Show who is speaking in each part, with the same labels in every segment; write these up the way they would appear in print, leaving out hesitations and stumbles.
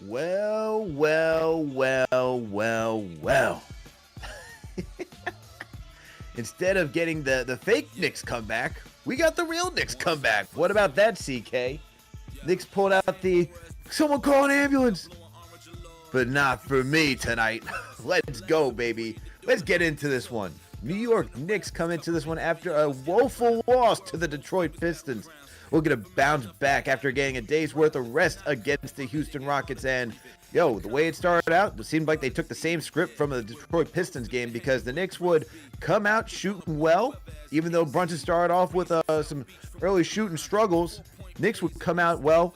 Speaker 1: Well, well, well, well, well. Instead of getting the fake Knicks comeback, we got the real Knicks comeback. What about that, CK? Knicks pulled out the someone call an ambulance. But not for me tonight. Let's go, baby. Let's get into this one. New York Knicks come into this one after a woeful loss to the Detroit Pistons. We're going to bounce back after getting a day's worth of rest against the Houston Rockets. And, the way it started out, it seemed like they took the same script from the Detroit Pistons game because the Knicks would come out shooting well, even though Brunson started off with some early shooting struggles. Knicks would come out well.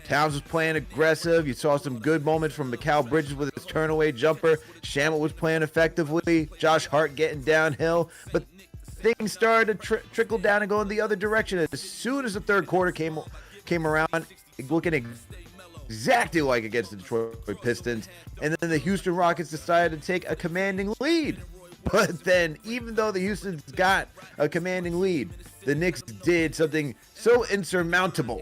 Speaker 1: Towns was playing aggressive. You saw some good moments from Mikal Bridges with his turnaway jumper. Shamit was playing effectively. Josh Hart getting downhill. But things started to trickle down and go in the other direction. As soon as the third quarter came around, looking exactly like against the Detroit Pistons. And then the Houston Rockets decided to take a commanding lead. But then, even though the Houston's got a commanding lead, the Knicks did something so insurmountable.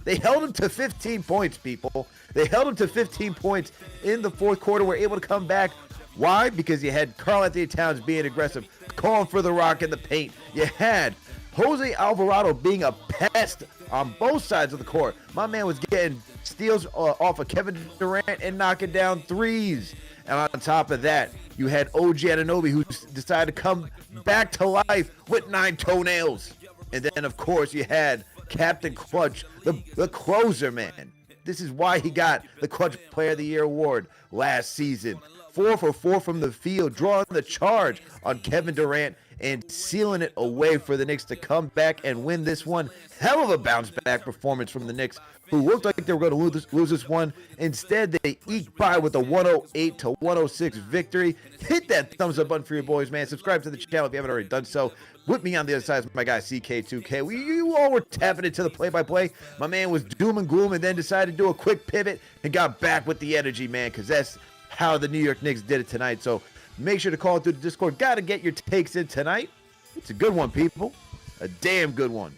Speaker 1: They held him to 15 points, people. They held him to 15 points in the fourth quarter. Were able to come back. Why? Because you had Karl-Anthony Towns being aggressive, calling for the rock in the paint. You had Jose Alvarado being a pest on both sides of the court. My man was getting steals off of Kevin Durant and knocking down threes. And on top of that, you had OG Anunoby, who decided to come back to life with 9 toenails. And then, of course, you had Captain Clutch, the closer, man. This is why he got the Clutch Player of the Year award last season. 4 for 4 from the field, drawing the charge on Kevin Durant and sealing it away for the Knicks to come back and win this one. Hell of a bounce-back performance from the Knicks, who looked like they were going to lose this one. Instead, they eked by with a 108-106 victory. Hit that thumbs up button for your boys, man. Subscribe to the channel if you haven't already done so. With me on the other side is my guy CK2K. You all were tapping into the play-by-play. My man was doom and gloom and then decided to do a quick pivot and got back with the energy, man, because that's how the New York Knicks did it tonight. So make sure to call through the Discord. Got to get your takes in tonight. It's a good one, people. A damn good one.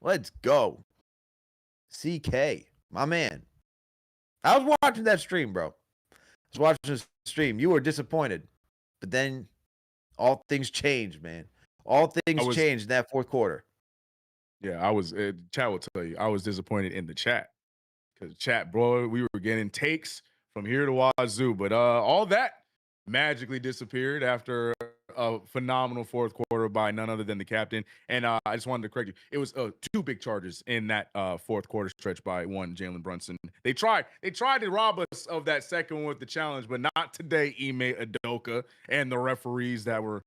Speaker 1: Let's go. CK, my man. I was watching that stream, bro. I was watching the stream. You were disappointed. But then all things changed, man. All things changed in that fourth quarter.
Speaker 2: Yeah, I was. Chat will tell you, I was disappointed in the chat. Because chat, bro, we were getting takes from here to wazoo. But all that magically disappeared after a phenomenal fourth quarter by none other than the captain. And I just wanted to correct you. It was 2 big charges in that fourth quarter stretch by one Jalen Brunson. They tried to rob us of that second one with the challenge, but not today, Ime Udoka and the referees that were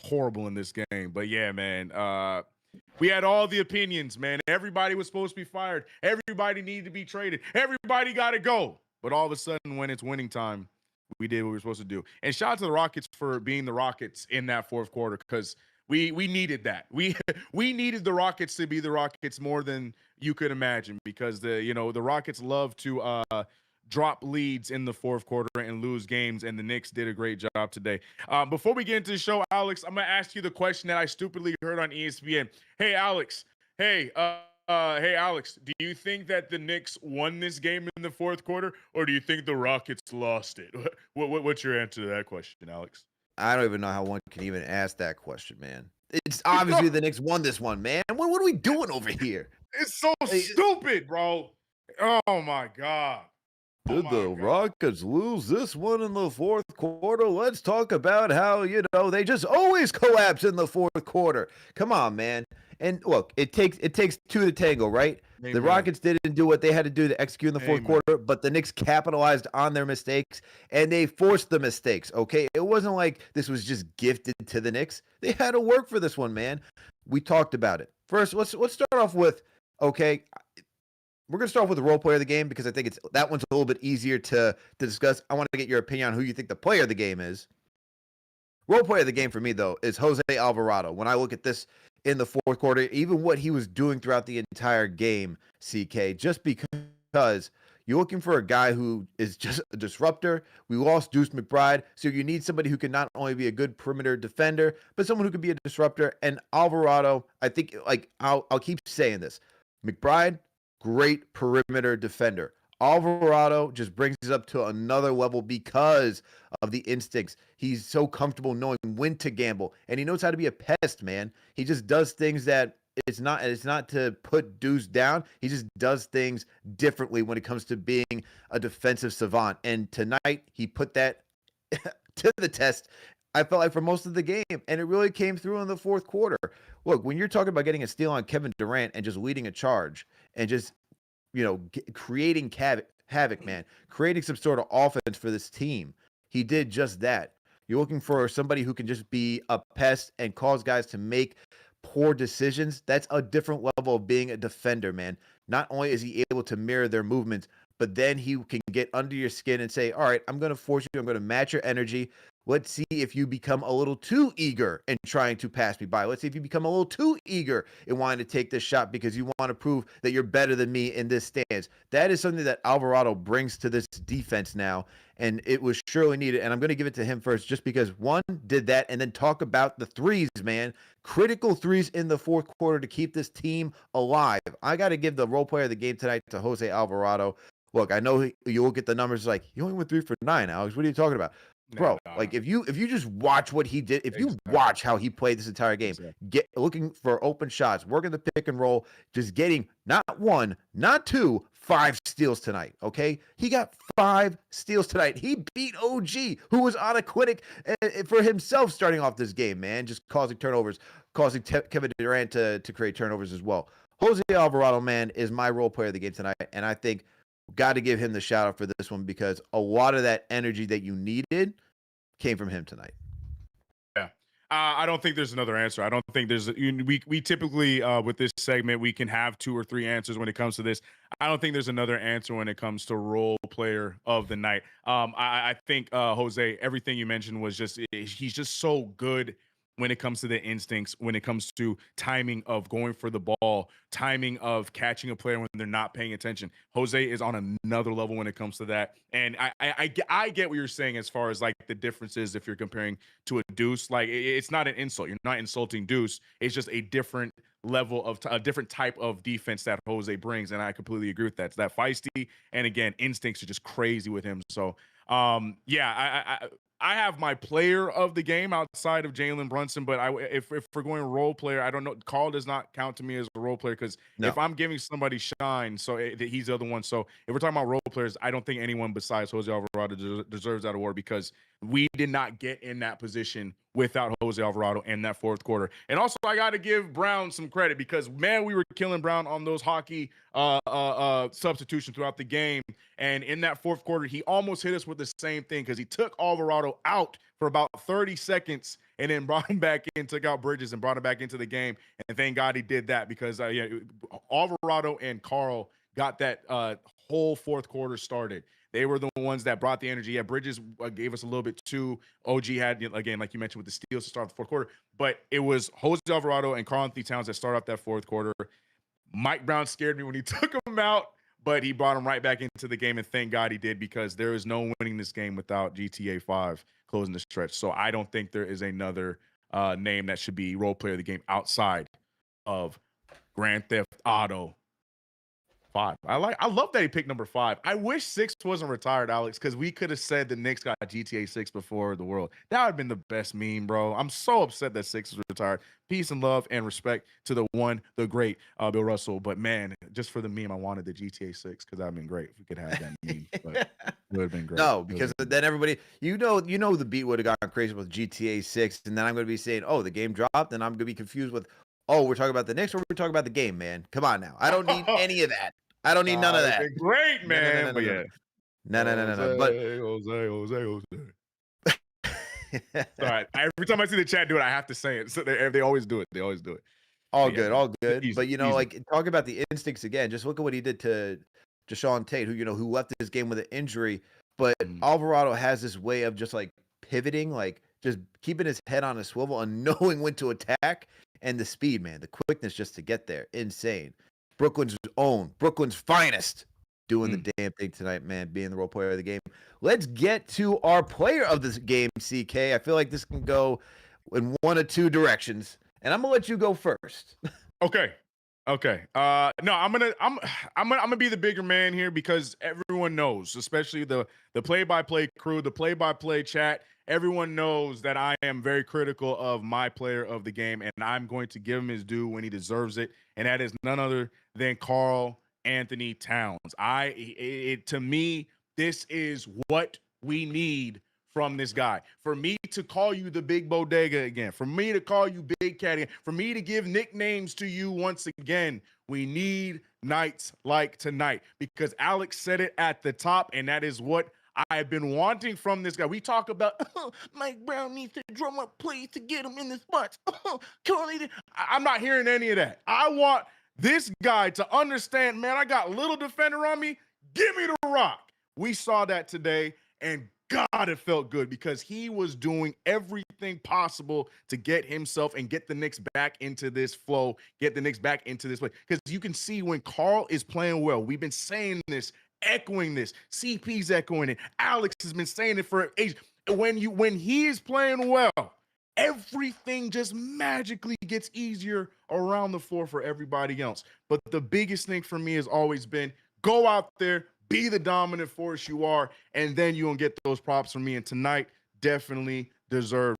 Speaker 2: horrible in this game. But yeah, man, we had all the opinions, man. Everybody was supposed to be fired. Everybody needed to be traded. Everybody got to go. But all of a sudden, when it's winning time, we did what we were supposed to do. And shout out to the Rockets for being the Rockets in that fourth quarter, because we needed that. We needed the Rockets to be the Rockets more than you could imagine, because the Rockets love to drop leads in the fourth quarter and lose games, and the Knicks did a great job today. Before we get into the show, Alex, I'm gonna ask you the question that I stupidly heard on ESPN. Hey, Alex. Hey, Alex, do you think that the Knicks won this game in the fourth quarter, or do you think the Rockets lost it? What's your answer to that question, Alex?
Speaker 1: I don't even know how one can even ask that question, man. It's obviously the Knicks won this one, man. What are we doing over here?
Speaker 2: It's so stupid, bro. Oh, my God.
Speaker 1: Did the Rockets lose this one in the fourth quarter? Let's talk about how, they just always collapse in the fourth quarter. Come on, man. And look, it takes 2 to tango, right? Amen. The Rockets didn't do what they had to do to execute in the fourth quarter, but the Knicks capitalized on their mistakes, and they forced the mistakes, okay? It wasn't like this was just gifted to the Knicks. They had to work for this one, man. We talked about it. First, let's start off with, okay, we're going to start off with the role player of the game, because I think that one's a little bit easier to discuss. I want to get your opinion on who you think the player of the game is. Role player of the game for me, though, is Jose Alvarado. When I look at this in the fourth quarter, even what he was doing throughout the entire game, CK, just because you're looking for a guy who is just a disruptor. We lost Deuce McBride, so you need somebody who can not only be a good perimeter defender, but someone who can be a disruptor. And Alvarado, I think, I'll keep saying this. McBride, great perimeter defender. Alvarado just brings it up to another level because of the instincts. He's so comfortable knowing when to gamble, and he knows how to be a pest, man. He just does things that it's not to put Deuce down. He just does things differently when it comes to being a defensive savant. And tonight he put that to the test. I felt like for most of the game, and it really came through in the fourth quarter. Look, when you're talking about getting a steal on Kevin Durant and just leading a charge and just creating havoc, man, creating some sort of offense for this team. He did just that. You're looking for somebody who can just be a pest and cause guys to make poor decisions. That's a different level of being a defender, man. Not only is he able to mirror their movements, but then he can get under your skin and say, all right, I'm going to force you. I'm going to match your energy. Let's see if you become a little too eager in trying to pass me by. Let's see if you become a little too eager in wanting to take this shot because you want to prove that you're better than me in this stance. That is something that Alvarado brings to this defense now, and it was surely needed. And I'm going to give it to him first just because, one, did that, and then talk about the threes, man. Critical threes in the fourth quarter to keep this team alive. I got to give the role player of the game tonight to Jose Alvarado. Look, I know you will get the numbers like, you only went 3 for 9, Alex. What are you talking about? Bro, like if you just watch what he did, if you watch how he played this entire game, get looking for open shots, working the pick and roll, just getting not 1, not 2, 5 steals tonight. Okay, he got 5 steals tonight. He beat OG, who was on a clinic for himself starting off this game, man, just causing turnovers, causing Kevin Durant to create turnovers as well. Jose Alvarado, man, is my role player of the game tonight, and I think got to give him the shout out for this one because a lot of that energy that you needed came from him tonight.
Speaker 2: Yeah. I don't think there's another answer. I don't think there's we typically with this segment we can have 2 or 3 answers when it comes to this. I don't think there's another answer when it comes to role player of the night. I think Jose, everything you mentioned was just he's just so good when it comes to the instincts, when it comes to timing of going for the ball, timing of catching a player when they're not paying attention. Jose is on another level when it comes to that. And I get what you're saying as far as like the differences if you're comparing to a Deuce. Like it's not an insult. You're not insulting Deuce. It's just a different level of a different type of defense that Jose brings. And I completely agree with that. It's that feisty. And again, instincts are just crazy with him. So yeah, I have my player of the game outside of Jalen Brunson, but if we're going role player, I don't know. Carl does not count to me as a role player because if I'm giving somebody shine, so he's the other one. So if we're talking about role players, I don't think anyone besides Jose Alvarado deserves that award because we did not get in that position without Jose Alvarado in that fourth quarter. And also, I got to give Brown some credit because, man, we were killing Brown on those hockey substitutions throughout the game. And in that fourth quarter, he almost hit us with the same thing because he took Alvarado out for about 30 seconds and then brought him back in, took out Bridges and brought him back into the game. And thank God he did that because Alvarado and Karl got that whole fourth quarter started. They were the ones that brought the energy. Yeah, Bridges gave us a little bit too. OG had, again, like you mentioned, with the steals to start the fourth quarter. But it was Jose Alvarado and Karl-Anthony Towns that started off that fourth quarter. Mike Brown scared me when he took him out, but he brought him right back into the game, and thank God he did because there is no winning this game without GTA 5 closing the stretch. So I don't think there is another name that should be role player of the game outside of Grand Theft Auto 5. I love that he picked number 5. I wish 6 wasn't retired, Alex, because we could have said the Knicks got GTA 6 before the world. That would have been the best meme, bro. I'm so upset that 6 was retired. Peace and love and respect to the one, the great Bill Russell. But man, just for the meme, I wanted the GTA 6 because that would have been great if we could have that meme. But it would have been great.
Speaker 1: No, because then everybody, the beat would have gone crazy with GTA 6, and then I'm going to be saying, oh, the game dropped, and I'm going to be confused with, oh, we're talking about the Knicks or we're talking about the game, man. Come on now. I don't need any of that. I don't need none of that.
Speaker 2: Great, man.
Speaker 1: No. But
Speaker 2: Jose. All right. Every time I see the chat do it, I have to say it. So they always do it. They always do it.
Speaker 1: All good. Easy, but like talk about the instincts again. Just look at what he did to Deshaun Tate, who left this game with an injury. But Alvarado has this way of just like pivoting, like just keeping his head on a swivel and knowing when to attack, and the speed, man, the quickness just to get there, insane. Brooklyn's own, Brooklyn's finest, doing the damn thing tonight, man, being the role player of the game. Let's get to our player of this game, CK. I feel like this can go in one of two directions, and I'm going to let you go first.
Speaker 2: Okay. Okay. No, I'm gonna be the bigger man here because everyone knows, especially the play-by-play crew, the play-by-play chat. Everyone knows that I am very critical of my player of the game, and I'm going to give him his due when he deserves it, and that is none other than Karl-Anthony Towns. To me, this is what we need from this guy. For me to call you the big bodega again, for me to call you Big Cat again, for me to give nicknames to you once again, we need nights like tonight, because Alex said it at the top, and that is what I've been wanting from this guy. We talk about Mike Brown needs to drum up plays to get him in the spots. I'm not hearing any of that. I want this guy to understand, man, I got little defender on me. Give me the rock. We saw that today, and God, it felt good because he was doing everything possible to get himself and get the Knicks back into this flow, get the Knicks back into this play. Because you can see when Karl is playing well, we've been saying this, echoing this. CP's echoing it. Alex has been saying it for age. When he is playing well, everything just magically gets easier around the floor for everybody else. But the biggest thing for me has always been go out there, be the dominant force you are, and then you're going to get those props from me. And tonight definitely deserves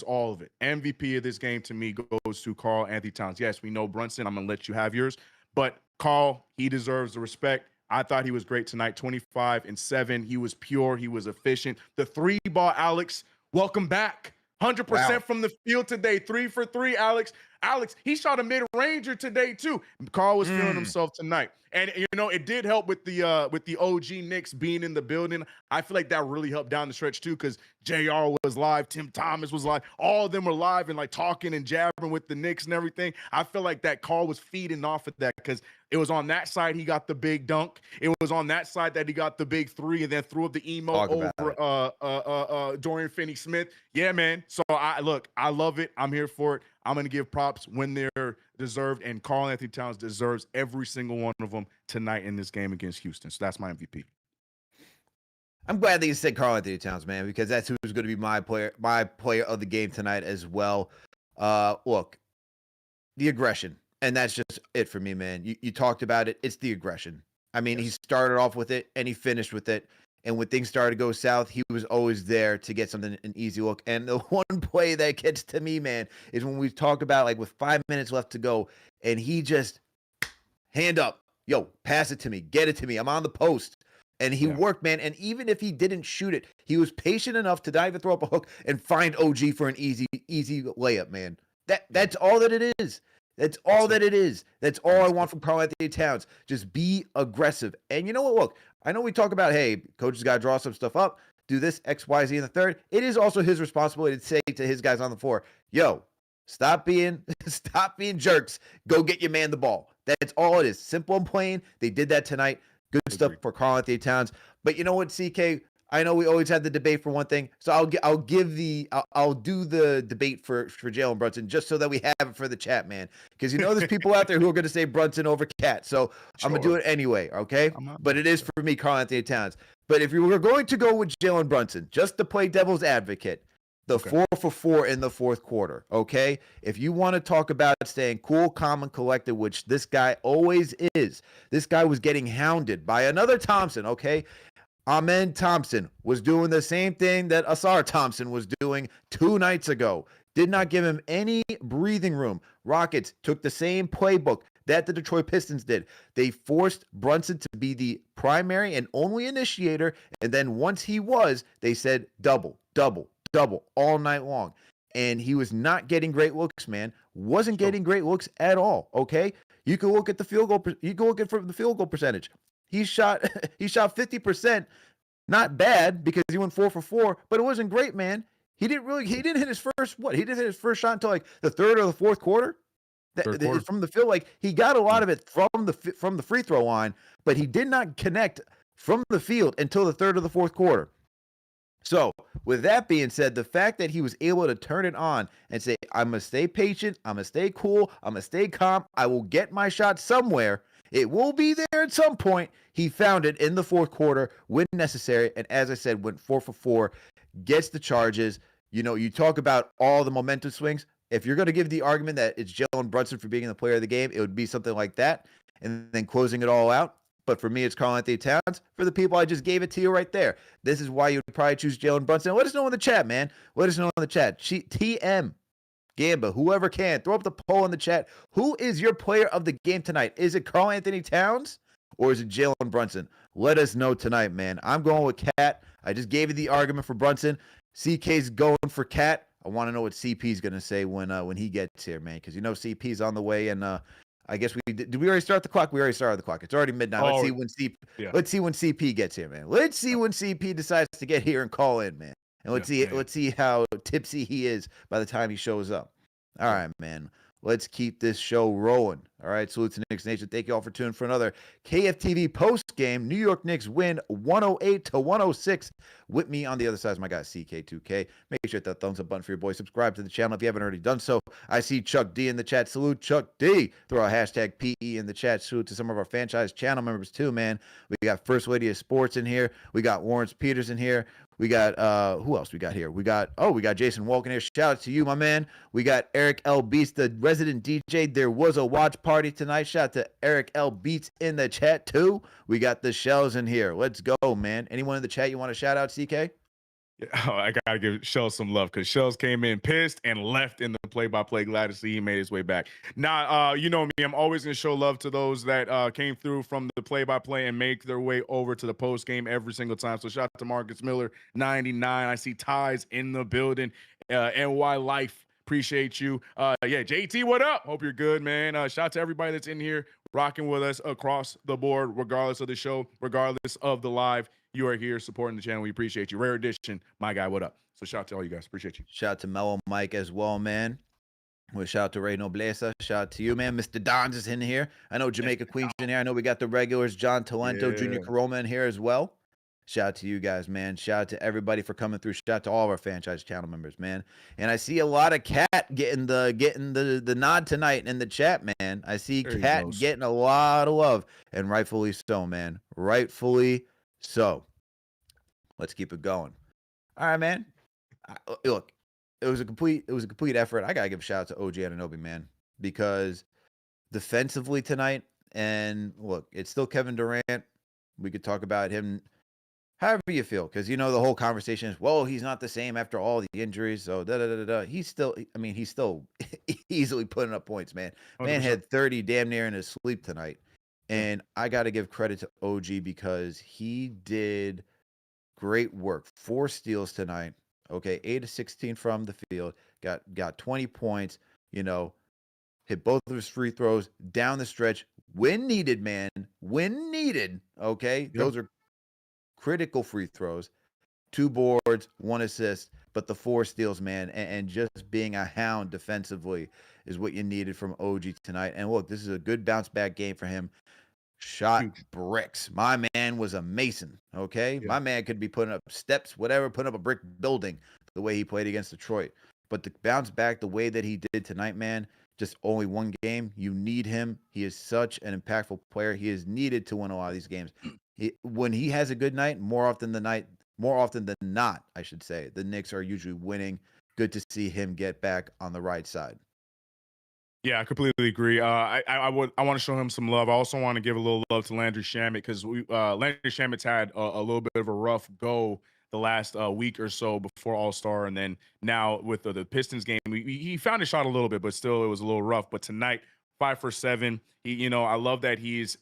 Speaker 2: all of it. MVP of this game to me goes to Karl-Anthony Towns. Yes, we know Brunson. I'm going to let you have yours. But Karl, he deserves the respect. I thought he was great tonight, 25 and 7. He was pure. He was efficient. The 3-ball, Alex, welcome back. 100% from the field today. 3 for 3, Alex. Alex, he shot a mid-ranger today, too. Karl was feeling himself tonight. And, you know, it did help with the OG Knicks being in the building. I feel like that really helped down the stretch, too, because JR was live. Tim Thomas was live. All of them were live and, like, talking and jabbering with the Knicks and everything. I feel like that Karl was feeding off of that because it was on that side he got the big dunk. It was on that side that he got the big 3 and then threw up the emo over Dorian Finney-Smith. Yeah, man. So, I love it. I'm here for it. I'm going to give props when they're deserved, and Karl-Anthony Towns deserves every single one of them tonight in this game against Houston. So that's my MVP.
Speaker 1: I'm glad that you said Karl-Anthony Towns, man, because that's who's going to be my player of the game tonight as well. Look, the aggression, and that's just it for me, man. You talked about it. It's the aggression. I mean, He started off with it, and he finished with it. And when things started to go south, he was always there to get something, an easy look. And the one play that gets to me, man, is when we talk about, like, with 5 minutes left to go, and he just, hand up, yo, pass it to me, get it to me, I'm on the post. And he worked, man. And even if he didn't shoot it, he was patient enough to not even throw up a hook and find OG for an easy layup, man. That's all that it is. That's all that it is. That's all I want from Karl-Anthony Towns. Just be aggressive. And you know what? Look, I know we talk about, hey, coach has got to draw some stuff up, do this, X, Y, Z in the third. It is also his responsibility to say to his guys on the floor, yo, stop being jerks. Go get your man the ball. That's all it is. Simple and plain. They did that tonight. Good stuff for Karl-Anthony Towns. But you know what, CK? I know we always had the debate for one thing, so I'll do the debate for Jalen Brunson just so that we have it for the chat, man. Because you know there's people out there who are going to say Brunson over Cat, so I'm gonna do it anyway, okay? But it is for me, Karl-Anthony Towns. But if you were going to go with Jalen Brunson, just to play devil's advocate, 4 for 4 in the fourth quarter, okay? If you want to talk about staying cool, calm, and collected, which this guy always is, this guy was getting hounded by another Thompson, okay? Amen Thompson was doing the same thing that Asar Thompson was doing 2 nights ago. Did not give him any breathing room. Rockets took the same playbook that the Detroit Pistons did. They forced Brunson to be the primary and only initiator, and then once he was, they said double, double, double all night long. And he was not getting great looks, man. Wasn't getting great looks at all, okay? You can look at the field goal. You can look at the field goal percentage. He shot 50%. Not bad because he went 4 for 4, but it wasn't great, man. He didn't hit his first He didn't hit his first shot until like the third or the fourth quarter. From the field, like he got a lot of it from the free throw line, but he did not connect from the field until the third or the fourth quarter. So, with that being said, the fact that he was able to turn it on and say, I'm going to stay patient, I'm going to stay cool, I'm going to stay calm, I will get my shot somewhere. It will be there at some point. He found it in the fourth quarter when necessary, and as I said, went 4 for 4, gets the charges. You know, you talk about all the momentum swings. if you're going to give the argument that it's Jalen Brunson for being the player of the game, it would be something like that, and then closing it all out. But for me, it's Karl-Anthony Towns. For the people, I just gave it to you right there. This is why you would probably choose Jalen Brunson. Let us know in the chat, man. Let us know in the chat. TM, Gamba, whoever can, throw up the poll in the chat. Who is your player of the game tonight? Is it Karl-Anthony Towns or is it Jalen Brunson? Let us know tonight, man. I'm going with Cat. I just gave you the argument for Brunson. CK's going for Cat. I want to know what CP's going to say when he gets here, man, because you know CP's on the way, and I guess did we already start the clock? We already started the clock. It's already midnight.
Speaker 2: Oh,
Speaker 1: Let's see when CP gets here, man. Let's see when CP decides to get here and call in, man. And let's see how tipsy he is by the time he shows up. All right, man. Let's keep this show rolling. All right, salute to Knicks Nation. Thank you all for tuning for another KFTV post game. New York Knicks win 108-106. With me on the other side is my guy CK2K. Make sure to hit that thumbs up button for your boy. Subscribe to the channel if you haven't already done so. I see Chuck D in the chat. Salute Chuck D. Throw a hashtag PE in the chat. Salute to some of our Fanchise channel members too, man. We got First Lady of Sports in here. We got Lawrence Peters in here. We got who else we got here? We got Jason Walken here. Shout out to you, my man. We got Eric L. Beats, the resident DJ. There was a watch party tonight. Shout out to Eric L. Beats in the chat too. We got the Shells in here. Let's go, man. Anyone in the chat you want to shout out, CK?
Speaker 2: Oh, I gotta give Shells some love because Shells came in pissed and left in the play-by-play. Glad to see he made his way back. Now, you know me, I'm always gonna show love to those that came through from the play-by-play and make their way over to the post game every single time. So shout out to Marcus Miller, 99. I see Ties in the building. NY Life, appreciate you. Yeah, JT, what up? Hope you're good, man. Shout out to everybody that's in here rocking with us across the board, regardless of the show, regardless of the live. You are here supporting the channel. We appreciate you. Rare edition, my guy. What up? So shout out to all you guys. Appreciate you.
Speaker 1: Shout out to Mellow Mike as well, man. Well, shout out to Ray Nobleza. Shout out to you, man. Mr. Dons is in here. I know Jamaica Queen's in here. I know we got the regulars, John Talento, Junior Caroma in here as well. Shout out to you guys, man. Shout out to everybody for coming through. Shout out to all of our Fanchise channel members, man. And I see a lot of Cat getting the nod tonight in the chat, man. I see Cat getting a lot of love, and rightfully so, man. Rightfully so. Let's keep it going. All right, man. Look, it was a complete effort. I gotta give a shout out to OG Anunoby, man, because defensively tonight, and look, it's still Kevin Durant. We could talk about him however you feel, because you know the whole conversation is, well, he's not the same after all the injuries. So he's still easily putting up points, man. Man 100%. Had 30 damn near in his sleep tonight, and I got to give credit to OG because he did great work. 4 steals tonight. Okay, 8 of 16 from the field. Got 20 points. You know, hit both of his free throws down the stretch when needed, man. When needed. Okay, yep. Those are critical free throws. 2 boards, 1 assist, but the 4 steals, man, and just being a hound defensively is what you needed from OG tonight. And look, this is a good bounce back game for him. Shot bricks. My man was a mason, okay? Yeah. My man could be putting up steps, whatever, putting up a brick building the way he played against Detroit. But to bounce back the way that he did tonight, man, just only 1 game. You need him. He is such an impactful player. He is needed to win a lot of these games. When he has a good night, more often than not, I should say, the Knicks are usually winning. Good to see him get back on the right side.
Speaker 2: Yeah, I completely agree. I want to show him some love. I also want to give a little love to Landry Shamet because Landry Shamet's had a little bit of a rough go the last week or so before All-Star, and then now with the Pistons game, he found his shot a little bit, but still it was a little rough. But tonight, 5 for 7. I love that he's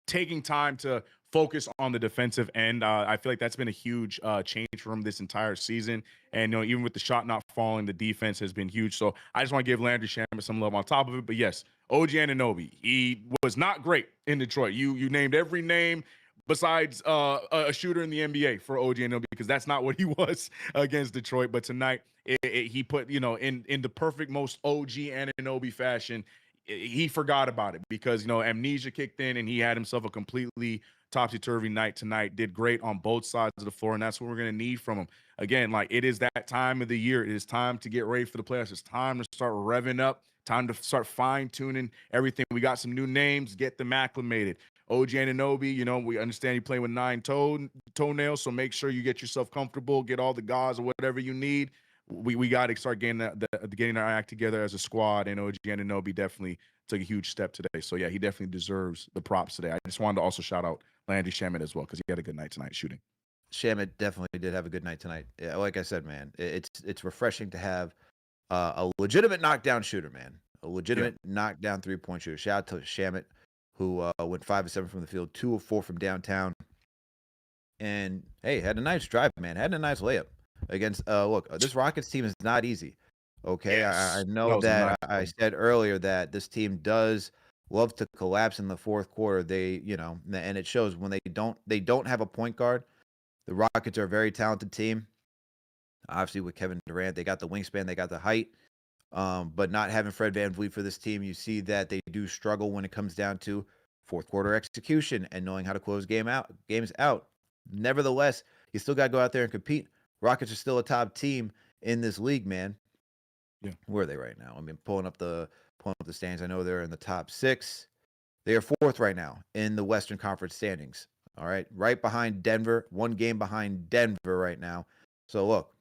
Speaker 2: taking time to focus on the defensive end. I feel like that's been a huge change for him this entire season. And, even with the shot not falling, the defense has been huge. So I just want to give Landry Shamet some love on top of it. But yes, OG Anunoby, he was not great in Detroit. You named every name besides a shooter in the NBA for OG Anunoby because that's not what he was against Detroit. But tonight, he put, in the perfect, most OG Anunoby fashion, he forgot about it because, amnesia kicked in and he had himself a completely topsy-turvy night tonight. Did great on both sides of the floor, and that's what we're going to need from him. Again, it is that time of the year. It is time to get ready for the playoffs. It's time to start revving up, time to start fine-tuning everything. We got some new names. Get them acclimated. OG Anunoby, we understand you play with 9 toenails, so make sure you get yourself comfortable, get all the gauze or whatever you need. we got to start getting getting our act together as a squad. And OG Anunoby definitely took a huge step today. So yeah, he definitely deserves the props today. I just wanted to also shout out Landry Shamet as well because he had a good night tonight shooting.
Speaker 1: Shamet definitely did have a good night tonight. Yeah, like I said, man, it's refreshing to have a legitimate knockdown shooter, man. A legitimate knockdown 3-point shooter. Shout out to Shamet, who went 5 of 7 from the field, 2 of 4 from downtown. And hey, had a nice drive, man. Had a nice layup against. Look, this Rockets team is not easy. Okay,
Speaker 2: Yes.
Speaker 1: I know that I said earlier that this team does love to collapse in the fourth quarter. They, and it shows when they don't have a point guard. The Rockets are a very talented team. Obviously, with Kevin Durant, they got the wingspan, they got the height. But not having Fred VanVleet for this team, you see that they do struggle when it comes down to fourth quarter execution and knowing how to close games out. Nevertheless, you still got to go out there and compete. Rockets are still a top team in this league, man.
Speaker 2: Yeah.
Speaker 1: Where are they right now? I mean, pulling up the standings. I know they're in the top 6. They are 4th right now in the Western Conference standings. All right, right behind Denver, 1 game behind Denver right now. So look,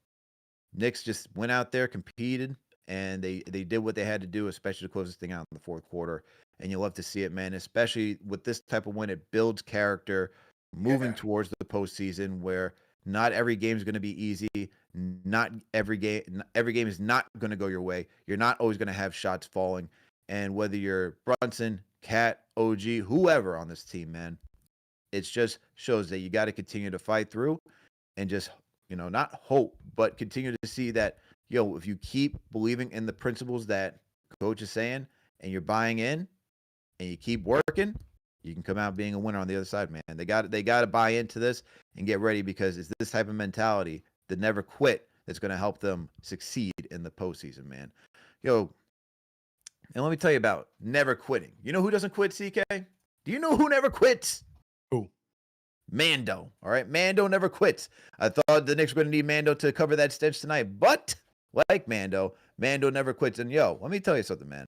Speaker 1: Knicks just went out there, competed, and they did what they had to do, especially to close this thing out in the fourth quarter. And you'll love to see it, man, especially with this type of win. It builds character moving towards the postseason, where not every game is going to be easy. Not every game is not going to go your way. You're not always going to have shots falling. And whether you're Brunson, Cat, OG, whoever on this team, man, it just shows that you got to continue to fight through and just, not hope, but continue to see that, if you keep believing in the principles that coach is saying and you're buying in and you keep working, you can come out being a winner on the other side, man. They got to buy into this and get ready, because it's this type of mentality, the never quit, that's going to help them succeed in the postseason, man. And let me tell you about never quitting. You know who doesn't quit, CK? Do you know who never quits?
Speaker 2: Who?
Speaker 1: Mando. All right, Mando never quits. I thought the Knicks were going to need Mando to cover that stench tonight, but like Mando never quits. And let me tell you something, man.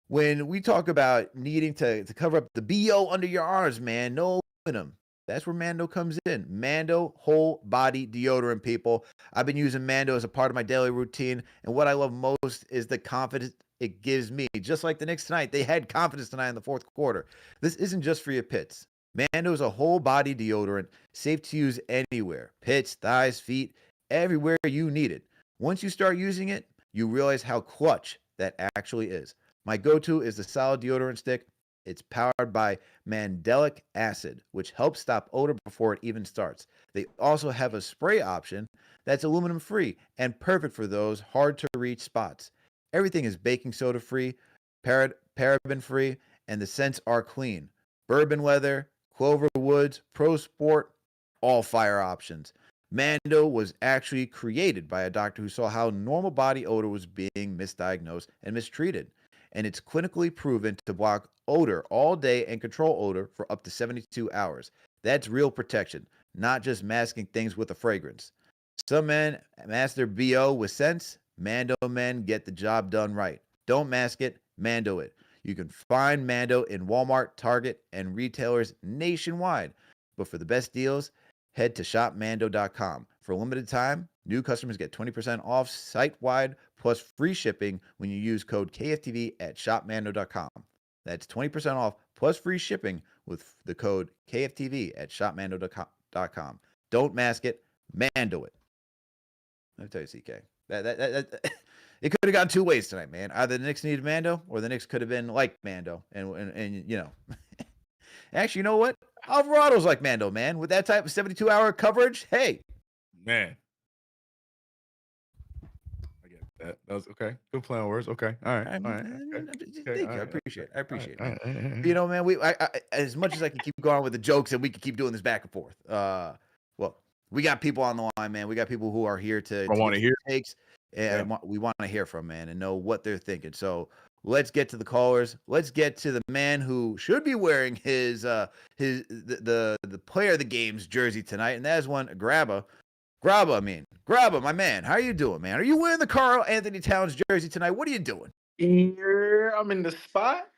Speaker 1: When we talk about needing to cover up the BO under your arms, man, no aluminum. That's where Mando comes in. Mando whole body deodorant, people. I've been using Mando as a part of my daily routine, and what I love most is the confidence it gives me. Just like the Knicks tonight, they had confidence tonight in the fourth quarter. This isn't just for your pits. Mando is a whole body deodorant, safe to use anywhere. Pits, thighs, feet, everywhere you need it. Once you start using it, you realize how clutch that actually is. My go-to is the solid deodorant stick. It's powered by mandelic acid, which helps stop odor before it even starts. They also have a spray option that's aluminum-free and perfect for those hard-to-reach spots. Everything is baking soda-free, paraben-free, and the scents are clean. Bourbon leather, Clover Woods, Pro Sport, all fire options. Mando was actually created by a doctor who saw how normal body odor was being misdiagnosed and mistreated. And it's clinically proven to block odor all day and control odor for up to 72 hours. That's real protection, not just masking things with a fragrance. Some men mask their BO with scents. Mando men get the job done right. Don't mask it, Mando it. You can find Mando in Walmart, Target, and retailers nationwide. But for the best deals, head to shopmando.com. For a limited time, new customers get 20% off site-wide plus free shipping when you use code KFTV at shopmando.com. That's 20% off plus free shipping with the code KFTV at shopmando.com. Don't mask it, Mando it. Let me tell you, CK. That it could have gone 2 ways tonight, man. Either the Knicks needed Mando, or the Knicks could have been like Mando. And Actually, you know what? Alvarado's like Mando, man. With that type of 72-hour coverage, hey.
Speaker 2: Man. I get that. That was okay. Good play on words. Okay. All right. All right. Okay.
Speaker 1: Thank you. I appreciate it. Man. Man, I as much as I can keep going with the jokes, and we can keep doing this back and forth. Well, we got people on the line, man. We got people who are here to
Speaker 2: want to hear
Speaker 1: takes, and we want to hear from, man, and know what they're thinking. So let's get to the callers. Let's get to the man who should be wearing the player of the game's jersey tonight, and that is one Grabba. Grabba, my man. How are you doing, man? Are you wearing the Karl-Anthony Towns jersey tonight? What are you doing?
Speaker 3: Here, I'm in the spot.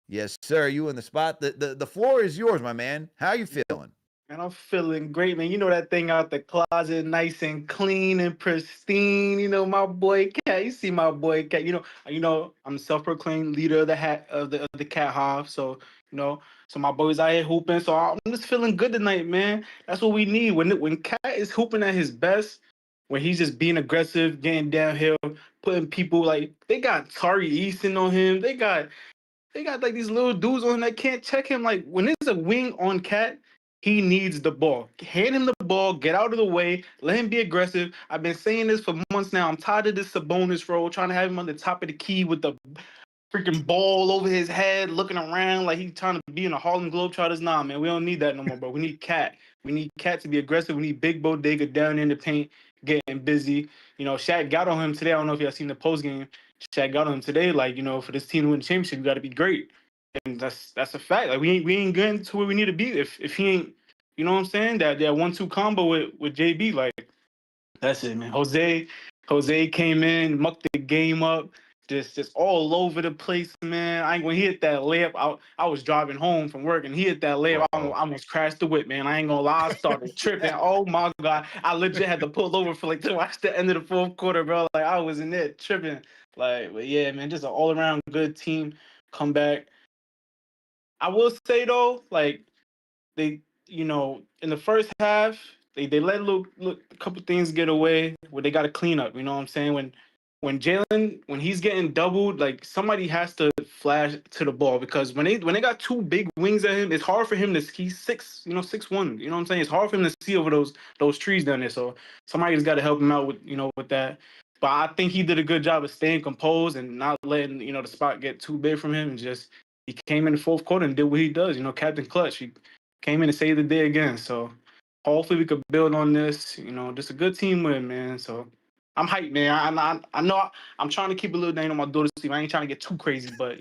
Speaker 1: Yes, sir. You in the spot. The floor is yours, my man. How are you feeling?
Speaker 3: Man, I'm feeling great, man. You know that thing out the closet, nice and clean and pristine. You know, my boy Cat. You see my boy Cat. I'm self-proclaimed leader of the hat of the Cat Hive. So, so my boys out here hooping. So I'm just feeling good tonight, man. That's what we need. When Cat is hooping at his best, when he's just being aggressive, getting downhill, putting people like they got Tari Easton on him. They got like these little dudes on him that can't check him. Like when there's a wing on Cat, he needs the ball. Hand him the ball, get out of the way, let him be aggressive. I've been saying this for months now. I'm tired of this Sabonis role, trying to have him on the top of the key with the freaking ball over his head, looking around like he's trying to be in a Harlem Globetrotters. Nah, man, we don't need that no more, bro. We need Cat. We need Cat to be aggressive. We need Big Bodega down in the paint, getting busy. Shaq got on him today. I don't know if y'all seen the post game. Shaq got on him today. Like, for this team to win the championship, you got to be great, and that's a fact. Like, we ain't getting to where we need to be if he ain't. You know what I'm saying? That 1-2 combo with JB, like that's it, man. Jose came in, mucked the game up, just all over the place, man. I ain't when he hit that layup. I was driving home from work and he hit that layup. I almost crashed the whip, man. I ain't gonna lie, I started tripping. Oh my god, I legit had to pull over for to watch the end of the fourth quarter, bro. Like I was in there tripping. Like, but yeah, man, just an all around good team. Come back. I will say though, like they, in the first half, they let a couple things get away where they got to clean up. You know what I'm saying? When Jalen, when he's getting doubled, like somebody has to flash to the ball because when they got two big wings at him, it's hard for him to. He's 6'1". You know what I'm saying? It's hard for him to see over those trees down there. So somebody's got to help him out with that. But I think he did a good job of staying composed and not letting the spot get too big from him. And just he came in the fourth quarter and did what he does. Captain Clutch. He came in to save the day again. So hopefully we could build on this. Just a good team win, man. So I'm hyped, man. I know I'm trying to keep a little down on my daughter's sleep. I ain't trying to get too crazy, but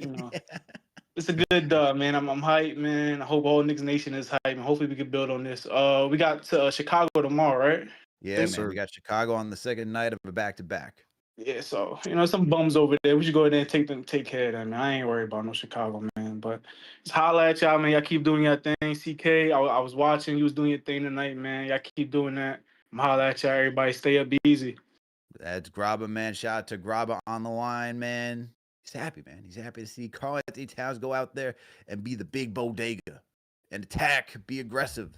Speaker 3: it's a good dub, man. I'm hyped, man. I hope all Knicks Nation is hyped, and hopefully we can build on this. We got Chicago tomorrow, right?
Speaker 1: Yeah, man. We got Chicago on the second night of a back-to-back.
Speaker 3: Yeah, so some bums over there. We should go there and take care of them, man. I ain't worried about no Chicago, man. But just holla at y'all, man. Y'all keep doing your thing. CK, I was watching. You was doing your thing tonight, man. Y'all keep doing that. I'm holla at y'all. Everybody stay up, be easy.
Speaker 1: That's Grabba, man. Shout out to Grabba on the line, man. He's happy, man. He's happy to see Karl-Anthony Towns go out there and be the big bodega and attack, be aggressive.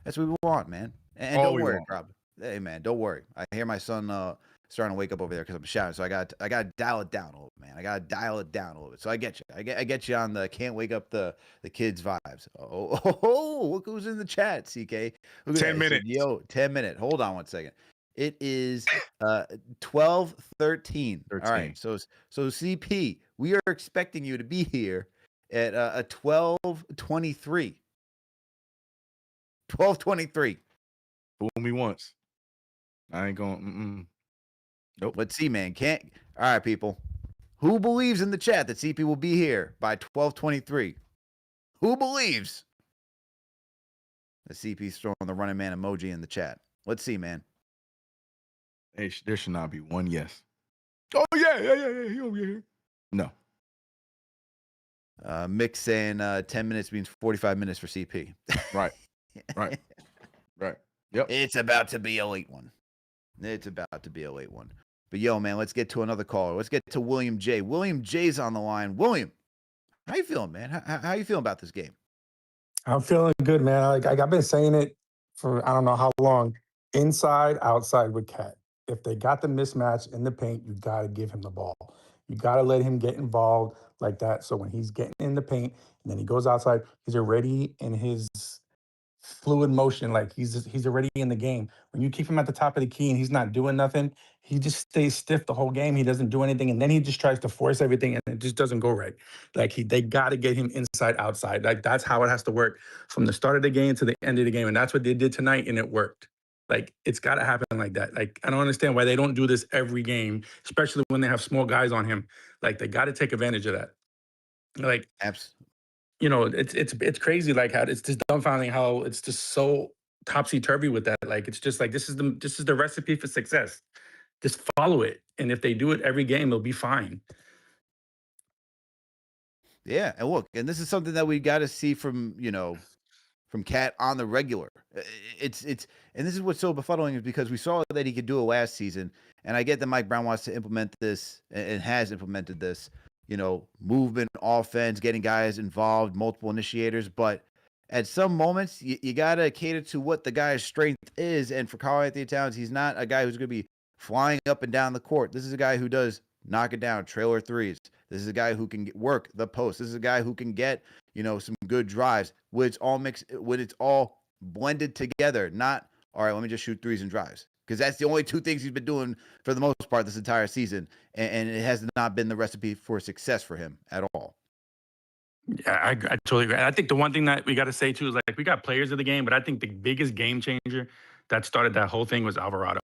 Speaker 1: That's what we want, man. And don't worry, Grabba. Hey, man, don't worry. I hear my son starting to wake up over there because I'm shouting. So I got to dial it down a little bit, man. I got to dial it down a little bit. So I get you. I get you on the can't wake up the kids vibes. Oh, look who's in the chat, CK.
Speaker 2: 10 minutes.
Speaker 1: Yo, 10 minutes. Hold on one second. It is 12:13. All right. So CP, we are expecting you to be here at a 12:23. 12:23.
Speaker 2: Fool me once. I ain't going. Nope.
Speaker 1: Let's see, man. All right, people. Who believes in the chat that CP will be here by 12:23? Who believes? The CP's throwing the running man emoji in the chat. Let's see, man.
Speaker 2: Hey, there should not be one yes. Oh yeah. He'll be here. No.
Speaker 1: Mick saying 10 minutes means 45 minutes for CP.
Speaker 2: Right. Yep.
Speaker 1: It's about to be a late one. But yo, man, let's get to another caller. Let's get to William J. William J's on the line. William, how you feeling, man? How you feeling about this game?
Speaker 4: I'm feeling good, man. Like I've been saying it for I don't know how long. Inside, outside with Cat. If they got the mismatch in the paint, you got to give him the ball. You got to let him get involved like that. So when he's getting in the paint and then he goes outside, he's already in his fluid motion. Like he's already in the game. When you keep him at the top of the key and he's not doing nothing, he just stays stiff the whole game. He doesn't do anything. And then he just tries to force everything and it just doesn't go right. Like they got to get him inside, outside. Like that's how it has to work from the start of the game to the end of the game. And that's what they did tonight and it worked. Like, it's got to happen like that. Like, I don't understand why they don't do this every game, especially when they have small guys on him. Like, they got to take advantage of that. Like, it's crazy. Like, how it's just dumbfounding how it's just so topsy-turvy with that. Like, it's just like, this is the recipe for success. Just follow it. And if they do it every game, they'll be fine.
Speaker 1: Yeah, and look, and this is something that we got to see from, from Cat on the regular. It's and this is what's so befuddling is because we saw that he could do it last season, and I get that Mike Brown wants to implement this and has implemented this, movement, offense, getting guys involved, multiple initiators, but at some moments you gotta cater to what the guy's strength is, and for Karl-Anthony Towns, he's not a guy who's gonna be flying up and down the court. This is a guy who does knock it down, trailer threes. This is a guy who can work the post. This is a guy who can get, some good drives when it's all mixed, when it's all blended together. Not, all right, let me just shoot threes and drives. Because that's the only two things he's been doing for the most part this entire season. And it has not been the recipe for success for him at all.
Speaker 4: Yeah, I totally agree. I think the one thing that we got to say too is like we got players of the game, but I think the biggest game changer that started that whole thing was Alvarado.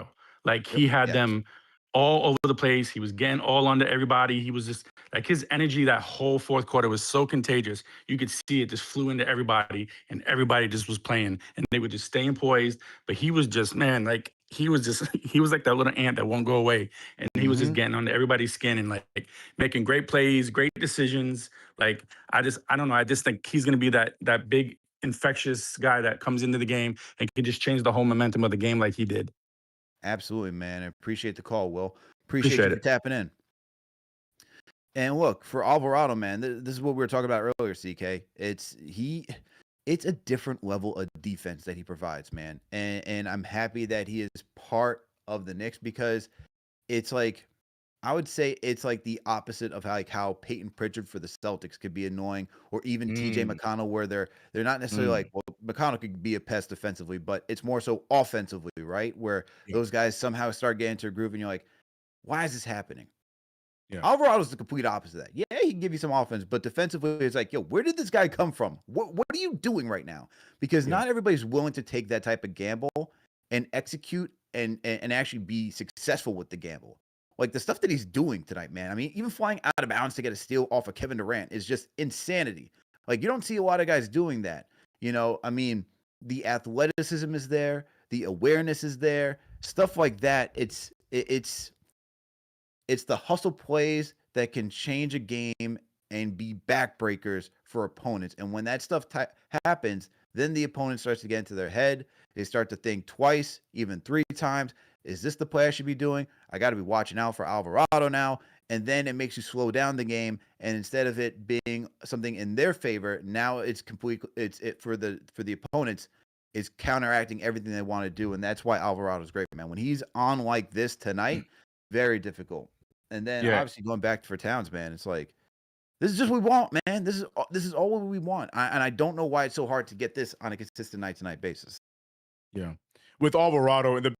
Speaker 4: Like he had them all over the place. He was getting all under everybody. He was just like his energy that whole fourth quarter was so contagious. You could see it just flew into everybody and everybody just was playing and they were just staying poised. But he was just, man, like he was like that little ant that won't go away. And he was just getting under everybody's skin and like making great plays, great decisions. Like I don't know. I just think he's going to be that big infectious guy that comes into the game and can just change the whole momentum of the game like he did.
Speaker 1: Absolutely, man. I appreciate the call, Will. Appreciate you for tapping in. And look, for Alvarado, man, this is what we were talking about earlier, CK. It's a different level of defense that he provides, man. And I'm happy that he is part of the Knicks because it's like, I would say it's like the opposite of how Peyton Pritchard for the Celtics could be annoying, or even TJ McConnell, where they're not necessarily like, well, McConnell could be a pest defensively, but it's more so offensively, right? Where those guys somehow start getting into a groove and you're like, why is this happening? Yeah. Alvarado's the complete opposite of that. Yeah, he can give you some offense, but defensively, it's like, yo, where did this guy come from? What are you doing right now? Because not everybody's willing to take that type of gamble and execute and actually be successful with the gamble. Like the stuff that he's doing tonight, man. I mean, even flying out of bounds to get a steal off of Kevin Durant is just insanity. Like you don't see a lot of guys doing that. I mean, the athleticism is there, the awareness is there, stuff like that. It's the hustle plays that can change a game and be backbreakers for opponents. And when that stuff happens, then the opponent starts to get into their head. They start to think twice, even three times. Is this the play I should be doing? I got to be watching out for Alvarado now. And then it makes you slow down the game. And instead of it being something in their favor, now it's complete. It's for the opponents. Is counteracting everything they want to do. And that's why Alvarado's great, man. When he's on like this tonight, very difficult. And then obviously going back for Towns, man, it's like, this is just what we want, man. This is all what we want. And I don't know why it's so hard to get this on a consistent night-to-night basis.
Speaker 2: Yeah. With Alvarado, and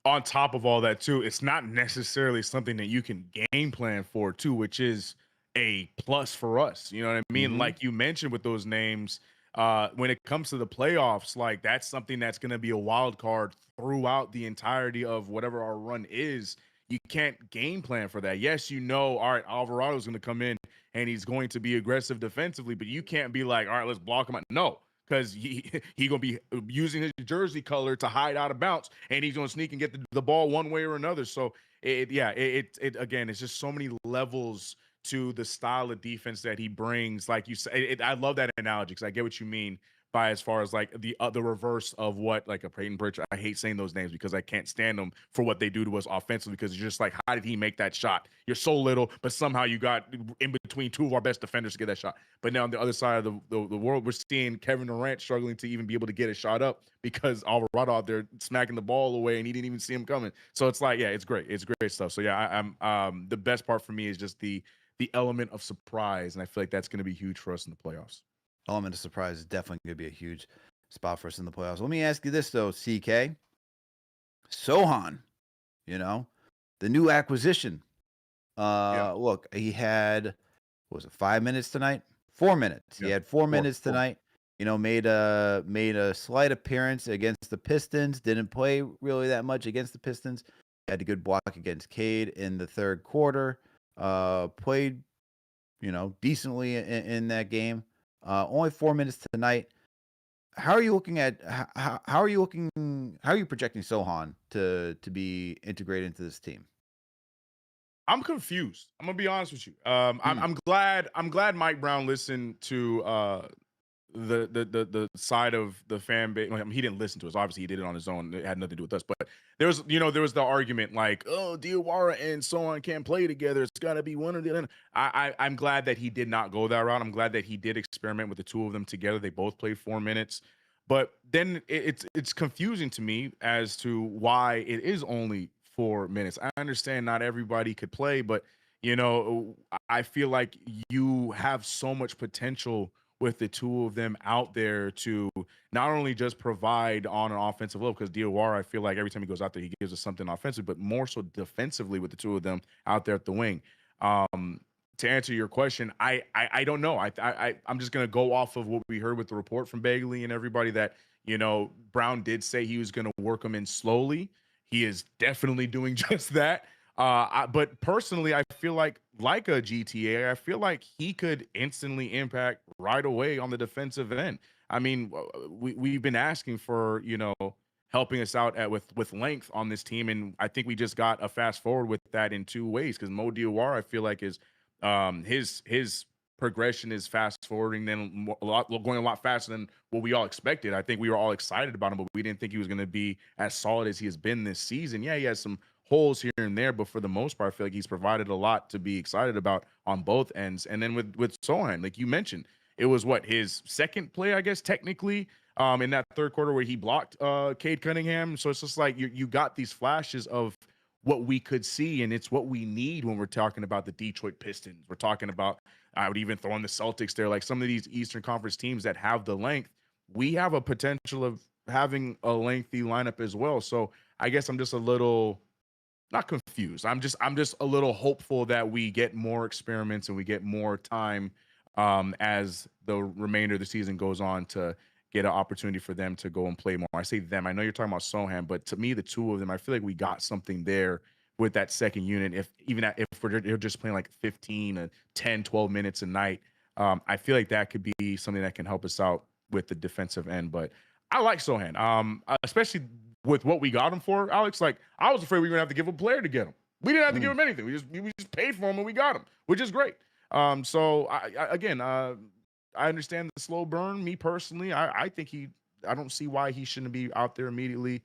Speaker 2: on top of all that too, it's not necessarily something that you can game plan for too, which is a plus for us. You know what I mean? Like you mentioned with those names, when it comes to the playoffs, like that's something that's going to be a wild card throughout the entirety of whatever our run is. You can't game plan for that. Yes, all right, Alvarado's going to come in and he's going to be aggressive defensively, but you can't be like, all right, let's block him out. No, because he going to be using his jersey color to hide out of bounds, and he's going to sneak and get the ball one way or another. So, again, it's just so many levels to the style of defense that he brings. Like you said, I love that analogy because I get what you mean by as far as like the reverse of what like a Peyton Pritchard. I hate saying those names because I can't stand them for what they do to us offensively, because it's just like, how did he make that shot? You're so little, but somehow you got in between two of our best defenders to get that shot. But now on the other side of the world, we're seeing Kevin Durant struggling to even be able to get a shot up because Alvarado out there smacking the ball away and he didn't even see him coming. So it's like, yeah, it's great. It's great stuff. So yeah, I'm the best part for me is just the element of surprise, and I feel like that's going to be huge for us in the playoffs.
Speaker 1: Element of surprise is definitely going to be a huge spot for us in the playoffs. Let me ask you this, though, CK. Sochan, the new acquisition. Look, he had, what was it, 5 minutes tonight? 4 minutes. He had 4 minutes tonight. Made a slight appearance against the Pistons. Didn't play really that much against the Pistons. Had a good block against Cade in the third quarter. Played, decently in that game. Only 4 minutes tonight. How are you looking at how are you projecting Sochan to be integrated into this team?
Speaker 2: I'm confused. I'm gonna be honest with you. I'm glad Mike Brown listened to the side of the fan base. I mean, he didn't listen to us. Obviously, he did it on his own. It had nothing to do with us. But there was, there was the argument like, oh, Diawara and Sochan can't play together. It's got to be one or the other. I'm glad that he did not go that route. I'm glad that he did experiment with the two of them together. They both played 4 minutes. But then it's confusing to me as to why it is only 4 minutes. I understand not everybody could play, but I feel like you have so much potential with the two of them out there to not only just provide on an offensive level, because Diawara, I feel like every time he goes out there, he gives us something offensive, but more so defensively with the two of them out there at the wing. To answer your question, I don't know. I'm just gonna go off of what we heard with the report from Bagley and everybody that Brown did say he was gonna work them in slowly. He is definitely doing just that. But personally, I feel like a GTA, I feel like he could instantly impact right away on the defensive end. I mean, we've been asking for, helping us out with length on this team, and I think we just got a fast forward with that in 2 ways. Because Mo Diawara, I feel like is his progression is fast forwarding than going a lot faster than what we all expected. I think we were all excited about him, but we didn't think he was going to be as solid as he has been this season. Yeah, he has some holes here and there, but for the most part, I feel like he's provided a lot to be excited about on both ends. And then with Sochan, like you mentioned, it was his second play, I guess, technically, in that third quarter where he blocked Cade Cunningham. So it's just like you got these flashes of what we could see, and it's what we need when we're talking about the Detroit Pistons. We're talking about, I would even throw in the Celtics there, like some of these Eastern Conference teams that have the length. We have a potential of having a lengthy lineup as well. So I guess I'm just a little not confused. I'm just a little hopeful that we get more experiments and we get more time as the remainder of the season goes on to get an opportunity for them to go and play more. I say them. I know you're talking about Sochan, but to me, the two of them, I feel like we got something there with that second unit. If they're just playing like 15, 10, 12 minutes a night, I feel like that could be something that can help us out with the defensive end. But I like Sochan, especially with what we got him for, Alex. Like, I was afraid we were gonna have to give a player to get him. We didn't have to give him anything. We just paid for him and we got him, which is great. So I understand the slow burn. Me personally, I think I don't see why he shouldn't be out there immediately,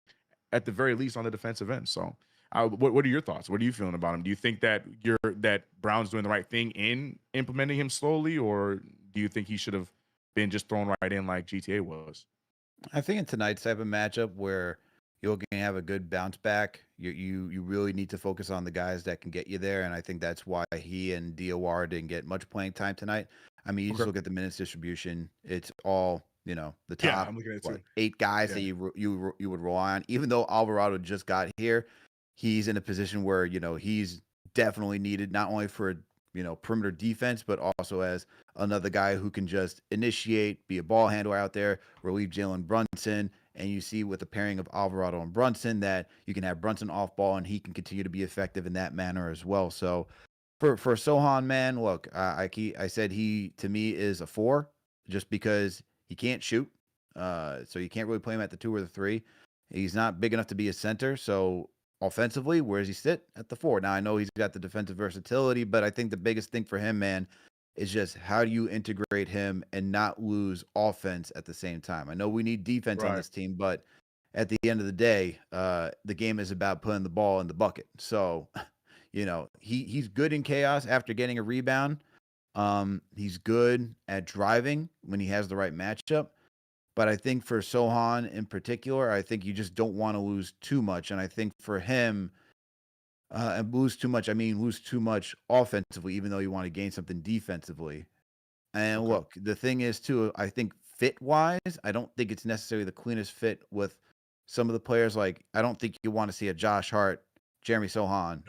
Speaker 2: at the very least on the defensive end. So, what are your thoughts? What are you feeling about him? Do you think that Brown's doing the right thing in implementing him slowly, or do you think he should have been just thrown right in like GTA was?
Speaker 1: I think in tonight's type of matchup where you're going to have a good bounce back, you really need to focus on the guys that can get you there, and I think that's why he and Diawara didn't get much playing time tonight. I mean, you just look at the minutes distribution; it's all the top
Speaker 2: I'm looking at it too.
Speaker 1: 8 guys that you would rely on. Even though Alvarado just got here, he's in a position where he's definitely needed not only for perimeter defense, but also as another guy who can just initiate, be a ball handler out there, relieve Jalen Brunson. And you see with the pairing of Alvarado and Brunson that you can have Brunson off ball and he can continue to be effective in that manner as well. So for Sochan, man, look, I said he to me is a 4 just because he can't shoot. So you can't really play him at the 2 or the 3. He's not big enough to be a center. So offensively, where does he sit? At the 4. Now I know he's got the defensive versatility, but I think the biggest thing for him, man, is just how do you integrate him and not lose offense at the same time? I know we need defense on this team, but at the end of the day, the game is about putting the ball in the bucket. So, he's good in chaos after getting a rebound. He's good at driving when he has the right matchup. But I think for Sochan in particular, I think you just don't want to lose too much. And I think for him, and lose too much, I mean lose too much offensively, even though you want to gain something defensively. And look, the thing is too, I think fit-wise, I don't think it's necessarily the cleanest fit with some of the players. Like, I don't think you want to see a Josh Hart, Jeremy Sochan,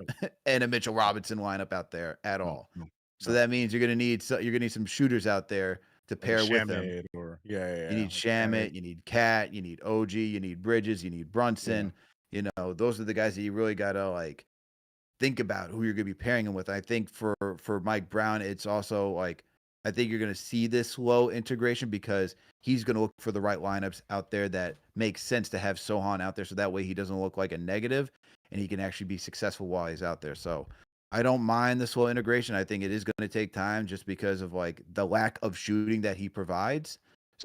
Speaker 1: and a Mitchell Robinson lineup out there at all. So that means you're gonna need some shooters out there to pair with him. You need Shamit, you need Cat, you need OG, you need Bridges, you need Brunson. Those are the guys that you really gotta think about who you're gonna be pairing him with. I think for Mike Brown, it's also I think you're gonna see this slow integration because he's gonna look for the right lineups out there that make sense to have Sochan out there, so that way he doesn't look like a negative and he can actually be successful while he's out there. So I don't mind the slow integration. I think it is going to take time just because of the lack of shooting that he provides.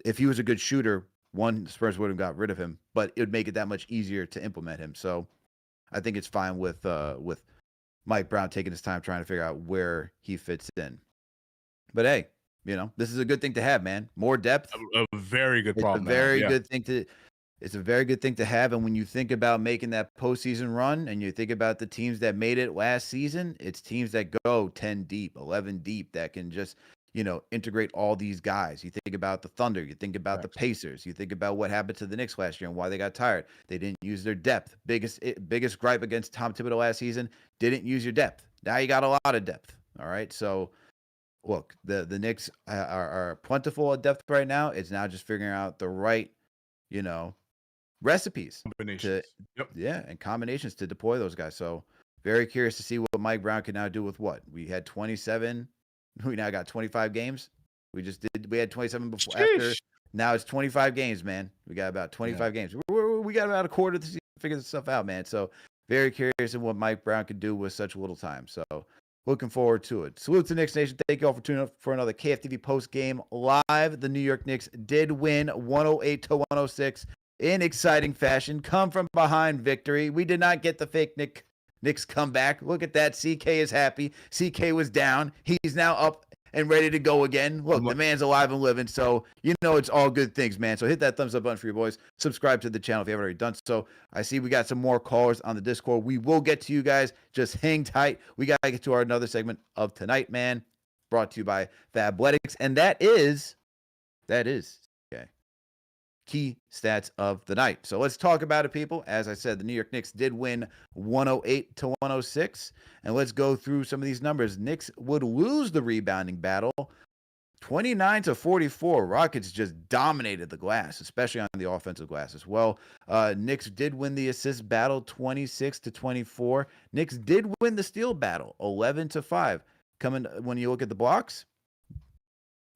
Speaker 1: If he was a good shooter, one, Spurs would have got rid of him, but it would make it that much easier to implement him. So I think it's fine with Mike Brown taking his time trying to figure out where he fits in. But hey, this is a good thing to have, man. More depth.
Speaker 2: A very good
Speaker 1: It's a
Speaker 2: problem.
Speaker 1: very good thing to. It's a very good thing to have. And when you think about making that postseason run and you think about the teams that made it last season, it's teams that go 10 deep, 11 deep that can just, integrate all these guys. You think about the Thunder, you think about the Pacers, you think about what happened to the Knicks last year and why they got tired. They didn't use their depth. Biggest gripe against Tom Thibodeau last season, didn't use your depth. Now you got a lot of depth. All right. So look, the Knicks are plentiful at depth right now. It's now just figuring out the right, recipes and combinations to deploy those guys. So very curious to see what Mike Brown can now do with what we had 27. We now got 25 games. We had 27 before. After now it's 25 games, man. We got about 25 games. We got about a quarter to figure this stuff out, man. So very curious in what Mike Brown could do with such little time. So looking forward to it. Salute to Knicks Nation. Thank you all for tuning up for another KFTV post game live. The New York Knicks did win 108-106 in exciting fashion. Come from behind victory. We did not get the fake Knicks comeback. Look at that. CK is happy. CK was down. He's now up and ready to go again. Look, the man's alive and living. So, it's all good things, man. So hit that thumbs up button for your boys. Subscribe to the channel if you haven't already done so. I see we got some more callers on the Discord. We will get to you guys. Just hang tight. We got to get to our another segment of tonight, man. Brought to you by Fabletics. And that is key stats of the night. So let's talk about it, people. As I said, the New York Knicks did win 108-106. And let's go through some of these numbers. Knicks would lose the rebounding battle 29-44. Rockets just dominated the glass, especially on the offensive glass as well. Knicks did win the assist battle 26-24. Knicks did win the steal battle 11-5. Coming when you look at the blocks,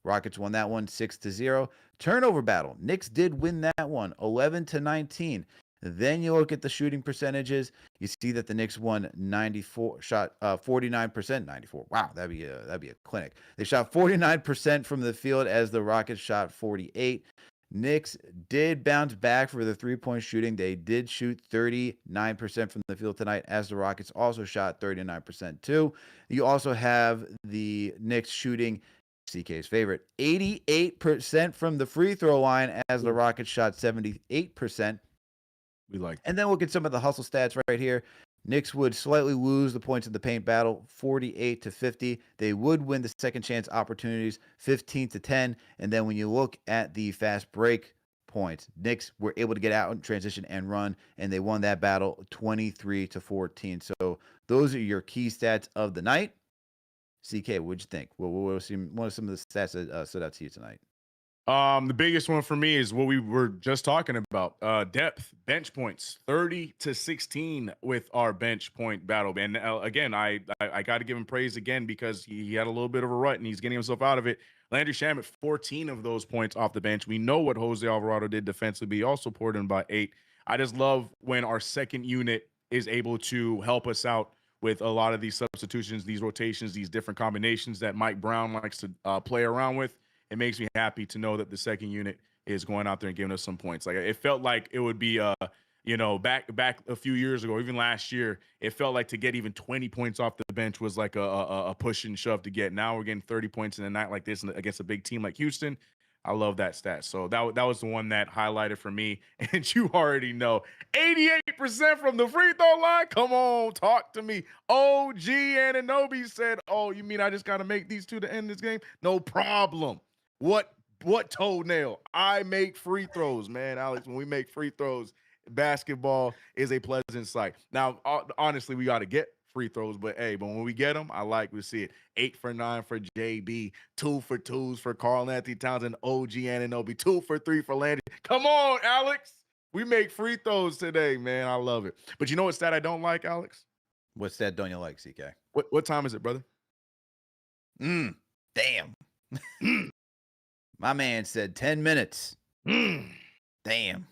Speaker 1: Rockets won that one 6-0. Turnover battle. Knicks did win that one 11-19. Then you look at the shooting percentages. You see that the Knicks won 49%. 94. Wow, that'd be a clinic. They shot 49% from the field as the Rockets shot 48. Knicks did bounce back for the three-point shooting. They did shoot 39% from the field tonight as the Rockets also shot 39% too. You also have the Knicks shooting CK's favorite, 88% from the free throw line as the Rockets shot 78%.
Speaker 2: We like that.
Speaker 1: And then look at some of the hustle stats right here. Knicks would slightly lose the points in the paint battle, 48-50. They would win the second chance opportunities, 15-10. And then when you look at the fast break points, Knicks were able to get out in transition and run, and they won that battle 23-14. So those are your key stats of the night. CK, what'd you think? What are some of the stats that stood out to you tonight?
Speaker 2: The biggest one for me is what we were just talking about. Depth, bench points, 30-16 with our bench point battle. And again, I got to give him praise again because he had a little bit of a rut and he's getting himself out of it. Landry Shamet, 14 of those points off the bench. We know what Jose Alvarado did defensively. He also poured in about 8. I just love when our second unit is able to help us out with a lot of these substitutions, these rotations, these different combinations that Mike Brown likes to play around with. It makes me happy to know that the second unit is going out there and giving us some points. Like it felt like it would be, back a few years ago, even last year, it felt like to get even 20 points off the bench was like a push and shove to get. Now we're getting 30 points in a night like this against a big team like Houston. I love that stat. So that was the one that highlighted for me. And you already know, 88% from the free throw line. Come on, talk to me. OG Anunoby said, "Oh, you mean I just got to make these two to end this game? No problem." What toenail? I make free throws, man, Alex. When we make free throws, basketball is a pleasant sight. Now, honestly, we got to get free throws, but when we get them, I like to see it. 8 for 9 for JB, 2 for 2s for Karl-Anthony Towns and OG Anunoby, 2 for 3 for Landry. Come on, Alex. We make free throws today, man. I love it. But you know what stat I don't like, Alex?
Speaker 1: What stat don't you like, CK?
Speaker 2: What time is it, brother?
Speaker 1: Damn. My man said 10 minutes. Damn. Damn.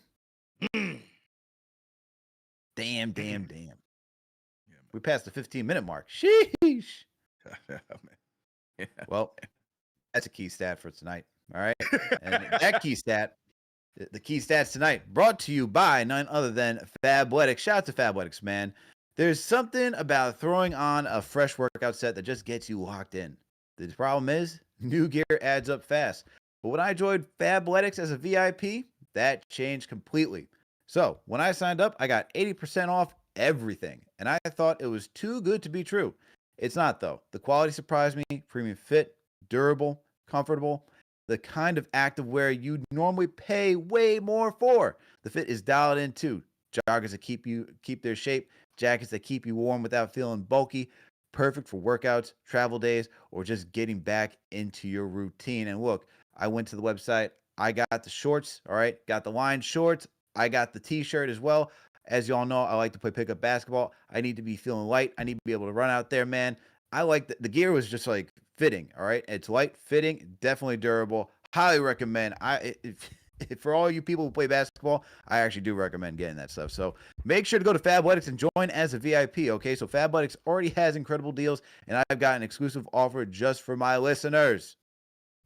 Speaker 2: Yeah,
Speaker 1: we passed the 15-minute mark. Sheesh.
Speaker 2: man. Yeah.
Speaker 1: Well, that's a key stat for tonight. All right. And that key stat, the key stats tonight, brought to you by none other than Fabletics. Shout out to Fabletics, man. There's something about throwing on a fresh workout set that just gets you locked in. The problem is, new gear adds up fast. But when I joined Fabletics as a VIP, that changed completely. So when I signed up, I got 80% off everything. And I thought it was too good to be true. It's not, though. The quality surprised me. Premium fit, durable, comfortable. The kind of activewear you normally pay way more for. The fit is dialed in too. Joggers that keep their shape, jackets that keep you warm without feeling bulky. Perfect for workouts, travel days, or just getting back into your routine. And look, I went to the website. I got the shorts, all right? Got the line shorts. I got the t-shirt as well. As y'all know, I like to play pickup basketball. I need to be feeling light. I need to be able to run out there, man. I like the gear was just like fitting, all right? It's light, fitting, definitely durable. Highly recommend. For all you people who play basketball, I actually do recommend getting that stuff. So make sure to go to Fabletics and join as a VIP, okay? So Fabletics already has incredible deals, and I've got an exclusive offer just for my listeners.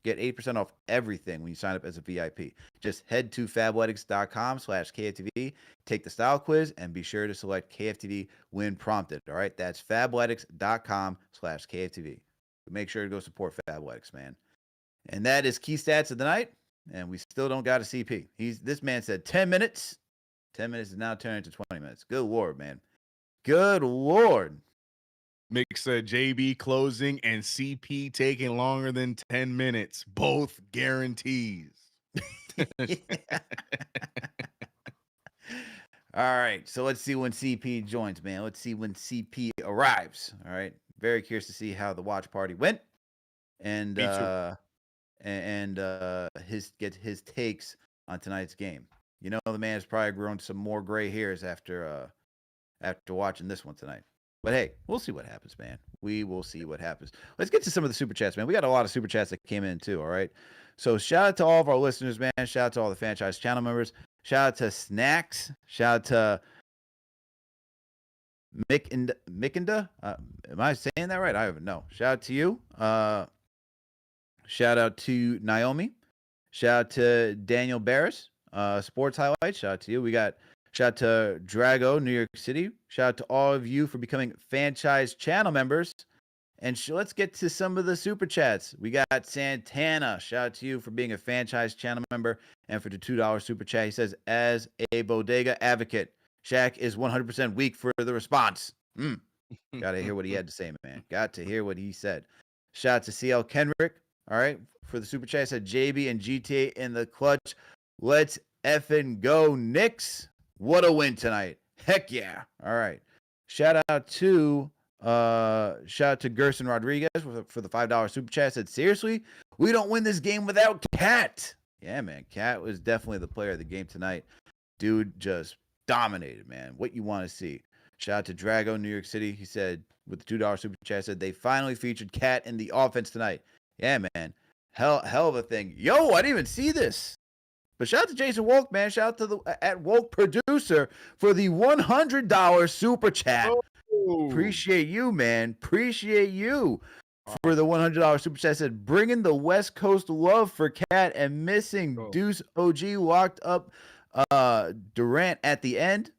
Speaker 1: Get 8% off everything when you sign up as a VIP. Just head to fabletics.com/KFTV, take the style quiz, and be sure to select KFTV when prompted. All right, that's fabletics.com/KFTV. Make sure to go support Fabletics, man. And that is key stats of the night. And we still don't got a CP. This man said 10 minutes. 10 minutes is now turned into 20 minutes. Good Lord, man. Good Lord.
Speaker 2: Mick said JB closing and CP taking longer than 10 minutes. Both guarantees.
Speaker 1: All right. So let's see when CP joins, man. Let's see when CP arrives. All right. Very curious to see how the watch party went. And his takes on tonight's game. You know, the man has probably grown some more gray hairs after watching this one tonight. But hey, we'll see what happens, man. We will see what happens. Let's get to some of the super chats, man. We got a lot of super chats that came in too. All right. So shout out to all of our listeners, man. Shout out to all the Fanchise channel members. Shout out to Snacks. Shout out to Mickinda. Am I saying that right? I don't even know. Shout out to you. Shout out to Naomi. Shout out to Daniel Barris. Sports highlights. Shout out to you. We got shout out to Drago, New York City. Shout out to all of you for becoming Fanchise channel members. And let's get to some of the super chats. We got Santana. Shout out to you for being a Fanchise channel member and for the $2 super chat. He says, as a Bodega advocate, Shaq is 100% weak for the response. Got to hear what he had to say, man. Got to hear what he said. Shout out to CL Kendrick. All right. For the super chat, I said JB and GTA in the clutch. Let's effing go, Knicks. What a win tonight. Heck yeah. All right. Shout out to Gerson Rodriguez for the $5 super chat. Said, seriously, we don't win this game without Cat. Yeah, man. Cat was definitely the player of the game tonight. Dude just dominated, man. What you want to see. Shout out to Drago, New York City. He said, with the $2 super chat, said they finally featured Cat in the offense tonight. Yeah, man. Hell of a thing. Yo, I didn't even see this. But shout out to Jason Wolk, man. Shout out to the at Wolk producer for the $100 super chat. Oh. Appreciate you, man. Appreciate you for the $100 super chat. Said bringing the West Coast love for Cat and missing Deuce OG locked up Durant at the end.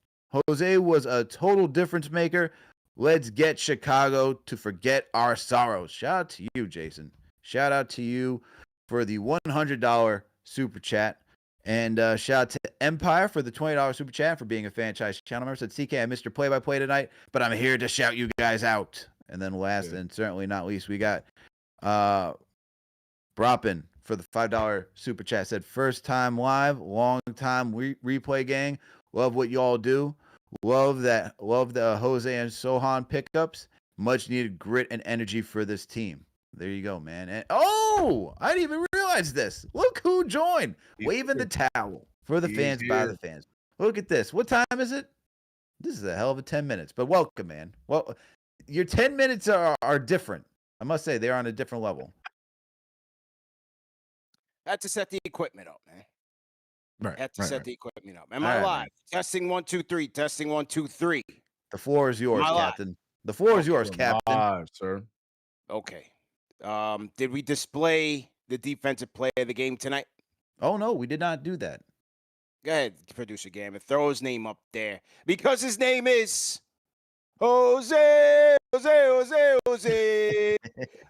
Speaker 1: Jose was a total difference maker. Let's get Chicago to forget our sorrows. Shout out to you, Jason. Shout out to you for the $100 super chat. And shout out to Empire for the $20 super chat for being a Fanchise channel member. Said, CK, I missed your play-by-play tonight, but I'm here to shout you guys out. And then last and certainly not least, we got Broppin for the $5 super chat. Said, first time live, long time replay gang. Love what y'all do. Love the Jose and Sochan pickups. Much needed grit and energy for this team. There you go, man. And I didn't even realize this. Look who joined. Waving the towel for the fans by the fans. Look at this. What time is it? This is a hell of a 10 minutes. But welcome, man. Well, your 10 minutes are different. I must say they're on a different level.
Speaker 5: Had to set the equipment up, man.
Speaker 2: Right.
Speaker 5: Had to set the equipment up. Am I live? Man. Testing 1 2 3. Testing 1 2 3.
Speaker 1: The floor is yours, Captain. The floor is yours, Captain.
Speaker 2: Live, sir.
Speaker 5: Okay. Did we display the defensive player of the game tonight?
Speaker 1: Oh no, we did not do that.
Speaker 5: Go ahead, producer Gambit. Throw his name up there because his name is Jose, Jose, Jose, Jose,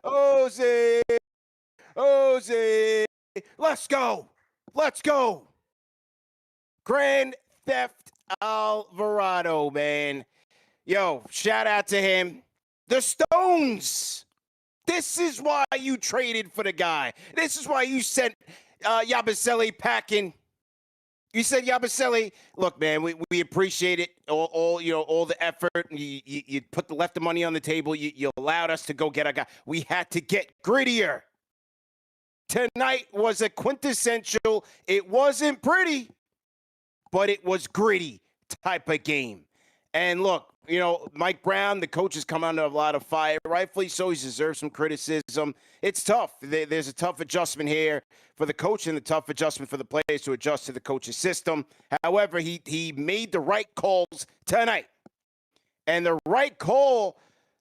Speaker 5: Jose, Jose. Let's go. Let's go. Grand Theft Alvarado, man. Yo, shout out to him. The Stones. This is why you traded for the guy. This is why you sent Yabusele packing. You said, Yabusele, look, man, we appreciate it, all the effort. You left the money on the table. You allowed us to go get a guy. We had to get grittier. Tonight was a quintessential, it wasn't pretty, but it was gritty type of game. And look, Mike Brown, the coach, has come under a lot of fire. Rightfully so, he deserves some criticism. It's tough. There's a tough adjustment here for the coach and a tough adjustment for the players to adjust to the coach's system. However, he made the right calls tonight. And the right call,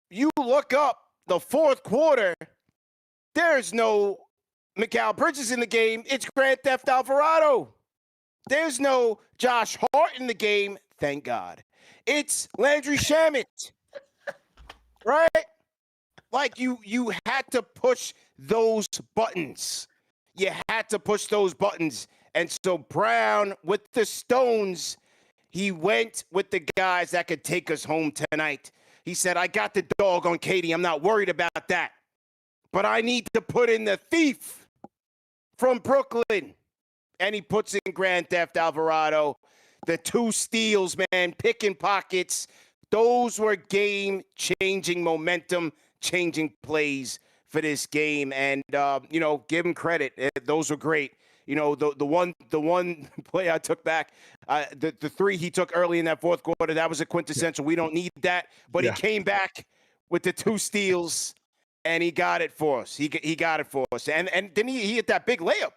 Speaker 5: you look up the fourth quarter, there's no Mikal Bridges in the game. It's Grand Theft Alvarado. There's no Josh Hart in the game, thank God. It's Landry Shamet, right? Like you had to push those buttons. You had to push those buttons. And so Brown with the Stones, he went with the guys that could take us home tonight. He said, I got the dog on Katie. I'm not worried about that. But I need to put in the thief from Brooklyn. And he puts in Grand Theft Alvarado. The 2 steals, man, picking pockets. Those were game-changing momentum, changing plays for this game. And, give him credit. Those were great. The one play I took back, the 3 he took early in that fourth quarter, that was a quintessential. We don't need that. But he came back with the 2 steals, and he got it for us. He got it for us. And then he hit that big layup.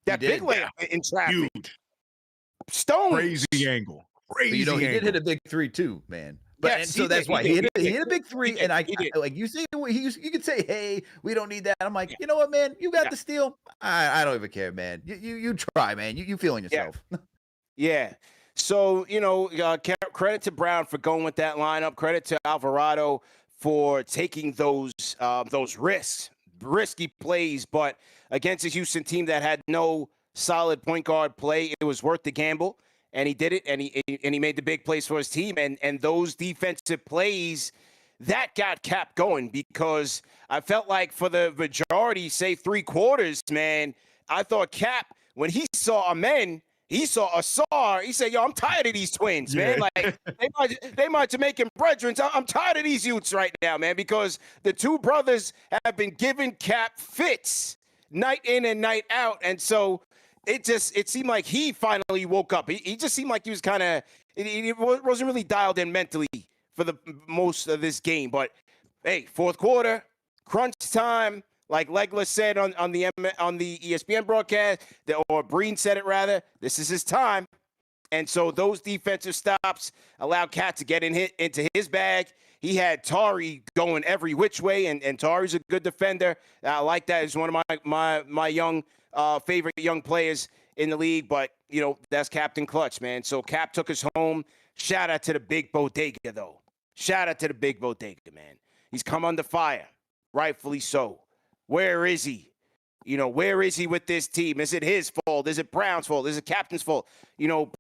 Speaker 5: That big layup in traffic.
Speaker 2: Huge.
Speaker 5: Stones.
Speaker 2: Crazy angle. Crazy
Speaker 1: He
Speaker 2: angle.
Speaker 1: did hit a big 3 too, man. But
Speaker 5: Yes,
Speaker 1: and so
Speaker 5: he
Speaker 1: that's
Speaker 5: did,
Speaker 1: why
Speaker 5: he
Speaker 1: he
Speaker 5: did,
Speaker 1: hit a big 3,
Speaker 5: did,
Speaker 1: and I
Speaker 5: he did.
Speaker 1: like you say you could say, hey, we don't need that. I'm like, you know what, man, you got the steal. I don't even care, man. You try, man. You feeling yourself.
Speaker 5: Yeah. So credit to Brown for going with that lineup. Credit to Alvarado for taking those risky plays, but against a Houston team that had no solid point guard play, it was worth the gamble. And he did it, and he made the big plays for his team. And those defensive plays, that got Cap going, because I felt like for the majority, say 3 quarters, man, I thought Cap, when he saw he saw Asar, he said, yo, I'm tired of these twins, man. Like, they might Jamaican brethren. I'm tired of these youths right now, man, because the 2 brothers have been giving Cap fits night in and night out. And so it seemed like he finally woke up. He just seemed like he was kind of, he wasn't really dialed in mentally for the most of this game. But hey, fourth quarter, crunch time, like Legler said on the ESPN broadcast, or Breen said it rather. This is his time. And so those defensive stops allowed Cat to get into his bag. He had Tari going every which way, and Tari's a good defender. I like that. He's one of my young favorite young players in the league. But that's Captain Clutch, man. So Cap took us home. Shout out to the big Bodega, though. Shout out to the big Bodega, man. He's come under fire, rightfully so. Where is he? Where is he with this team? Is it his fault? Is it Brown's fault? Is it Captain's fault?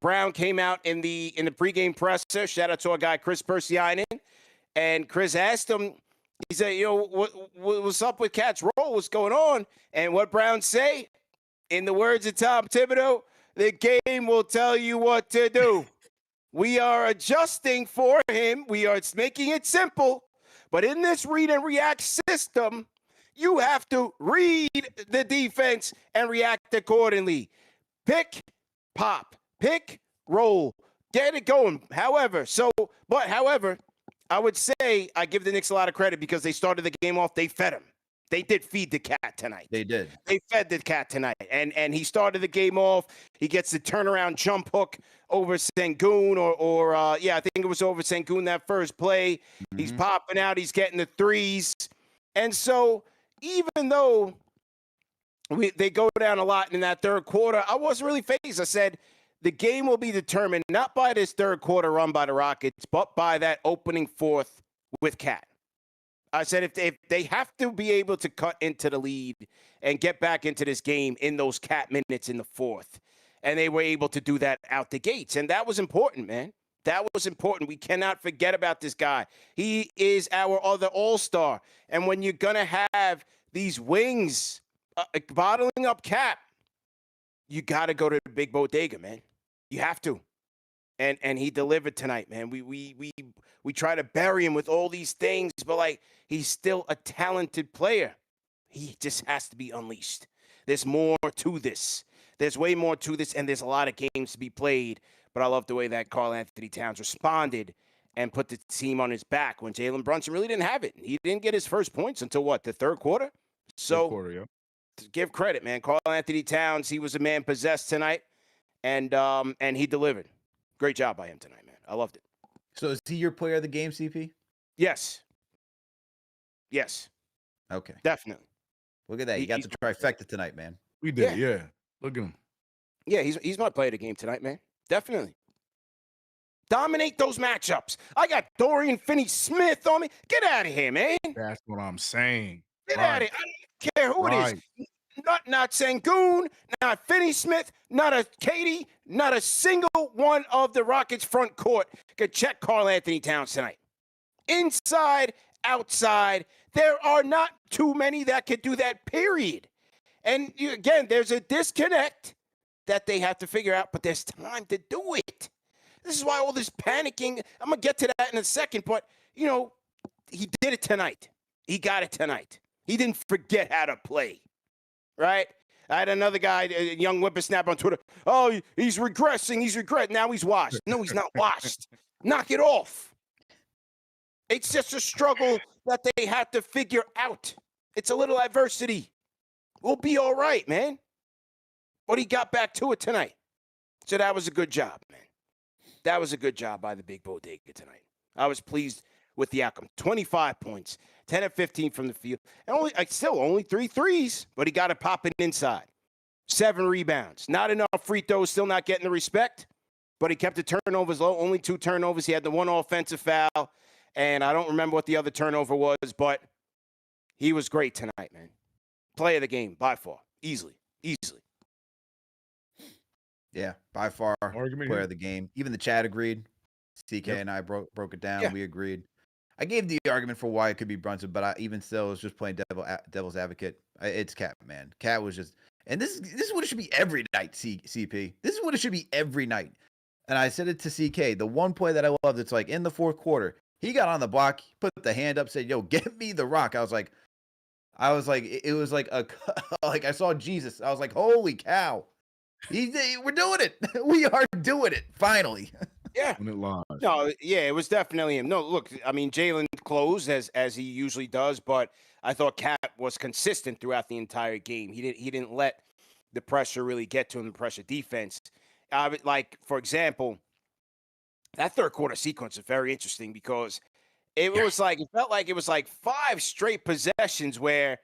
Speaker 5: Brown came out in the pregame presser. Shout out to our guy Chris Persianen. And Chris asked him, he said, what's up with Cat's role? What's going on? And what Brown say? In the words of Tom Thibodeau, the game will tell you what to do. We are adjusting for him. We are making it simple. But in this read and react system, you have to read the defense and react accordingly. Pick, pop, pick, roll, get it going. However, I would say I give the Knicks a lot of credit because they started the game off. They fed him. They did feed the cat tonight.
Speaker 1: They did.
Speaker 5: They fed the cat tonight. And he started the game off. He gets the turnaround jump hook over Sengun, or I think it was over Sengun that first play. Mm-hmm. He's popping out. He's getting the threes. And so even though they go down a lot in that third quarter. I wasn't really fazed. I said the game will be determined not by this third quarter run by the Rockets, but by that opening fourth with Cat. I said if they have to be able to cut into the lead and get back into this game in those Cat minutes in the fourth, and they were able to do that out the gates, and that was important, man. That was important. We cannot forget about this guy. He is our other all-star, and when you're gonna have these wings bottling up Cap, you got to go to the big bodega, man. You have to. And he delivered tonight, man. We try to bury him with all these things, but like he's still a talented player. He just has to be unleashed. There's more to this. There's way more to this, and there's a lot of games to be played. But I love the way that Karl-Anthony Towns responded and put the team on his back when Jalen Brunson really didn't have it. He didn't get his first points until what, the third quarter? So
Speaker 2: Third quarter, yeah.
Speaker 5: Give credit, man. Karl-Anthony Towns, he was a man possessed tonight, and he delivered. Great job by him tonight, man. I loved it.
Speaker 1: So is he your player of the game, CP?
Speaker 5: Yes.
Speaker 1: Okay.
Speaker 5: Definitely.
Speaker 1: Look at that. You got the trifecta tonight, man.
Speaker 2: We did, yeah. Look at him.
Speaker 5: Yeah, he's my player of the game tonight, man. Definitely. Dominate those matchups. I got Dorian Finney-Smith on me. Get out of here, man.
Speaker 2: That's what I'm saying.
Speaker 5: Get out of here. I don't care who it is. Not Sengun, not Finney-Smith, not a Katie, not a single one of the Rockets front court could check Karl-Anthony Towns tonight. Inside, outside, there are not too many that could do that, period. And again, there's a disconnect that they have to figure out, but there's time to do it. This is why all this panicking, I'm going to get to that in a second, but, you know, he did it tonight. He got it tonight. He didn't forget how to play. Right? I had another guy, a young whippersnapper on Twitter. Oh, he's regressing. He's regretting. Now he's washed. No, he's not washed. Knock it off. It's just a struggle that they have to figure out. It's a little adversity. We'll be all right, man. But he got back to it tonight. So that was a good job, man. That was a good job by the big bodega tonight. I was pleased with the outcome. 25 points, 10 of 15 from the field. And only 3 threes, but he got it popping inside. 7 rebounds. Not enough free throws, still not getting the respect, but he kept the turnovers low. Only 2 turnovers. He had the 1 offensive foul, and I don't remember what the other turnover was, but he was great tonight, man. Play of the game, by far. Easily.
Speaker 1: Yeah, by far,
Speaker 2: Argument
Speaker 1: player
Speaker 2: here.
Speaker 1: of the game. Even the chat agreed. CK and I broke it down.
Speaker 5: Yeah.
Speaker 1: We agreed. I gave the argument for why it could be Brunson, but I even still was just playing devil's advocate. It's Cat, man. Cat was just, and this is what it should be every night. CP. This is what it should be every night. And I said it to CK. The one play that I loved, it's like in the fourth quarter, he got on the block, put the hand up, said, "Yo, get me the rock." I was like, it was like like I saw Jesus. I was like, holy cow. We're doing it. We are doing it finally.
Speaker 5: Yeah.
Speaker 2: When it lies.
Speaker 5: No, yeah, it was definitely him. No, look, I mean, Jalen closed as he usually does, but I thought Cat was consistent throughout the entire game. He didn't let the pressure really get to him, the pressure defense. Like, for example, that third quarter sequence is very interesting because it felt like it was like 5 straight possessions where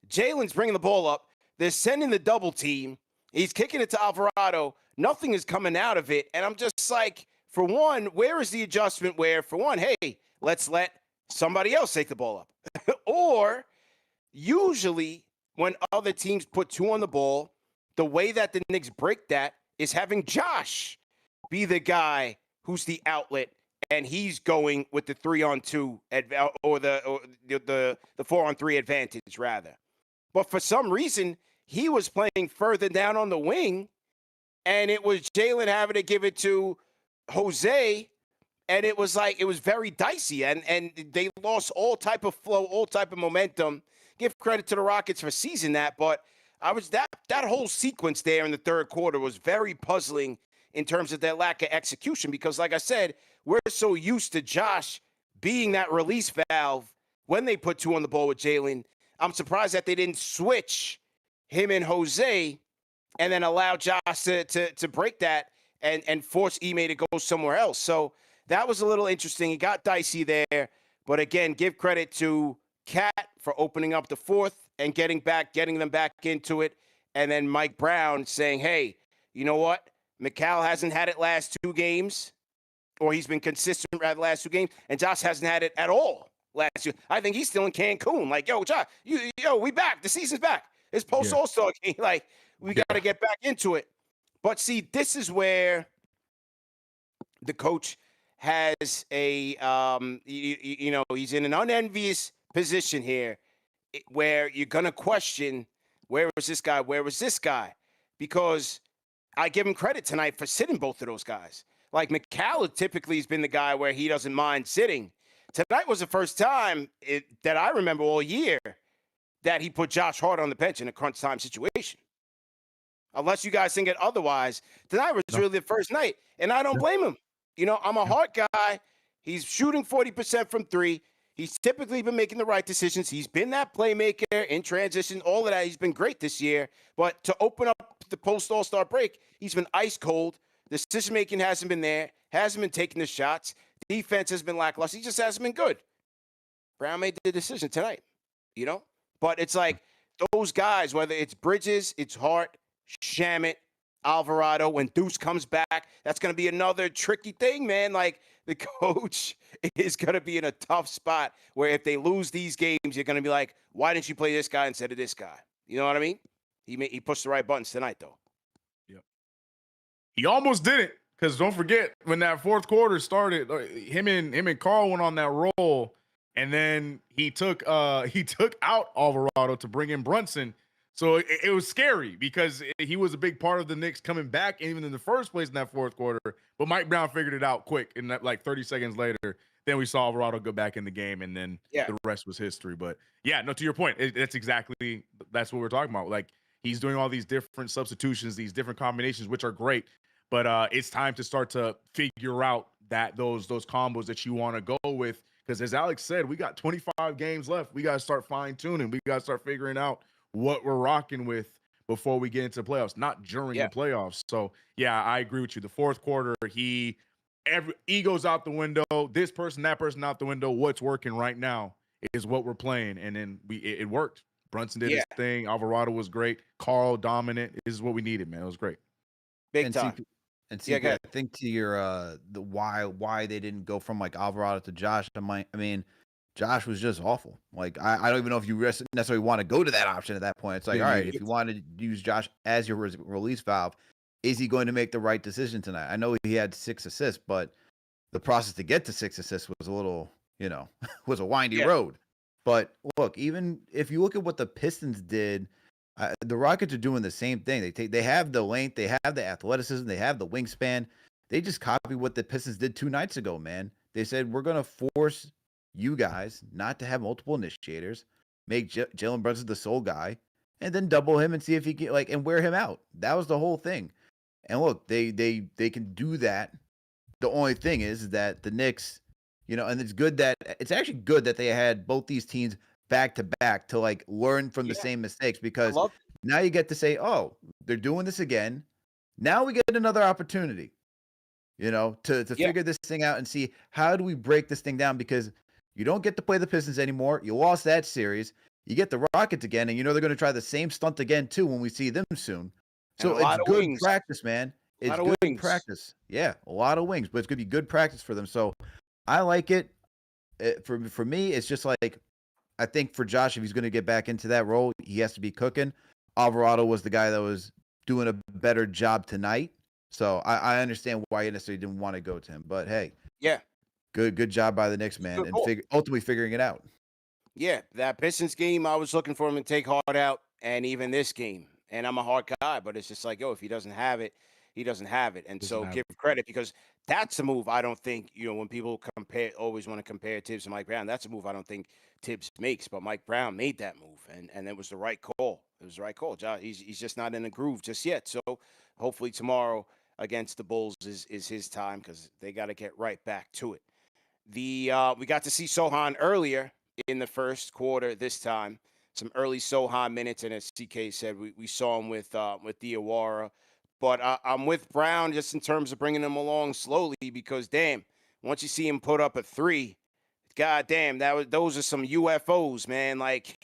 Speaker 5: Jalen's bringing the ball up. They're sending the double team. He's kicking it to Alvarado. Nothing is coming out of it. And I'm just like, for one, where is the adjustment where, for one, hey, let's let somebody else take the ball up? Or usually when other teams put 2 on the ball, the way that the Knicks break that is having Josh be the guy who's the outlet, and he's going with the 3-on-2 or the 4-on-3 advantage, rather. But for some reason, he was playing further down on the wing, and it was Jalen having to give it to Jose, and it was very dicey, and they lost all type of flow, all type of momentum. Give credit to the Rockets for seizing that, but that whole sequence there in the third quarter was very puzzling in terms of their lack of execution, because like I said, we're so used to Josh being that release valve when they put 2 on the ball with Jalen. I'm surprised that they didn't switch him and Jose and then allow Josh to break that and force Ime to go somewhere else. So that was a little interesting. It got dicey there. But again, give credit to Cat for opening up the fourth and getting them back into it. and then Mike Brown saying, hey, you know what? McCall hasn't had it last 2 games, or he's been consistent at the last 2 games, and Josh hasn't had it at all last year. I think he's still in Cancun. Like, yo, Josh, we back. The season's back. It's post All-Star game. Like, we got to get back into it. But see, this is where the coach has a, he's in an unenvious position here where you're going to question, where was this guy? Where was this guy? Because I give him credit tonight for sitting both of those guys. Like, McCall typically has been the guy where he doesn't mind sitting. Tonight was the first time that I remember all year that he put Josh Hart on the bench in a crunch time situation. Unless you guys think it otherwise, tonight was really the first night, and I don't blame him. You know, I'm a Hart guy. He's shooting 40% from 3. He's typically been making the right decisions. He's been that playmaker in transition, all of that. He's been great this year. But to open up the post-All-Star break, he's been ice cold. The decision-making hasn't been there, hasn't been taking the shots. Defense has been lackluster. He just hasn't been good. Brown made the decision tonight, you know? But it's like those guys, whether it's Bridges, it's Hart, Shamit, Alvarado, when Deuce comes back, that's going to be another tricky thing, man. Like, the coach is going to be in a tough spot where if they lose these games, you're going to be like, why didn't you play this guy instead of this guy? You know what I mean? He pushed the right buttons tonight, though.
Speaker 2: Yep. He almost did it, because don't forget, when that fourth quarter started, him and Karl went on that roll, and then he took out Alvarado to bring in Brunson. So it was scary because he was a big part of the Knicks coming back, even in the first place in that fourth quarter. But Mike Brown figured it out quick, and that, like 30 seconds later, then we saw Alvarado go back in the game, and then the rest was history. But yeah, no, to your point, that's what we're talking about. Like, he's doing all these different substitutions, these different combinations, which are great. But it's time to start to figure out that those combos that you want to go with. Because as Alex said, we got 25 games left. We got to start fine tuning. We got to start figuring out what we're rocking with before we get into the playoffs, not during the playoffs. So yeah, I agree with you. The fourth quarter, ego's out the window. This person, that person out the window. What's working right now is what we're playing, and then it worked. Brunson did his thing. Alvarado was great. Karl dominant. This is what we needed, man. It was great.
Speaker 5: Big time.
Speaker 1: I think to your the why they didn't go from like Alvarado to Josh. I mean, Josh was just awful. Like, I don't even know if you necessarily want to go to that option at that point. It's like, all right, if you want to use Josh as your release valve, is he going to make the right decision tonight? I know he had 6 assists, but the process to get to 6 assists was a little, was a windy road. But look, even if you look at what the Pistons did, the Rockets are doing the same thing. They have the length, they have the athleticism, they have the wingspan. They just copied what the Pistons did 2 nights ago, man. They said, we're going to force you guys not to have multiple initiators, make Jalen Brunson the sole guy, and then double him and see if he can and wear him out. That was the whole thing. And look, they can do that. The only thing is that the Knicks, and it's actually good that they had both these teams back to back to like learn from the same mistakes, because now you get to say, oh, they're doing this again. Now we get another opportunity, to figure this thing out and see how do we break this thing down, because you don't get to play the Pistons anymore. You lost that series. You get the Rockets again, and they're going to try the same stunt again too when we see them soon. So it's good practice, man. It's good practice. Yeah, a lot of wings, but it's going to be good practice for them. So I like it. For me, it's just like, I think for Josh, if he's going to get back into that role, he has to be cooking. Alvarado was the guy that was doing a better job tonight. So I understand why you necessarily didn't want to go to him. But hey, good job by the Knicks, man, and ultimately figuring it out.
Speaker 5: Yeah, that Pistons game, I was looking for him to take Hart out, and even this game. And I'm a Hart guy, but it's just like, if he doesn't have it, he doesn't have it. And so give credit, because that's a move I don't think, when people always want to compare Tibbs and Mike Brown, that's a move I don't think Tibbs makes. But Mike Brown made that move, and it was the right call. It was the right call. He's just not in the groove just yet. So hopefully tomorrow against the Bulls is his time, because they got to get right back to it. We got to see Sochan earlier in the first quarter this time. Some early Sochan minutes, and as CK said, we saw him with Diawara. But I'm with Brown just in terms of bringing him along slowly, because, damn, once you see him put up a 3, god damn, those are some UFOs, man. Like,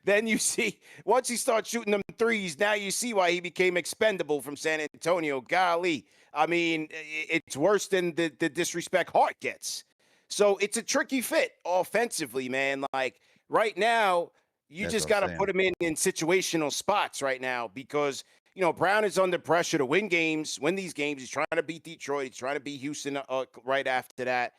Speaker 5: Then you see, once he starts shooting them threes, now you see why he became expendable from San Antonio. Golly. I mean, it's worse than the disrespect Hart gets. So it's a tricky fit offensively, man. Like right now, you
Speaker 1: That's
Speaker 5: just
Speaker 1: what
Speaker 5: got
Speaker 1: I'm
Speaker 5: to
Speaker 1: saying.
Speaker 5: put him in situational spots right now because, you know, Brown is under pressure to win games, win these games. He's trying to beat Detroit. He's trying to beat Houston right after that.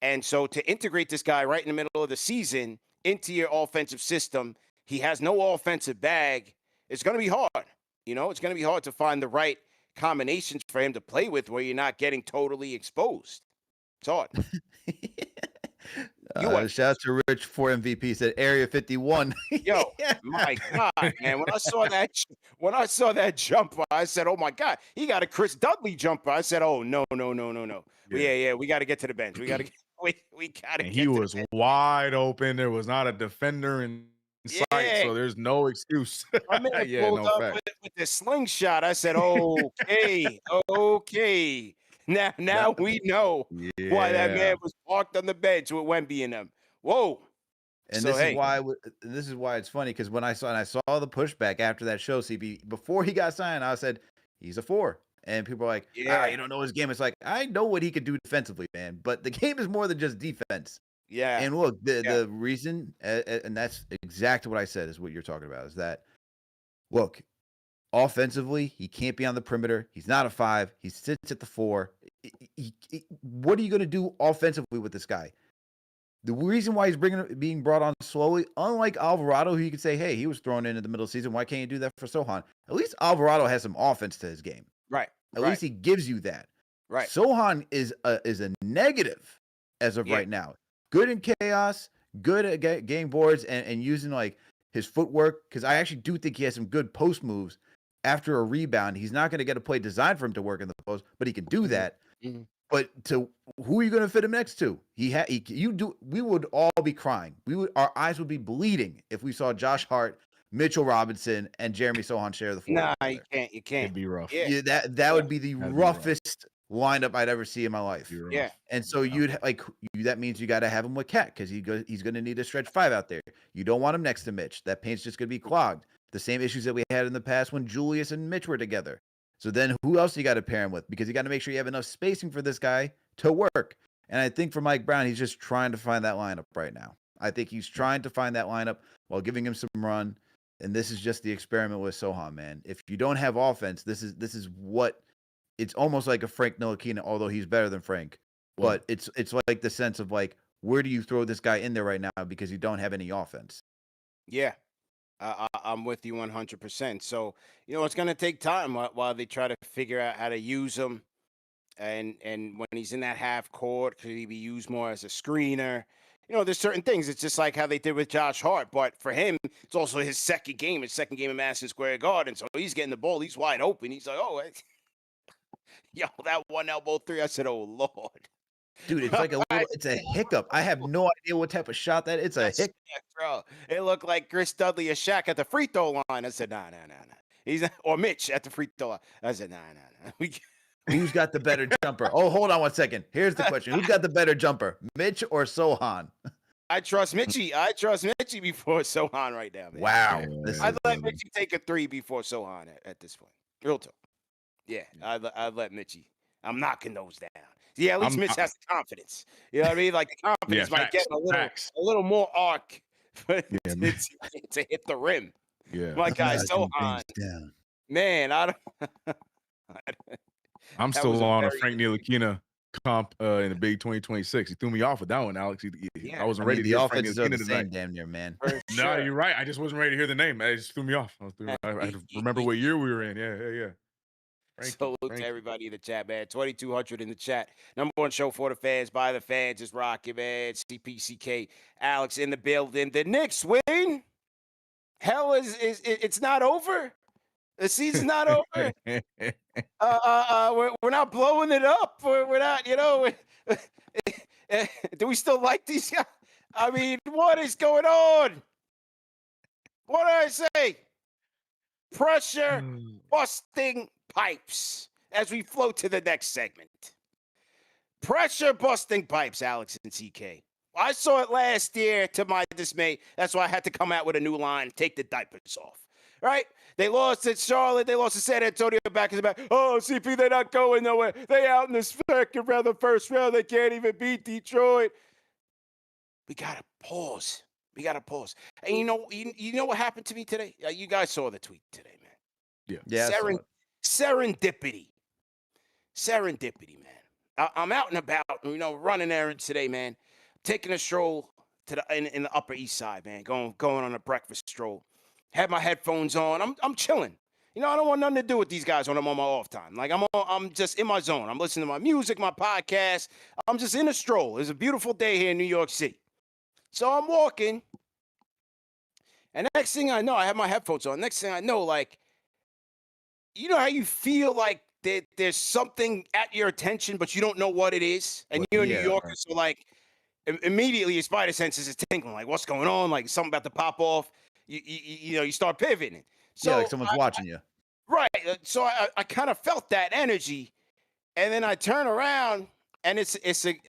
Speaker 5: And so to integrate this guy right in the middle of the season into your offensive system, he has no offensive bag. It's going to be hard. You know, it's going to be hard to find the right combinations for him to play with where you're not getting totally exposed. It's hard.
Speaker 1: Shout out to Rich 4 MVP said Area 51.
Speaker 5: Yo, my God, man. When I saw that jumper, I said, oh my God, he got a Chris Dudley jumper. I said, oh no. Yeah, we got to get to the bench. We got to get we got to
Speaker 2: And
Speaker 5: get
Speaker 2: he
Speaker 5: to
Speaker 2: was
Speaker 5: the bench.
Speaker 2: wide open. There was not a defender in sight,
Speaker 5: Yeah.
Speaker 2: so there's no excuse.
Speaker 5: My man
Speaker 2: Yeah,
Speaker 5: pulled
Speaker 2: no
Speaker 5: up
Speaker 2: fact.
Speaker 5: with the slingshot. I said, okay. Now we know why that man was parked on the bench with Wemby in them. Whoa.
Speaker 1: And
Speaker 5: So,
Speaker 1: this is why it's funny because when I saw the pushback after that show, CB, before he got signed, I said he's a 4. And people are like, you don't know his game. It's like, I know what he could do defensively, man. But the game is more than just defense.
Speaker 5: Yeah.
Speaker 1: And look, the reason, and that's exactly what I said is what you're talking about, is that, look, offensively, he can't be on the perimeter. He's not a 5. He sits at the 4. What are you going to do offensively with this guy? The reason why he's being brought on slowly, unlike Alvarado, who you could say, hey, he was thrown in the middle of the season. Why can't you do that for Sochan? At least Alvarado has some offense to his game.
Speaker 5: Right.
Speaker 1: At least he gives you that.
Speaker 5: Right.
Speaker 1: Sochan is a negative as of right now. Good in chaos, good at game boards, and using like his footwork, because I actually do think he has some good post moves after a rebound. He's not going to get a play designed for him to work in the post, but he can do that.
Speaker 5: Mm-hmm.
Speaker 1: But who are you going to fit him next to? We would all be crying. Our eyes would be bleeding if we saw Josh Hart, Mitchell Robinson, and Jeremy Sochan share the floor.
Speaker 5: Nah,
Speaker 1: together.
Speaker 5: you can't.
Speaker 2: It'd be rough.
Speaker 5: Yeah.
Speaker 1: That would be the roughest lineup I'd ever see in my life.
Speaker 5: Yeah.
Speaker 1: And so that means you got to have him with Cat because he's going to need a stretch 5 out there. You don't want him next to Mitch. That paint's just going to be clogged. The same issues that we had in the past when Julius and Mitch were together. So then who else you got to pair him with? Because you got to make sure you have enough spacing for this guy to work. And I think for Mike Brown, he's just trying to find that lineup right now. I think he's trying to find that lineup while giving him some run. And this is just the experiment with Sochan, man. If you don't have offense, this is what it's almost like a Frank Ntilikina, although he's better than Frank. But it's like the sense of like, where do you throw this guy in there right now because you don't have any offense?
Speaker 5: Yeah. I'm with you 100%. So, it's going to take time while they try to figure out how to use him. And when he's in that half court, could he be used more as a screener? There's certain things. It's just like how they did with Josh Hart. But for him, it's also his second game in Madison Square Garden. So he's getting the ball. He's wide open. He's like, that one elbow 3. I said, oh, Lord.
Speaker 1: Dude, it's like it's a hiccup. I have no idea what type of shot that it's a hiccup.
Speaker 5: Bro. It looked like Chris Dudley or Shaq at the free throw line. I said, nah. Or Mitch at the free throw line. I said, nah.
Speaker 1: Who's got the better jumper? Oh, hold on one second. Here's the question. Who's got the better jumper, Mitch or Sochan?
Speaker 5: I trust Mitchie. Before Sochan right now, man.
Speaker 1: Wow.
Speaker 5: I'd let Mitchie take a 3 before Sochan at this point. Real talk. Yeah, I'd let Mitchie. I'm knocking those down. Yeah, at least Mitch has the confidence. You know what I mean? Like the confidence might get a little more arc to hit the rim.
Speaker 2: Yeah.
Speaker 5: My guy, Sochan. Man,
Speaker 2: I'm still on a Frank Ntilikina comp in the Big 2026. He threw me off with that one, Alex. I wasn't ready to hear Frank Ntilikina tonight.
Speaker 1: Damn near, man.
Speaker 2: No, you're right. I just wasn't ready to hear the name. It just threw me off. I remember what year we were in. Yeah.
Speaker 5: Salute to everybody in the chat, man. 2,200 in the chat. Number one show for the fans, by the fans. Just rocking, man. CPCK, Alex in the building. The Knicks win. Hell it's not over. The season's not over. We're not blowing it up. We're not. Do we still like these guys? I mean, what is going on? What did I say? Pressure busting pipes as we float to the next segment. Pressure busting pipes, Alex and CK. I saw it last year to my dismay. That's why I had to come out with a new line, take the diapers off. Right? They lost at Charlotte. They lost to San Antonio back in the back. Oh, CP, they're not going nowhere. They out in the second round, the first round. They can't even beat Detroit. We got to pause. We got to pause. And you know what happened to me today? You guys saw the tweet today, man.
Speaker 2: Yeah.
Speaker 5: Serendipity. Serendipity, man. I'm out and about, running errands today, man. Taking a stroll to in the Upper East Side, man. Going on a breakfast stroll. Had my headphones on. I'm chilling. I don't want nothing to do with these guys when I'm on my off time. Like I'm just in my zone. I'm listening to my music, my podcast. I'm just in a stroll. It's a beautiful day here in New York City. So I'm walking, and next thing I know, I have my headphones on. Next thing I know, like, you know how you feel like there's something at your attention, but you don't know what it is, and you're a New Yorker, so like immediately your spider senses is tingling. Like, what's going on? Like something about to pop off. You start pivoting. So
Speaker 1: like someone's watching you.
Speaker 5: Right. So I kind of felt that energy, and then I turn around. And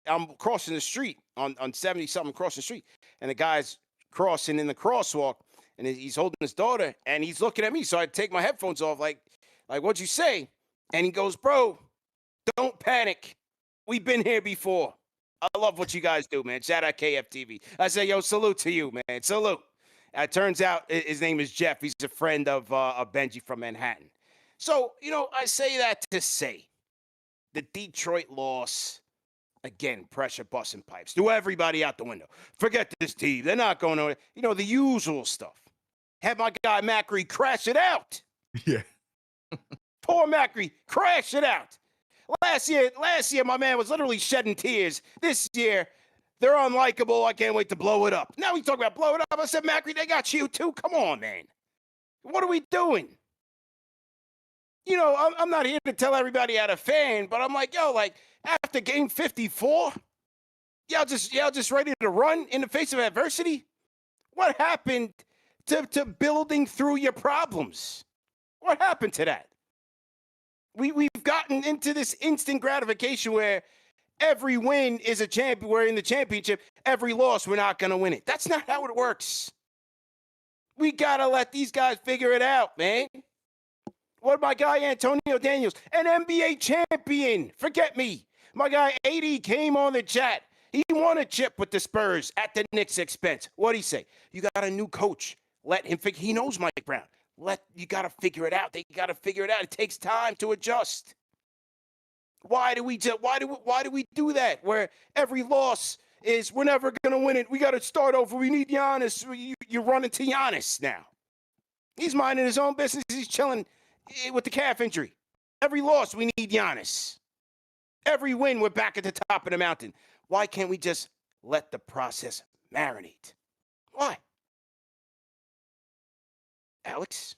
Speaker 5: I'm crossing the street on 70-something crossing the street. And the guy's crossing in the crosswalk, and he's holding his daughter, and he's looking at me. So I take my headphones off, like, what'd you say? And he goes, bro, don't panic. We've been here before. I love what you guys do, man. Shout out KFTV. I say, yo, salute to you, man. Salute. It turns out his name is Jeff. He's a friend of Benji from Manhattan. So, I say that to say, the Detroit loss, again, pressure busting pipes. Threw everybody out the window. Forget this team. They're not going nowhere. The usual stuff. Had my guy Macri crash it out.
Speaker 2: Yeah.
Speaker 5: Poor Macri, crash it out. Last year, my man was literally shedding tears. This year, they're unlikable. I can't wait to blow it up. Now we talk about blow it up. I said, Macri, they got you too. Come on, man. What are we doing? I'm not here to tell everybody how to fan, but I'm like, yo, like after game 54, y'all just ready to run in the face of adversity? What happened to building through your problems? What happened to that? We've gotten into this instant gratification where every win is a champion. We're in the championship. Every loss, we're not going to win it. That's not how it works. We got to let these guys figure it out, man. What my guy Antonio Daniels, an NBA champion. Forget me. My guy 80 came on the chat. He won a chip with the Spurs at the Knicks' expense. What'd he say? You got a new coach. Let him figure. He knows Mike Brown. You got to figure it out. They got to figure it out. It takes time to adjust. Why do we do that? Where every loss is we're never gonna win it. We got to start over. We need Giannis. You're running to Giannis now. He's minding his own business. He's chilling with the calf injury. Every loss, we need Giannis. Every win, we're back at the top of the mountain. Why can't we just let the process marinate? Why? Alex?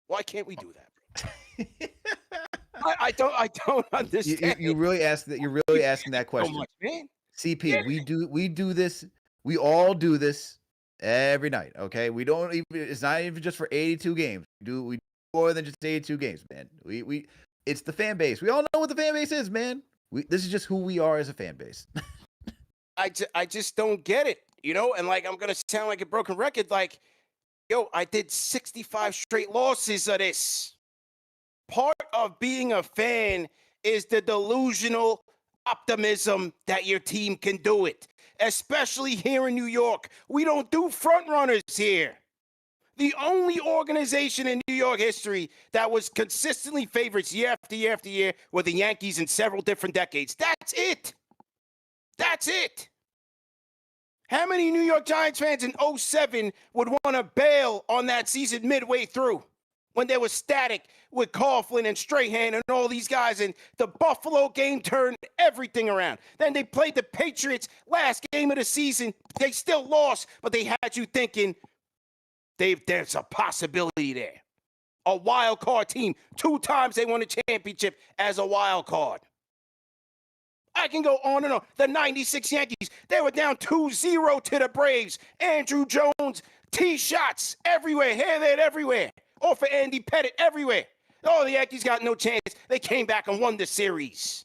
Speaker 5: Why can't we do that? I don't understand.
Speaker 1: You really ask that. You're really asking that question.
Speaker 5: So much, man.
Speaker 1: CP,
Speaker 5: Yeah.
Speaker 1: we do this. We all do this every night. Okay, we don't even. It's not even just for 82 games. We do more than just 82 games, man. It's the fan base. We all know what the fan base is, man. This is just who we are as a fan base.
Speaker 5: I just don't get it, And like I'm gonna sound like a broken record. Like, yo, I did 65 straight losses of this. Part of being a fan is the delusional optimism that your team can do it, especially here in New York. We don't do front runners here. The only organization in New York history that was consistently favorites year after year after year were the Yankees in several different decades. That's it. That's it. How many New York Giants fans in 07 would want to bail on that season midway through when they were static with Coughlin and Strahan and all these guys, and the Buffalo game turned everything around? Then they played the Patriots last game of the season. They still lost, but they had you thinking, there's a possibility there. A wild card team. 2 times they won a championship as a wild card. I can go on and on. The 96 Yankees, they were down 2-0 to the Braves. Andrew Jones, tee shots everywhere, here, there, everywhere. Or for Andy Pettit, everywhere. Oh, the Yankees got no chance. They came back and won the series.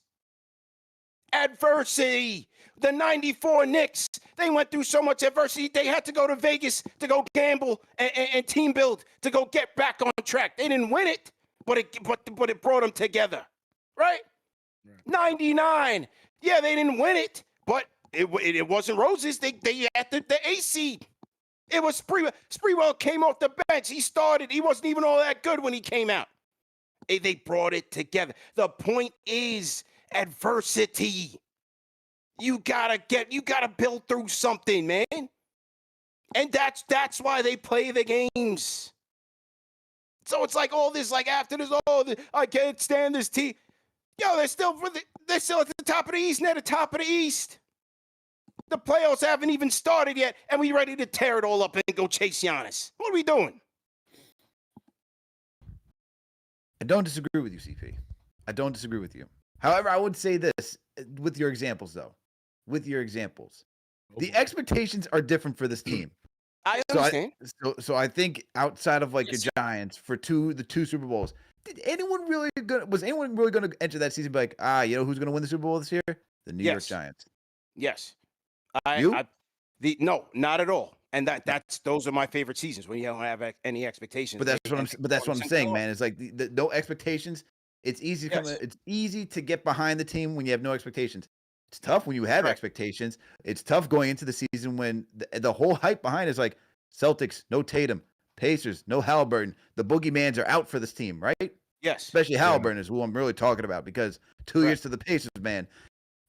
Speaker 5: Adversity. The 94 Knicks, they went through so much adversity, they had to go to Vegas to go gamble and team build to go get back on track. They didn't win it, but it brought them together, right? 99, yeah, they didn't win it, but it wasn't roses. They had the A seed. It was Sprewell. Sprewell came off the bench. He started. He wasn't even all that good when he came out. They brought it together. The point is adversity. You gotta build through something, man. And that's why they play the games. So it's like all this, like after this, I can't stand this team. Yo, they're still at the top of the East, and they're at the top of the East. The playoffs haven't even started yet, and we ready to tear it all up and go chase Giannis. What are we doing?
Speaker 1: I don't disagree with you, CP. I don't disagree with you. However, I would say this with your examples, though. With your examples, the expectations are different for this team.
Speaker 5: I understand.
Speaker 1: So I think outside of like your Giants for the two Super Bowls, was anyone really going to enter that season and be like, you know who's going to win the Super Bowl this year? The New York Giants.
Speaker 5: Yes.
Speaker 1: No,
Speaker 5: not at all. And those are my favorite seasons when you don't have any expectations.
Speaker 1: But that's what I'm saying, man. It's like the no expectations. It's easy it's easy to get behind the team when you have no expectations. It's tough when you have expectations. It's tough going into the season when the whole hype behind is like Celtics, no Tatum, Pacers, no Halliburton. The boogeymans are out for this team, right?
Speaker 5: Yes.
Speaker 1: Especially Halliburton is who I'm really talking about because 2 years to the Pacers, man.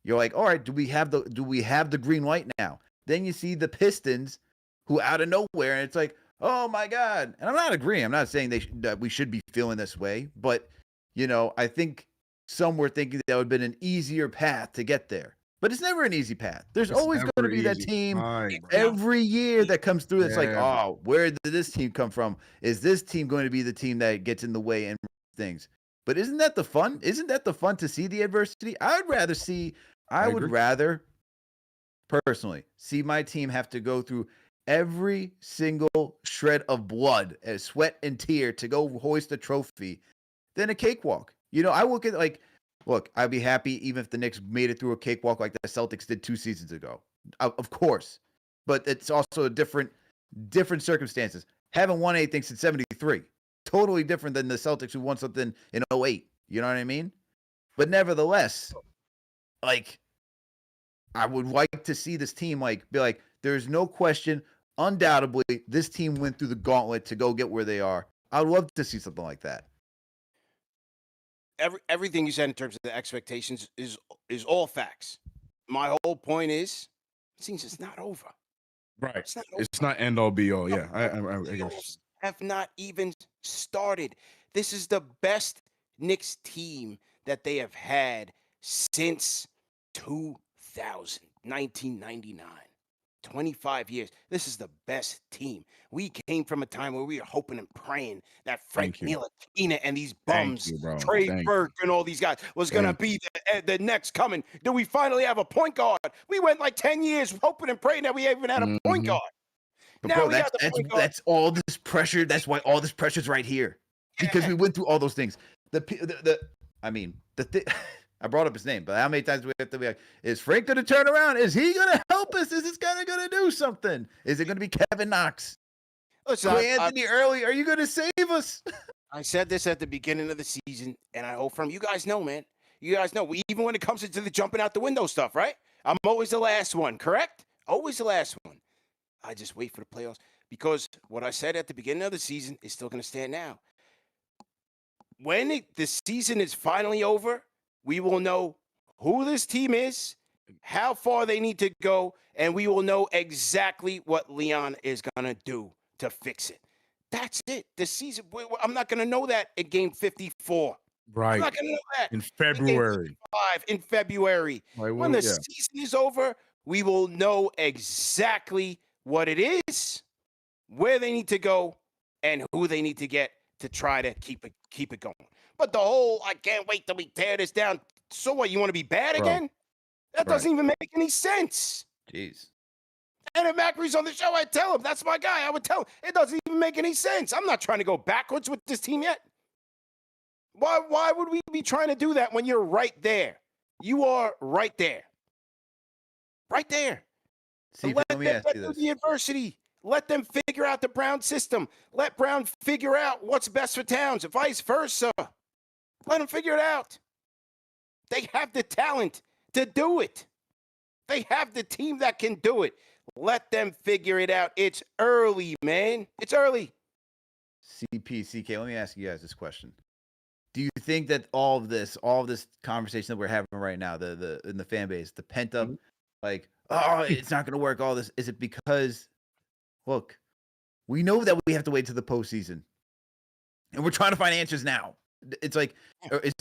Speaker 1: You're like, all right, do we have the green light now? Then you see the Pistons, who out of nowhere, and it's like, oh my God. And I'm not agreeing. I'm not saying that we should be feeling this way, but you know, I think some were thinking that would have been an easier path to get there. But it's never an easy path. There's always going to be that team every year that comes through. It's like, oh, where did this team come from? Is this team going to be the team that gets in the way and things? But isn't that the fun? Isn't that the fun to see the adversity? I would rather personally see my team have to go through every single shred of blood, sweat and tear to go hoist a trophy than a cakewalk. You know, I look at look, I'd be happy even if the Knicks made it through a cakewalk like the Celtics did 2 seasons ago. Of course. But it's also a different circumstances. Haven't won anything since 73. Totally different than the Celtics who won something in 08. You know what I mean? But nevertheless, like, I would like to see this team be like, there's no question, undoubtedly, this team went through the gauntlet to go get where they are. I would love to see something like that.
Speaker 5: Everything you said in terms of the expectations is all facts. My whole point is, it seems it's not over.
Speaker 2: Right. It's not end all be all. Yeah. I guess.
Speaker 5: Have not even started. This is the best Knicks team that they have had since 1999. 25 years. This is the best team. We came from a time where we were hoping and praying that Frank Ntilikina and these bums, Trey Burke and all these guys was going to be the next coming. Do we finally have a point guard? We went like 10 years hoping and praying that we even had a point guard.
Speaker 1: But now bro, that's all this pressure. That's why all this pressure's right here. Because we went through all those things. I brought up his name, but how many times do we have to be like, is Frank going to turn around? Is he going to help us? Is this guy going to do something? Is it going to be Kevin Knox?
Speaker 5: Listen,
Speaker 1: Anthony Early, are you going to save us?
Speaker 5: I said this at the beginning of the season, and I hope from you guys know, man. You guys know, even when it comes into the jumping out the window stuff, right? I'm always the last one, correct? Always the last one. I just wait for the playoffs because what I said at the beginning of the season is still going to stand now. When the season is finally over, we will know who this team is, how far they need to go, and we will know exactly what Leon is going to do to fix it. That's it. The season, I'm not going to know that in game 54.
Speaker 2: Right.
Speaker 5: I'm not going to know that.
Speaker 2: In February.
Speaker 5: In February. When the season is over, we will know exactly what it is, where they need to go, and who they need to get to try to keep it going. But the whole, I can't wait till we tear this down. So what, you want to be bad again? That doesn't even make any sense.
Speaker 1: Jeez.
Speaker 5: And if Macri's on the show, I'd tell him. That's my guy. I would tell him. It doesn't even make any sense. I'm not trying to go backwards with this team yet. Why would we be trying to do that when you're right there? You are right there. Right there.
Speaker 1: CP,
Speaker 5: Let
Speaker 1: let me
Speaker 5: them
Speaker 1: ask
Speaker 5: get
Speaker 1: you
Speaker 5: through
Speaker 1: this.
Speaker 5: the adversity. Let them figure out the Brown system. Let Brown figure out what's best for Towns, vice versa. Let them figure it out. They have the talent to do it. They have the team that can do it. Let them figure it out. It's early, man. It's early.
Speaker 1: CK, let me ask you guys this question. Do you think that all of this conversation that we're having right now, the in the fan base, the pent up, like, oh, it's not gonna work, all this, is it because, look, we know that we have to wait to the postseason, and we're trying to find answers now. It's like,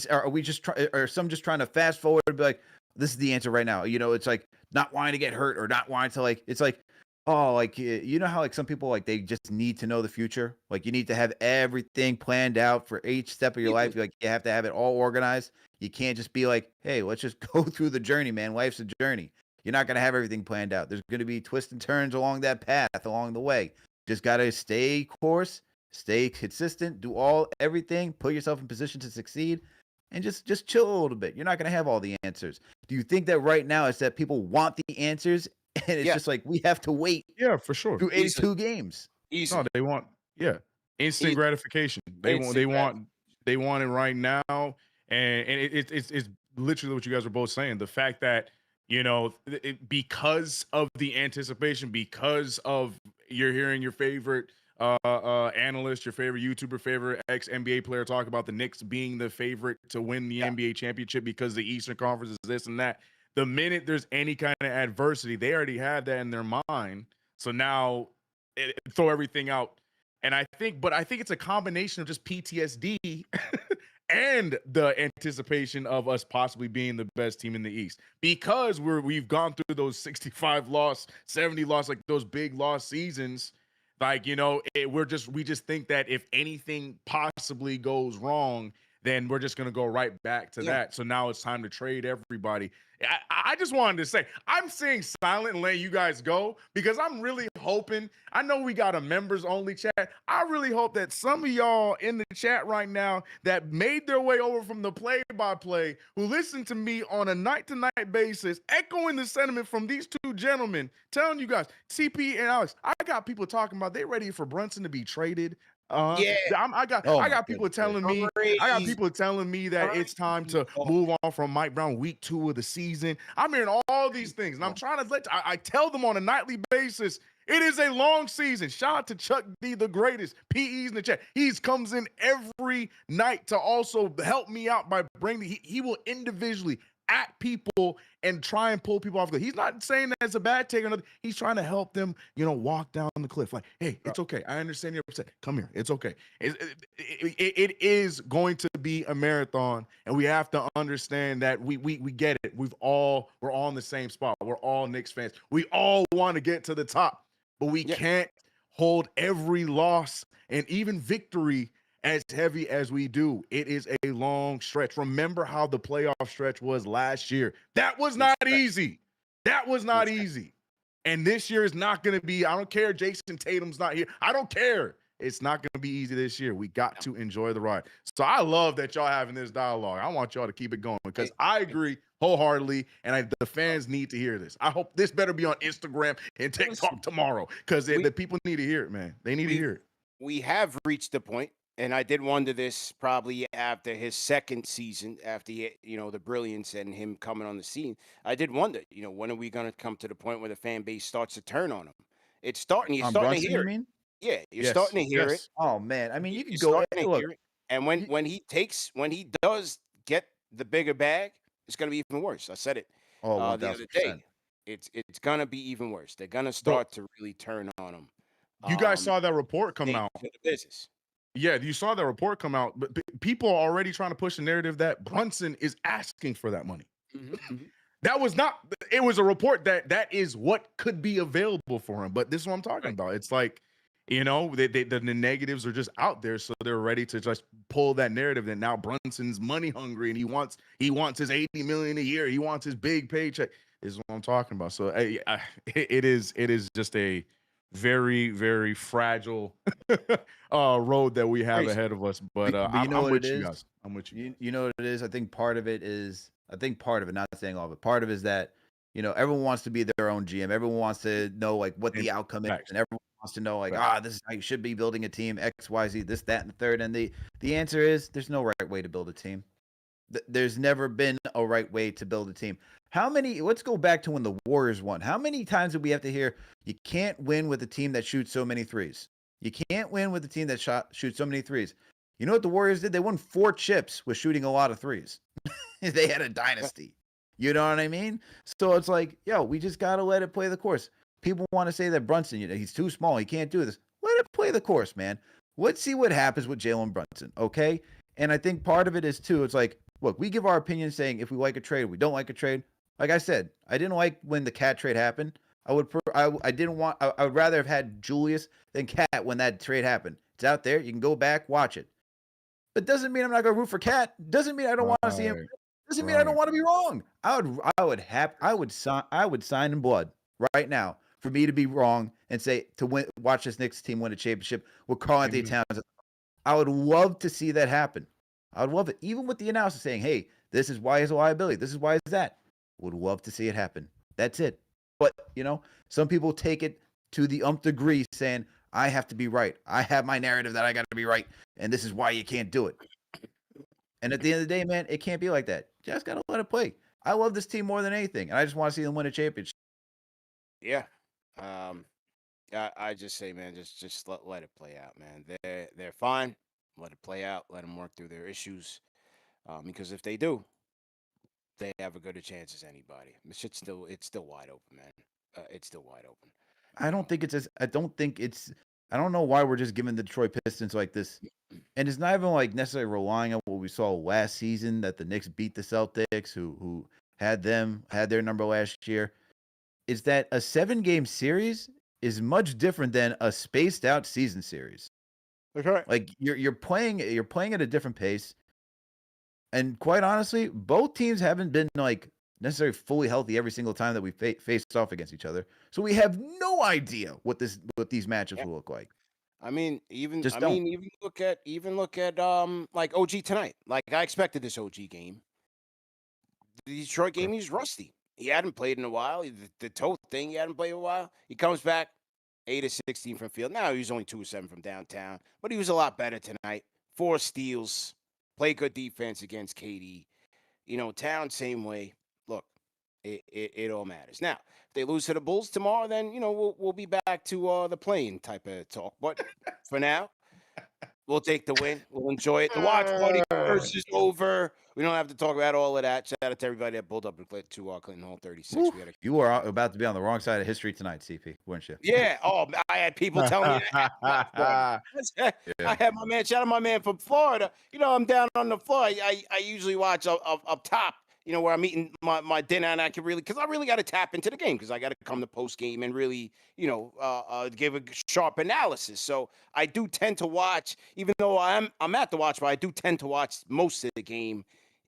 Speaker 1: are we just are some just trying to fast forward and be like, this is the answer right now? You know, it's like not wanting to get hurt or not wanting to, like, it's like, oh, like, you know how like some people, like, they just need to know the future. Like, you need to have everything planned out for each step of your life. Like, you have to have it all organized. You can't just be like, hey, let's just go through the journey, man. Life's a journey. You're not gonna have everything planned out. There's gonna be twists and turns along that path along the way. Just gotta stay course, stay consistent, do everything, put yourself in position to succeed, and just chill a little bit. You're not gonna have all the answers. Do you think that right now it's that people want the answers and it's just like we have to wait
Speaker 2: Yeah, for sure.
Speaker 1: through 82 games?
Speaker 2: No, they want instant gratification. They want it right now, and it's literally what you guys were both saying. The fact that because of the anticipation, because of you're hearing your favorite analyst, your favorite YouTuber, favorite ex NBA player talk about the Knicks being the favorite to win the NBA championship because the Eastern Conference is this and that. The minute there's any kind of adversity, they already have that in their mind. So now throw everything out. And I think it's a combination of just PTSD and the anticipation of us possibly being the best team in the East, because we've gone through those 65 loss, 70 loss, like those big loss seasons. Like, we just think that if anything possibly goes wrong, then we're just going to go right back to that. So now it's time to trade everybody. I just wanted to say, I'm staying silent and letting you guys go because I'm really hoping, I know we got a members only chat. I really hope that some of y'all in the chat right now that made their way over from the play-by-play, who listen to me on a night-to-night basis, echoing the sentiment from these two gentlemen, telling you guys, CP and Alex, I got people talking about they ready for Brunson to be traded. I got people telling me, that it's time to move on from Mike Brown week 2 of the season. I'm hearing all these things, and I'm trying to I tell them on a nightly basis, it is a long season. Shout out to Chuck D, the greatest. PE's in the chat. He comes in every night to also help me out by bringing. He will individually at people and try and pull people off. He's not saying that it's a bad take or nothing. He's trying to help them, walk down the cliff. Like, hey, it's okay. I understand you're upset. Come here. It's okay. It is going to be a marathon, and we have to understand that we get it. We're all in the same spot. We're all Knicks fans. We all want to get to the top, but we can't hold every loss and even victory as heavy as we do. It is a long stretch. Remember how the playoff stretch was last year. That was not easy. That was not easy. And this year is not going to be, I don't care, Jason Tatum's not here. I don't care. It's not going to be easy this year. We got to enjoy the ride. So I love that y'all having this dialogue. I want y'all to keep it going because I agree wholeheartedly, and the fans need to hear this. I hope this better be on Instagram and TikTok tomorrow because the people need to hear it, man. They need to hear it.
Speaker 5: We have reached the point, and I did wonder this probably after his second season, after the brilliance and him coming on the scene. I did wonder, when are we going to come to the point where the fan base starts to turn on him? It's starting. You're starting
Speaker 1: Brunson,
Speaker 5: to hear
Speaker 1: you
Speaker 5: it.
Speaker 1: mean?
Speaker 5: Yeah, you're starting to hear it.
Speaker 1: Oh man, I mean, you can
Speaker 5: You're
Speaker 1: go.
Speaker 5: starting to hear it. And when he does get the bigger bag, it's going to be even worse. I said it the other day. It's going to be even worse. They're going to start to really turn on him.
Speaker 2: You guys saw that report come out.
Speaker 5: The business.
Speaker 2: Yeah, you saw that report come out, but people are already trying to push the narrative that Brunson is asking for that money. That was not, it was a report that is what could be available for him. But this is what I'm talking about. It's like, the negatives are just out there. So they're ready to just pull that narrative that now Brunson's money hungry and he wants his $80 million a year. He wants his big paycheck. This is what I'm talking about. So it is just a very, very fragile road that we have
Speaker 1: Crazy.
Speaker 2: ahead of us. But
Speaker 1: But you know
Speaker 2: I'm
Speaker 1: what
Speaker 2: with
Speaker 1: it
Speaker 2: you
Speaker 1: is?
Speaker 2: guys. I'm with you.
Speaker 1: You know what it is? I think part of it, not saying all of it, part of it is that, everyone wants to be their own GM. Everyone wants to know like what the outcome is,
Speaker 2: Facts.
Speaker 1: and everyone wants to know like,
Speaker 2: Facts.
Speaker 1: this is how you should be building a team, X, Y, Z, this, that, and the third. And the answer is there's no right way to build a team. There's never been a right way to build a team. Let's go back to when the Warriors won. How many times did we have to hear you can't win with a team that shoots so many threes? You can't win with a team that shoots so many threes. You know what the Warriors did? They won 4 chips with shooting a lot of threes. They had a dynasty. You know what I mean? So it's like, we just got to let it play the course. People want to say that Brunson, he's too small. He can't do this. Let it play the course, man. Let's see what happens with Jalen Brunson, okay? And I think part of it is, too, it's like, look, we give our opinion saying if we like a trade, we don't like a trade. Like I said, I didn't like when the Cat trade happened. I would rather have had Julius than Cat when that trade happened. It's out there. You can go back, watch it. But doesn't mean I'm not going to root for Cat. Doesn't mean I don't want to see him. Doesn't mean I don't want to be wrong. I would sign in blood right now for me to be wrong and say watch this Knicks team win a championship with Karl-Anthony Towns. I would love to see that happen. I would love it, even with the analysis saying, "Hey, this is why he's a liability. This is why he's that." Would love to see it happen. That's it. But some people take it to the degree, saying, "I have to be right. I have my narrative that I got to be right, and this is why you can't do it." And at the end of the day, man, it can't be like that. Just got to let it play. I love this team more than anything, and I just want to see them win a championship.
Speaker 5: Yeah. I just say, man, just let it play out, man. They're fine. Let it play out. Let them work through their issues. Because if they do, they have a good a chance as anybody. It's still wide open, man. It's still wide open.
Speaker 1: I don't know why we're just giving the Detroit Pistons like this. And it's not even like necessarily relying on what we saw last season, that the Knicks beat the Celtics, who had their number last year. Is that a 7-game series is much different than a spaced out season series.
Speaker 5: That's right.
Speaker 1: Like you're playing at a different pace. And quite honestly, both teams haven't been like necessarily fully healthy every single time that we faced off against each other. So we have no idea what these matchups will look like.
Speaker 5: I mean, even look at like OG tonight. Like I expected this OG game. The Detroit game, he's rusty. He hadn't played in a while. The toe thing, he hadn't played in a while. He comes back 8 of 16 from field. Now he's only 2 of 7 from downtown, but he was a lot better tonight. 4 steals, played good defense against KD. Towns same way. Look, it all matters. Now, if they lose to the Bulls tomorrow, then we'll be back to the playing type of talk. But for now, we'll take the win. We'll enjoy it. The watch party first is over. We don't have to talk about all of that. Shout out to everybody that pulled up and clicked to Clinton Hall 36.
Speaker 1: You were about to be on the wrong side of history tonight, CP, weren't you?
Speaker 5: Yeah. Oh, I had people telling me that. I had my man. Shout out my man from Florida. I'm down on the floor. I usually watch up top. Where I'm eating my dinner, and I really got to tap into the game because I got to come to post game and really, give a sharp analysis. So I do tend to watch, even though I'm at the watch, but I do tend to watch most of the game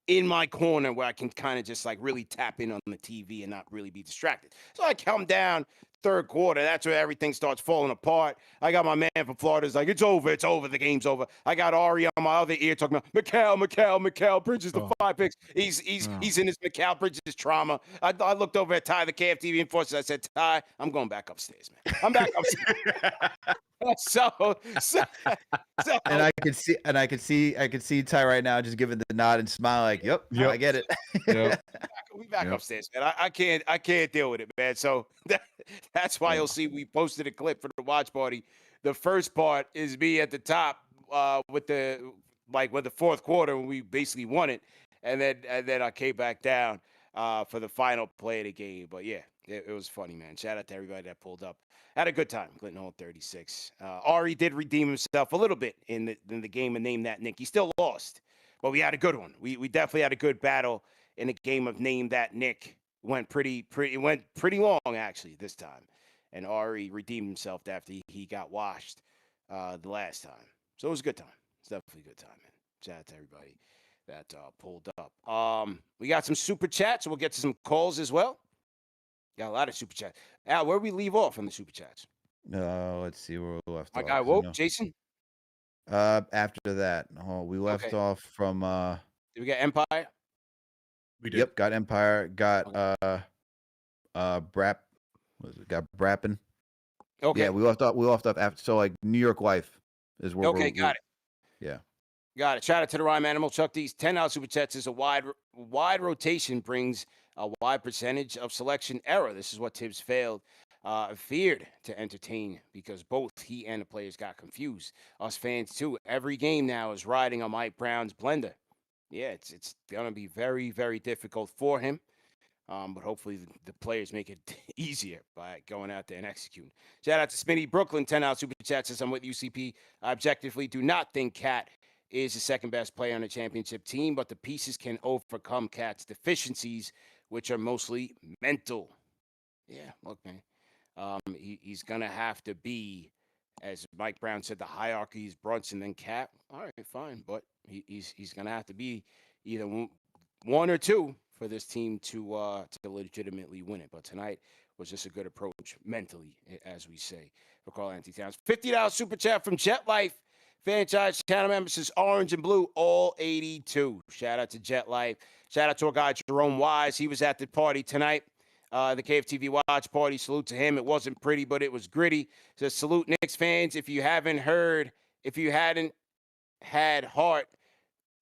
Speaker 5: in my corner where I can kind of just like really tap in on the TV and not really be distracted. So I come down third quarter. That's where everything starts falling apart. I got my man from Florida. It's like, it's over. The game's over. I got Ari on my other ear talking about Mikal Bridges, the 5 picks. He's in his Mikal Bridges trauma. I looked over at Ty, the KFTV enforcer. I said, Ty, I'm going back upstairs, man. I'm back upstairs. So
Speaker 1: and I could see Ty right now just giving the nod and smile like, yep. I get it.
Speaker 2: Yep.
Speaker 5: We back upstairs, man. I can't deal with it, man. So that's why you'll see we posted a clip for the watch party. The first part is me at the top with the fourth quarter when we basically won it, and then I came back down for the final play of the game. But yeah, it was funny, man. Shout out to everybody that pulled up. Had a good time. Clinton Hall 36. Ari did redeem himself a little bit in the game and Name That Nick. He still lost, but we had a good one. We definitely had a good battle in the game of Name That Nick. Went pretty long actually this time, and Ari redeemed himself after he got washed the last time. So it was a good time. It's definitely a good time, man. Shout out to everybody that pulled up. We got some super chats. So we'll get to some calls as well. Got a lot of super chats. Al, where we leave off on the super chats?
Speaker 1: Let's see where we left
Speaker 5: My
Speaker 1: off.
Speaker 5: guy
Speaker 1: 'Cause I
Speaker 5: woke,
Speaker 1: know-
Speaker 5: Jason.
Speaker 1: After that, we left
Speaker 5: Okay.
Speaker 1: off from
Speaker 5: Did we get Empire?
Speaker 2: We did.
Speaker 1: Yep, got Empire, got
Speaker 5: Okay.
Speaker 1: Brap. What was it? Got Brappin.
Speaker 5: Okay.
Speaker 1: Yeah, we left off after. So like New York Life is where
Speaker 5: Okay, got it.
Speaker 1: Yeah.
Speaker 5: Got it. Shout out to the Rhyme Animal. Chuck D's $10 super chats is a wide rotation brings a wide percentage of selection error. This is what Tibbs feared to entertain because both he and the players got confused. Us fans too. Every game now is riding on Mike Brown's blender. Yeah, it's gonna be very, very difficult for him. But hopefully the players make it easier by going out there and executing. Shout out to Smitty Brooklyn, $10 super chat says I'm with UCP. I objectively do not think Cat is the second best player on the championship team, but the pieces can overcome Cat's deficiencies, which are mostly mental. Yeah, look, man. He's gonna have to be, as Mike Brown said, the hierarchy is Brunson then Cat. All right, fine, but he's gonna have to be either one or two for this team to legitimately win it. But tonight was just a good approach mentally, as we say, for Karl-Anthony Towns. $50 super chat from Jet Life. Fanchise channel members says orange and blue, all 82. Shout out to Jet Life. Shout out to our guy Jerome Wise. He was at the party tonight. The KFTV watch party. Salute to him. It wasn't pretty, but it was gritty. Says salute Knicks fans. If you hadn't had heart,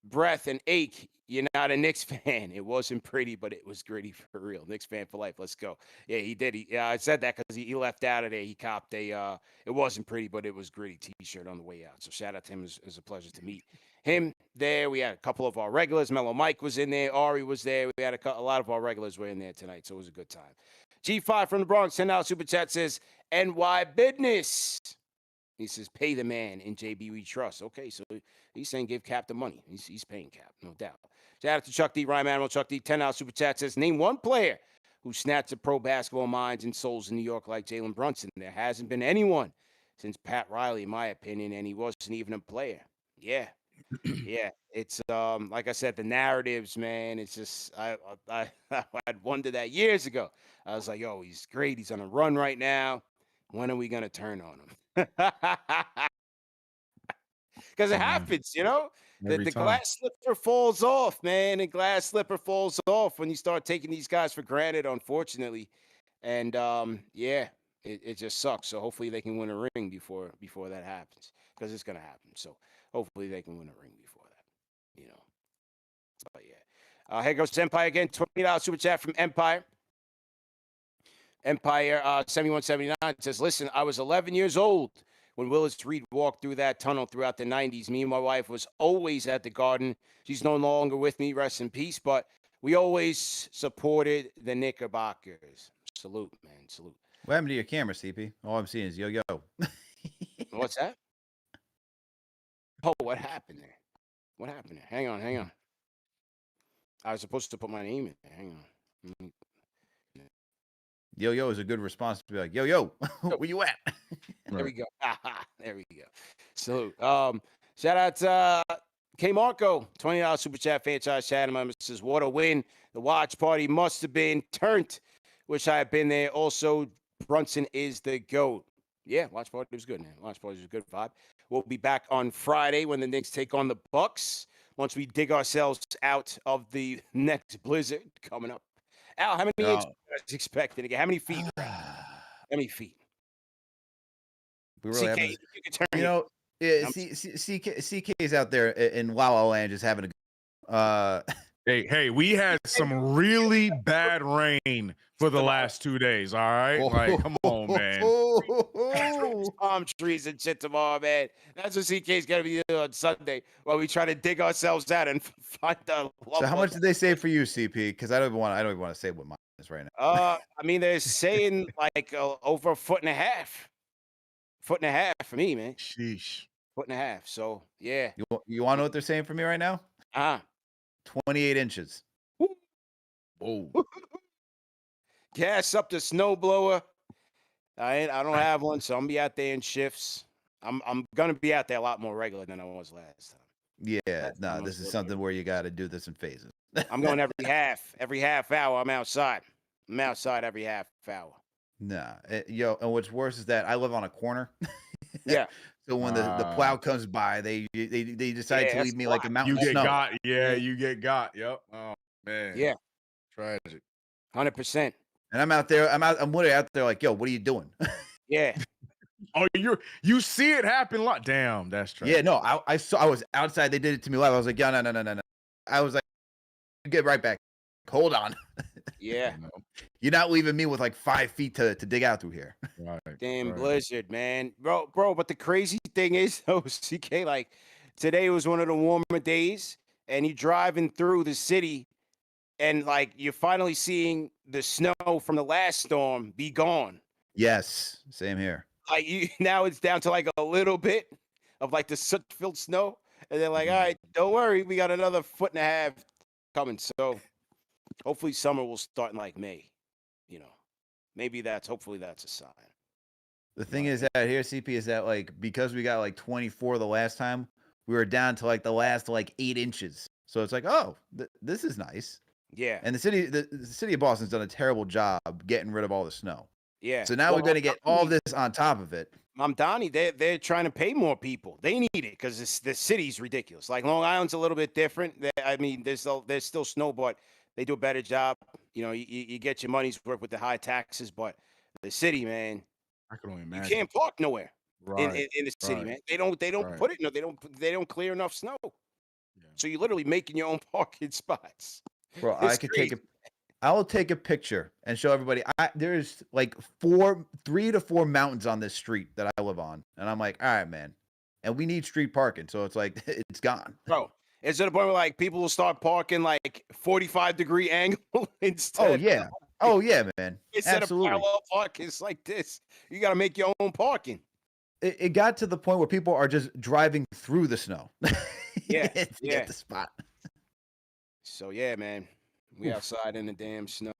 Speaker 5: breath, and ache, you're not a Knicks fan. It wasn't pretty, but it was gritty for real. Knicks fan for life. Let's go. Yeah, he did. I said that because he left out of there. He copped a it wasn't pretty, but it was gritty t-shirt on the way out. So shout out to him. It was a pleasure to meet him there. We had a couple of our regulars. Mellow Mike was in there. Ari was there. We had a lot of our regulars were in there tonight, so it was a good time. G5 from the Bronx, $10 super chat says, NY business. He says, pay the man in JB we trust. Okay, so he's saying give Cap the money. He's paying Cap, no doubt. Shout out to Chuck D, Rhyme Animal. Chuck D, $10 super chat says, name one player who snatched the pro basketball minds and souls in New York like Jalen Brunson. There hasn't been anyone since Pat Riley, in my opinion, and he wasn't even a player. Yeah. Yeah, it's like I said, the narratives, man. It's just I'd wondered that years ago. I was like, yo, he's great. He's on a run right now. When are we gonna turn on him? Because it happens, you know. The glass slipper falls off, man. The glass slipper falls off when you start taking these guys for granted, unfortunately. And yeah, it just sucks. So hopefully they can win a ring before that happens, because it's gonna happen. So hopefully they can win a ring before that, you know. But yeah, here goes Empire again. $20 super chat from Empire. Empire 7179 says, listen, I was 11 years old when Willis Reed walked through that tunnel throughout the 90s. Me and my wife was always at the Garden. She's no longer with me, rest in peace, but we always supported the Knickerbockers. Salute, man, salute.
Speaker 1: What happened to your camera, CP? All I'm seeing is yo.
Speaker 5: What's that? Oh, what happened there? What happened there? Hang on. I was supposed to put my name in there. Hang on.
Speaker 1: Yo is a good response to be like, yo, where you at?
Speaker 5: There we go. There we go. Salute. Shout out to K Marco, $20 super chat, Fanchise chat. My says, what a win. The watch party must have been turned. Wish I had been there. Also, Brunson is the GOAT. Yeah, watch party was good, man. Watch party was a good vibe. We'll be back on Friday when the Knicks take on the Bucks. Once we dig ourselves out of the next blizzard coming up. Al, how many inches is expected again? How many feet? How many feet?
Speaker 1: We really
Speaker 5: CK,
Speaker 1: have
Speaker 5: you can turn
Speaker 1: you know, yeah, CK is out there in Wow Land just having a
Speaker 2: Hey, we had some really bad rain for the last 2 days, all right? Like, come on, man.
Speaker 5: Palm trees and shit tomorrow, man. That's what CK's gonna be doing on Sunday while we try to dig ourselves out and find the.
Speaker 1: So how much did they say for you, CP? Because I don't even want to say what mine is right now.
Speaker 5: I mean, they're saying like over a foot and a half. Foot and a half for me, man.
Speaker 2: Sheesh.
Speaker 5: Foot and a half. So yeah.
Speaker 1: You want to know what they're saying for me right now? 28 inches.
Speaker 2: Whoa.
Speaker 5: Gas up the snowblower. I don't have one, so I'm gonna be out there in shifts. I'm gonna be out there a lot more regular than I was last time.
Speaker 1: Yeah, no, this is something where you got to do this in phases.
Speaker 5: I'm going every half hour. I'm outside. I'm outside every half hour.
Speaker 1: Nah, yo, and what's worse is that I live on a corner.
Speaker 5: Yeah.
Speaker 1: So when the plow comes by, they decide to
Speaker 5: Yeah,
Speaker 1: leave
Speaker 5: that's
Speaker 1: me
Speaker 5: a
Speaker 1: like a
Speaker 5: lot.
Speaker 1: mountain
Speaker 2: You
Speaker 1: of
Speaker 2: get
Speaker 1: snow.
Speaker 2: got. Yeah, you get got. Yep. Oh man.
Speaker 5: Yeah,
Speaker 2: Tragic.
Speaker 5: 100%.
Speaker 1: And I'm out there. I'm literally out there like, yo, what are you doing?
Speaker 5: Yeah.
Speaker 2: Oh, you see it happen. Lot. Damn, that's tragic.
Speaker 1: Yeah, no, I saw. I was outside. They did it to me live. I was like, yeah, no. I was like, get right back. Hold on.
Speaker 5: Yeah.
Speaker 2: You know?
Speaker 1: You're not leaving me with like 5 feet to dig out through here.
Speaker 2: Right.
Speaker 5: Damn
Speaker 2: right.
Speaker 5: blizzard, man. Bro, but the crazy thing is, though, CK, like, today was one of the warmer days, and you're driving through the city, and, like, you're finally seeing the snow from the last storm be gone.
Speaker 1: Yes, same here.
Speaker 5: Like, now it's down to, like, a little bit of, like, the soot-filled snow, and they're like, all right, don't worry, we got another 1.5 feet coming, so hopefully summer will start in, like, May, you know. Hopefully that's a sign.
Speaker 1: The thing is that here, CP, is that like because we got like 24 the last time, we were down to like the last like 8 inches. So it's like, oh, this is nice.
Speaker 5: Yeah.
Speaker 1: And the city of Boston's done a terrible job getting rid of all the snow.
Speaker 5: Yeah.
Speaker 1: So now we're going to get all this on top of it.
Speaker 5: Mamdani, they're trying to pay more people. They need it because the city's ridiculous. Like Long Island's a little bit different. I mean, there's still snow, but they do a better job. You know, you get your money's worth with the high taxes, but the city, man,
Speaker 2: I can only
Speaker 5: you
Speaker 2: imagine.
Speaker 5: can't park nowhere
Speaker 2: Right.
Speaker 5: in the city,
Speaker 2: right.
Speaker 5: man. They don't
Speaker 2: Right.
Speaker 5: put it. No, they don't clear enough snow.
Speaker 2: Yeah.
Speaker 5: So you're literally making your own parking spots.
Speaker 1: Bro,
Speaker 5: It's crazy.
Speaker 1: I will take a picture and show everybody. There's like 3 to 4 mountains on this street that I live on. And I'm like, all right, man. And we need street parking. So it's like, it's gone.
Speaker 5: Bro, it's to the point where like people will start parking like 45-degree angle instead.
Speaker 1: Oh, yeah. Oh, yeah, man.
Speaker 5: Instead
Speaker 1: Absolutely.
Speaker 5: of parallel parking, it's like this. You got to make your own parking.
Speaker 1: It got to the point where people are just driving through the snow.
Speaker 5: Yeah,
Speaker 1: to get the spot.
Speaker 5: So yeah, man, we outside in the damn snow.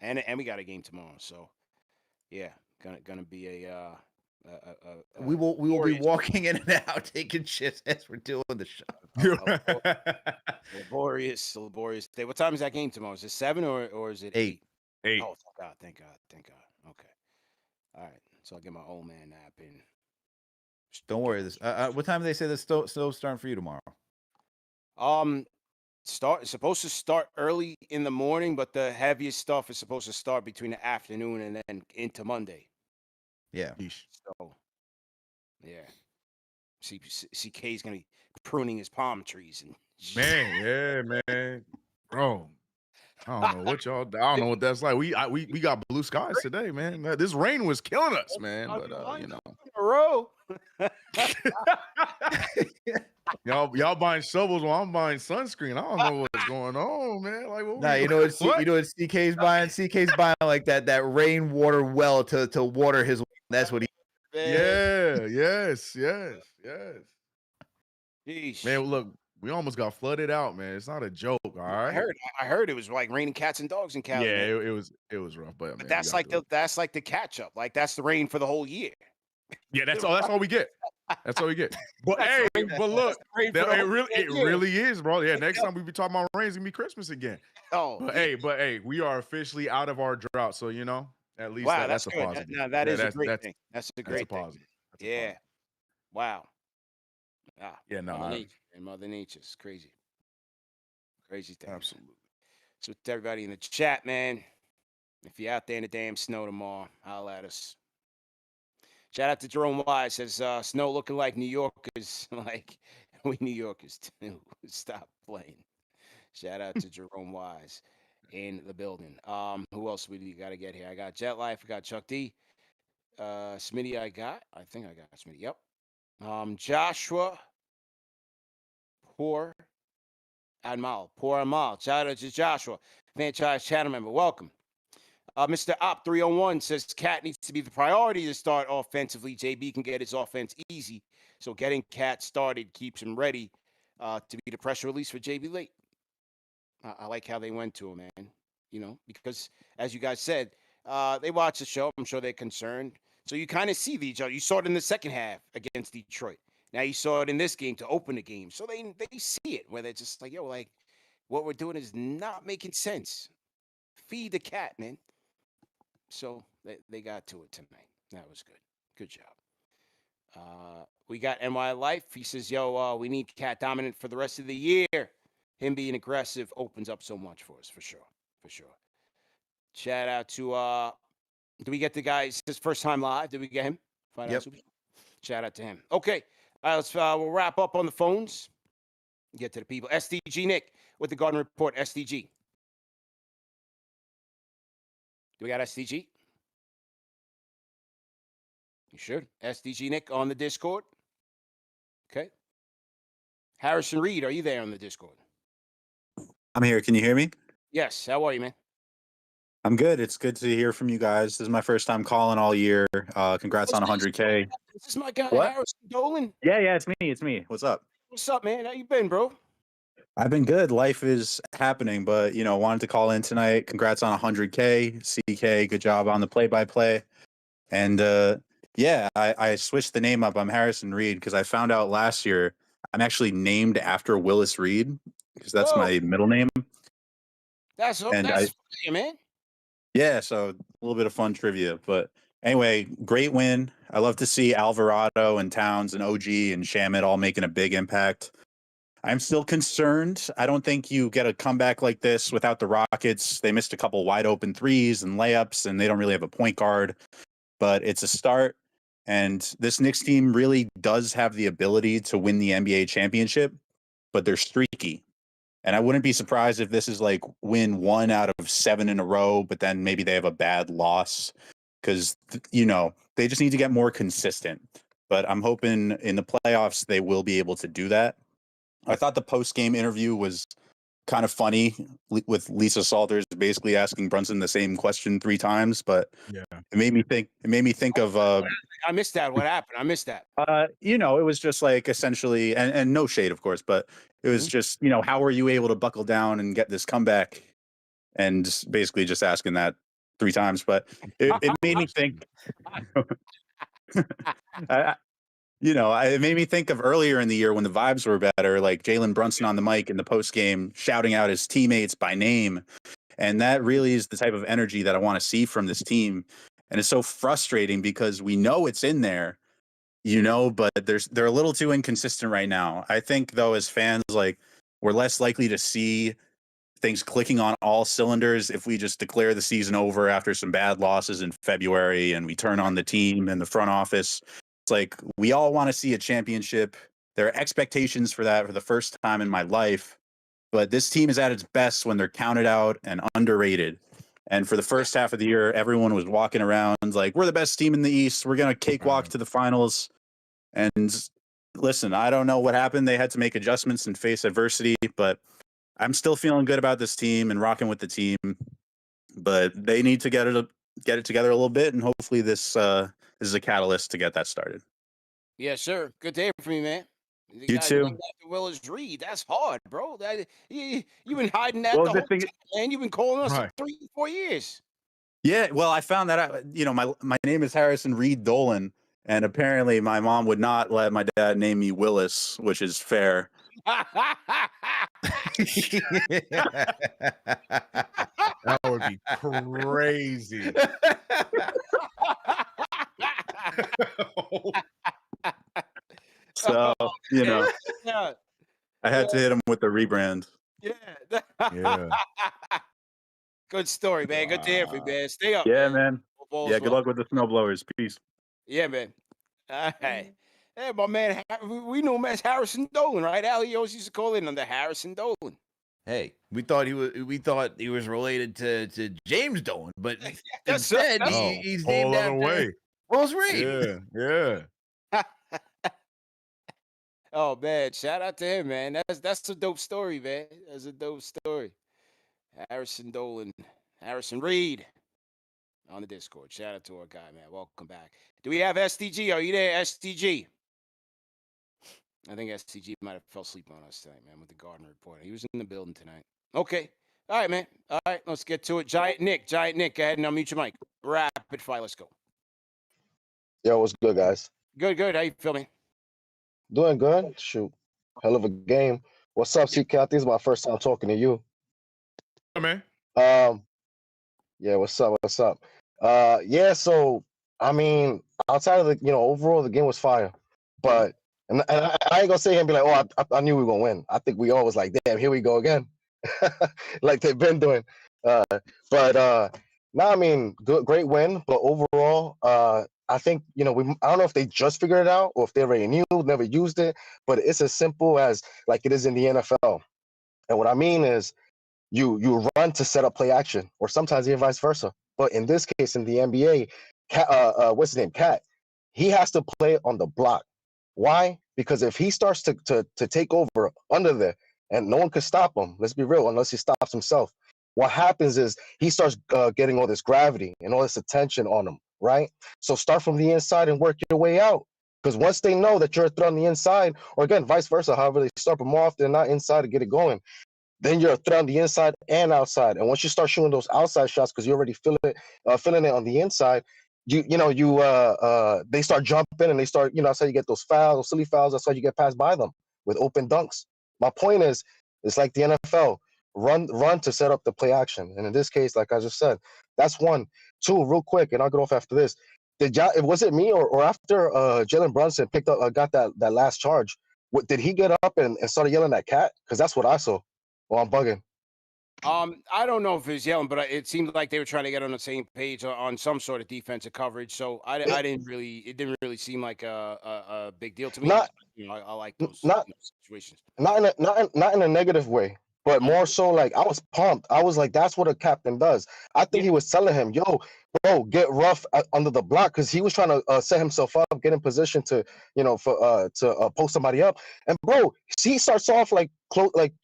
Speaker 5: And we got a game tomorrow. So yeah, gonna be a
Speaker 1: We will be walking in and out, taking shits as we're doing the show.
Speaker 5: laborious day. What time is that game tomorrow? Is it 7 or is it 8?
Speaker 2: 8.
Speaker 5: Oh, thank God. Okay. All right. So I'll get my old man nap in.
Speaker 1: Don't worry. What time do they say the snow's starting for you tomorrow?
Speaker 5: It's supposed to start early in the morning, but the heaviest stuff is supposed to start between the afternoon and then into Monday.
Speaker 1: Yeah.
Speaker 5: So, yeah. CK's gonna be pruning his palm trees and
Speaker 2: Man, bro. I don't know what that's like. We got blue skies today, man. This rain was killing us, man. But you know,
Speaker 5: in a row.
Speaker 2: y'all buying shovels while I'm buying sunscreen. I don't know what's going on, man. Like,
Speaker 1: Nah, you know what CK's buying? CK's buying like that rainwater well to water his. That's what he.
Speaker 2: Yeah. Yes.
Speaker 5: Jeez.
Speaker 2: Man, look, we almost got flooded out, man. It's not a joke, all right.
Speaker 5: I heard it was like raining cats and dogs in Cali.
Speaker 2: Yeah,
Speaker 5: man.
Speaker 2: it was rough, but man,
Speaker 5: that's like the catch up. Like that's the rain for the whole year.
Speaker 2: Yeah, that's all we get. That's all we get. But hey, but look, it really is, bro. Yeah, next time we be talking about rain, it's gonna be Christmas again.
Speaker 5: Oh,
Speaker 2: but hey, we are officially out of our drought, so you know, at least that's a
Speaker 5: good.
Speaker 2: positive.
Speaker 5: No, that's a great thing. That's a great thing.
Speaker 2: Positive.
Speaker 5: Yeah. Wow.
Speaker 2: Yeah, no.
Speaker 5: Mother Nature's crazy. Crazy thing.
Speaker 2: Absolutely.
Speaker 5: So to everybody in the chat, man, if you're out there in the damn snow tomorrow, holla at us. Shout out to Jerome Wise, says snow looking like New Yorkers, like we New Yorkers too. Stop playing. Shout out to Jerome Wise in the building. Who else we got to get here? I got Jet Life, I got Chuck D. Smitty, I think I got Smitty. Yep. Joshua Poor Amal. Shout out to Joshua, Fanchise channel member. Welcome. Mr. Op 301 says Cat needs to be the priority to start offensively. JB can get his offense easy, so getting Cat started keeps him ready to be the pressure release for JB late. I like how they went to him, man. You know, because as you guys said, they watch the show. I'm sure they're concerned. So you kind of see each other. You saw it in the second half against Detroit. Now you saw it in this game to open the game. So they see it where they're just like, yo, like what we're doing is not making sense. Feed the cat, man. So they got to it tonight. That was good. Good job. We got NY Life. He says, yo, we need Cat Dominant for the rest of the year. Him being aggressive opens up so much for us, for sure. For sure. Shout out to, do we get the guy, his first time live? Did we get him?
Speaker 1: Yep.
Speaker 5: Shout out to him. Okay. All right, let's, we'll wrap up on the phones. Get to the people. SDG Nick with the Garden Report. SDG. Do we got SDG? You sure? SDG Nick on the Discord. Okay. Harrison Reed, are you there on the Discord?
Speaker 6: I'm here. Can you hear me?
Speaker 5: Yes. How are you, man?
Speaker 6: I'm good. It's good to hear from you guys. This is my first time calling all year. Congrats on 100K.
Speaker 5: This is my guy,
Speaker 6: What?
Speaker 5: Harrison Dolan.
Speaker 6: Yeah, it's me. It's me. What's up?
Speaker 5: What's up, man? How you been, bro?
Speaker 6: I've been good. Life is happening, but wanted to call in tonight. Congrats on 100K. CK, good job on the play-by-play. And I switched the name up. I'm Harrison Reed because I found out last year I'm actually named after Willis Reed because that's my middle name.
Speaker 5: That's funny, man.
Speaker 6: Yeah, so a little bit of fun trivia. But anyway, great win. I love to see Alvarado and Towns and OG and Shamit all making a big impact. I'm still concerned. I don't think you get a comeback like this without the Rockets. They missed a couple wide open threes and layups, and they don't really have a point guard. But it's a start. And this Knicks team really does have the ability to win the NBA championship, but they're streaky. And I wouldn't be surprised if this is like win 1 out of 7 in a row, but then maybe they have a bad loss because, they just need to get more consistent. But I'm hoping in the playoffs, they will be able to do that. I thought the post-game interview was kind of funny with Lisa Salters basically asking Brunson the same question 3 times, but it made me think of
Speaker 5: I missed that. What happened? I missed that.
Speaker 6: it was just like essentially and no shade, of course, but it was just, how were you able to buckle down and get this comeback? And basically just asking that 3 times, but it made me think it made me think of earlier in the year when the vibes were better, like Jalen Brunson on the mic in the post game, shouting out his teammates by name. And that really is the type of energy that I want to see from this team. And it's so frustrating because we know it's in there, but they're a little too inconsistent right now. I think though, as fans, like we're less likely to see things clicking on all cylinders if we just declare the season over after some bad losses in February and we turn on the team and the front office. It's like we all want to see a championship. There are expectations for that for the first time in my life, but this team is at its best when they're counted out and underrated. And for the first half of the year, everyone was walking around like, we're the best team in the East. We're going to cakewalk to the finals. And listen, I don't know what happened. They had to make adjustments and face adversity, but I'm still feeling good about this team and rocking with the team. But they need to get it together a little bit, and hopefully this is a catalyst to get that started.
Speaker 5: Yeah, sure. Good to hear from you, man.
Speaker 6: You too.
Speaker 5: Willis Reed, that's hard, bro. You've been hiding that
Speaker 6: Well,
Speaker 5: the
Speaker 6: the
Speaker 5: whole
Speaker 6: thing-
Speaker 5: time, man. You've been calling us
Speaker 2: Right.
Speaker 5: for 3-4 years.
Speaker 6: Yeah, well, I found that out. My name is Harrison Reed Dolan, and apparently my mom would not let my dad name me Willis, which is fair.
Speaker 2: That would be crazy.
Speaker 6: So,
Speaker 5: Yeah.
Speaker 6: I had to hit him with the rebrand.
Speaker 5: Yeah.
Speaker 2: Yeah.
Speaker 5: Good story, man. Good to hear from you, man. Stay up.
Speaker 6: Yeah, man.
Speaker 5: Balls
Speaker 6: Yeah, good
Speaker 5: well.
Speaker 6: luck with the snowblowers. Peace.
Speaker 5: Yeah, man. All right. Hey, my man, we know him as Harrison Dolan, right? Al, he always used to call in under Harrison Dolan.
Speaker 1: Hey, we thought he was related to James Dolan, but
Speaker 5: That's
Speaker 1: instead
Speaker 2: Oh,
Speaker 1: he's
Speaker 2: whole
Speaker 1: named
Speaker 2: other
Speaker 1: after
Speaker 2: way.
Speaker 1: Willis Reed.
Speaker 2: Yeah.
Speaker 5: Oh man, shout out to him, man. That's a dope story, man. That's a dope story. Harrison Dolan, Harrison Reed on the Discord. Shout out to our guy, man. Welcome back. Do we have SDG? Are you there, SDG? I think SDG might have fell asleep on us tonight, man, with the Garden Report. He was in the building tonight. Okay. All right, man. All right, let's get to it. Giant Nick, go ahead and unmute your mic. Rapid fire, let's go.
Speaker 7: Yo, what's good, guys?
Speaker 5: Good. How you feeling?
Speaker 7: Doing good. Shoot, hell of a game. What's up, CK? I think it's my first time talking to you.
Speaker 2: Hey, man.
Speaker 7: Yeah, what's up? Yeah. So I mean, outside of the overall the game was fire, but I ain't gonna sit here and be like, oh, I knew we were gonna win. I think we all was like, damn, here we go again, like they've been doing. Uh, but no, I mean, good, great win. But overall, I think I don't know if they just figured it out or if they already knew, never used it. But it's as simple as like it is in the NFL. And what I mean is, you run to set up play action, or sometimes even vice versa. But in this case, in the NBA, what's his name, Cat, he has to play on the block. Why? Because if he starts to take over under there, and no one can stop him, let's be real, unless he stops himself. What happens is he starts getting all this gravity and all this attention on him, right? So start from the inside and work your way out. Because once they know that you're a threat on the inside, or again, vice versa, however they start, but more often not inside to get it going, then you're a threat on the inside and outside. And once you start shooting those outside shots, because you already feeling it on the inside, they start jumping and they start, that's how you get those fouls, those silly fouls. That's how you get passed by them with open dunks. My point is, it's like the NFL, run to set up the play action. And in this case, like I just said, that's one. Two, real quick, and I'll get off after this. Was it me or after Jalen Brunson picked up, got that last charge? Did he get up and started yelling at Cat? Because that's what I saw. Well, I'm bugging.
Speaker 5: I don't know if it was yelling, but it seemed like they were trying to get on the same page on some sort of defensive coverage. So it didn't really seem like a big deal to me. I like those situations.
Speaker 7: Not in a negative way, but more so like I was pumped. I was like, that's what a captain does. I think he was telling him, yo, bro, get rough under the block, because he was trying to set himself up, get in position to post somebody up. And bro, he starts off like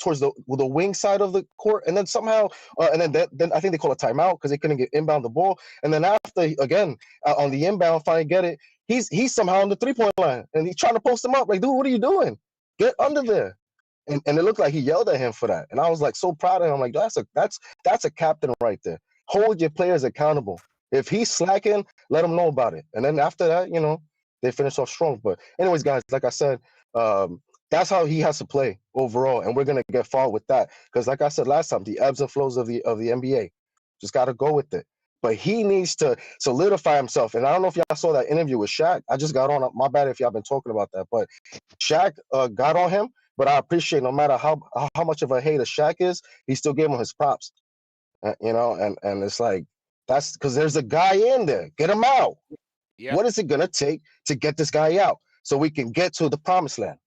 Speaker 7: towards the wing side of the court, and then somehow then I think they call a timeout because they couldn't get inbound the ball. And then after again on the inbound, finally get it. He's somehow on the 3-point line, and he's trying to post him up. Like, dude, what are you doing? Get under there. And it looked like he yelled at him for that. And I was like so proud of him. I'm like, that's a captain right there. Hold your players accountable. If he's slacking, let him know about it. And then after that, they finish off strong. But anyways, guys, like I said, that's how he has to play overall. And we're gonna get far with that. Because like I said last time, the ebbs and flows of the NBA. Just gotta go with it. But he needs to solidify himself. And I don't know if y'all saw that interview with Shaq. I just got on. My bad if y'all been talking about that. But Shaq got on him. But I appreciate no matter how much of a hater Shaq is, he still gave him his props. And it's like, that's because there's a guy in there. Get him out. Yep. What is it going to take to get this guy out so we can get to the promised land?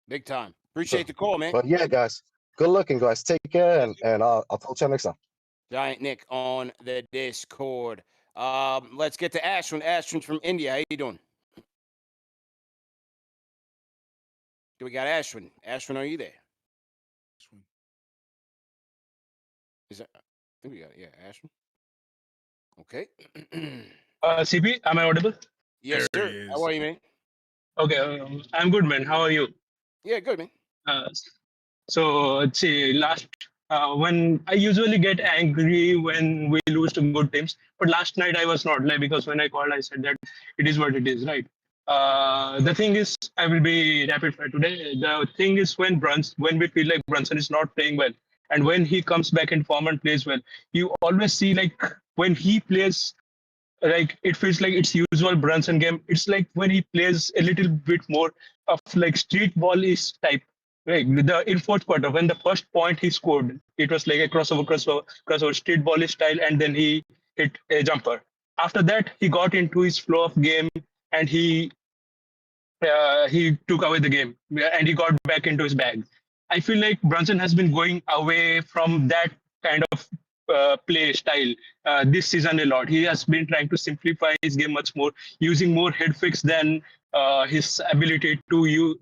Speaker 5: Big time. Appreciate the call, man.
Speaker 7: But yeah, guys, good looking, guys. Take care, and I'll talk to you next time.
Speaker 5: Giant Nick on the Discord. Let's get to Ashwin. Ashwin's from India. How you doing? We got Ashwin. Ashwin, are you there? Is that? I think we got it. Yeah, Ashwin. Okay.
Speaker 8: CP, am I audible?
Speaker 5: Yes, sir. How are you, man?
Speaker 8: Okay, I'm good, man. How are you?
Speaker 5: Yeah, good, man.
Speaker 8: So let's see. When I usually get angry when we lose to good teams, but last night I was not, because when I called, I said that it is what it is, right? The thing is, I will be rapid fire today. The thing is, when we feel like Brunson is not playing well, and when he comes back in form and plays well, you always see when he plays, it feels like it's usual Brunson game. It's like when he plays a little bit more of street ball-ish type. Right, in fourth quarter, when the first point he scored, it was like a crossover street ball-ish style, and then he hit a jumper. After that, he got into his flow of game, and he took away the game, and he got back into his bag. I feel like Brunson has been going away from that kind of play style this season a lot. He has been trying to simplify his game much more, using more head fakes than his ability to use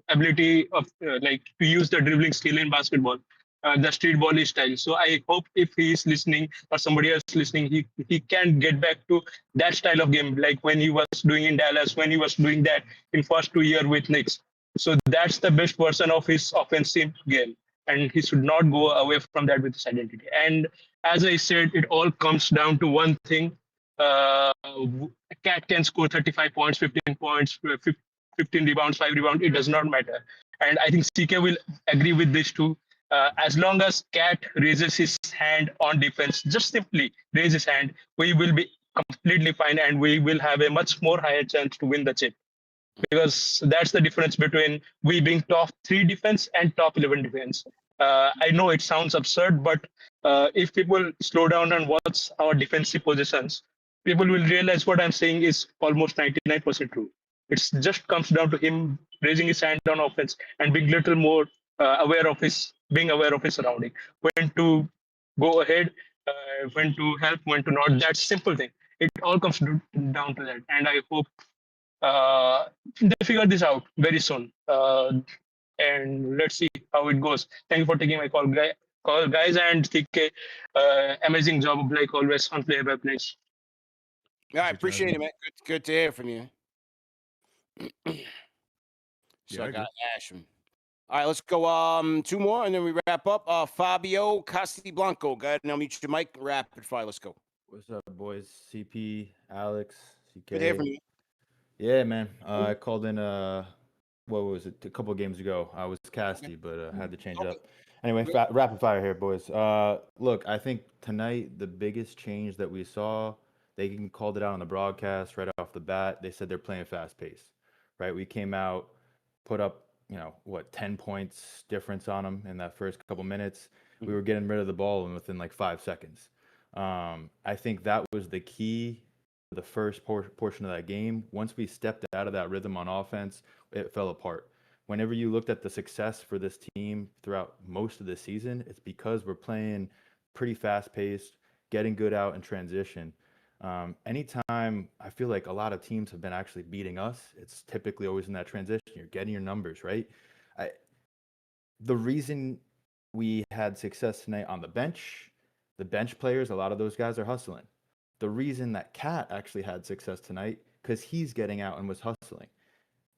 Speaker 8: the dribbling skill in basketball, the street ball style. So I hope if he is listening or somebody else listening, he can get back to that style of game, like when he was doing in Dallas, when he was doing that in first 2 years with Knicks. So that's the best version of his offensive game, and he should not go away from that with his identity. And as I said, it all comes down to one thing. Cat can score 35 points, 15 points, 15 rebounds, 5 rebounds. It does not matter. And I think CK will agree with this too. As long as Cat raises his hand on defense, just simply raise his hand, we will be completely fine, and we will have a much more higher chance to win the chip. Because that's the difference between we being top 3 defense and top 11 defense. I know it sounds absurd, but if people slow down and watch our defensive positions, people will realize what I'm saying is almost 99% true. It just comes down to him raising his hand on offense and being little more being aware of his surrounding, when to go ahead, when to help, when to not. That simple thing. It all comes down to that, and I hope they figure this out very soon. And let's see how it goes. Thank you for taking my call, guys, and TK. Amazing job, like always, on Player by Plays.
Speaker 5: Yeah, I appreciate it, man. Good to hear from you. So I got Ashman. All right, let's go 2 more, and then we wrap up. FabioCastiblanco, go ahead and unmute your mic. Rapid fire, let's go.
Speaker 9: What's up, boys? CP, Alex, CK.
Speaker 5: Good to hear from you.
Speaker 9: Yeah, man. I called in what was it, a couple of games ago. I was casty, but had to change up. Anyway, rapid fire here, boys. Look, I think tonight the biggest change that we saw, they called it out on the broadcast right off the bat. They said they're playing fast pace, right? We came out, put up, 10 points difference on them in that first couple minutes. We were getting rid of the ball within like 5 seconds. I think that was the key for the first portion of that game. Once we stepped out of that rhythm on offense, it fell apart. Whenever you looked at the success for this team throughout most of the season, it's because we're playing pretty fast paced, getting good out in transition. Anytime I feel like a lot of teams have been actually beating us, it's typically always in that transition. You're getting your numbers, right? The reason we had success tonight on the bench players, a lot of those guys are hustling. The reason that Cat actually had success tonight, because he's getting out and was hustling.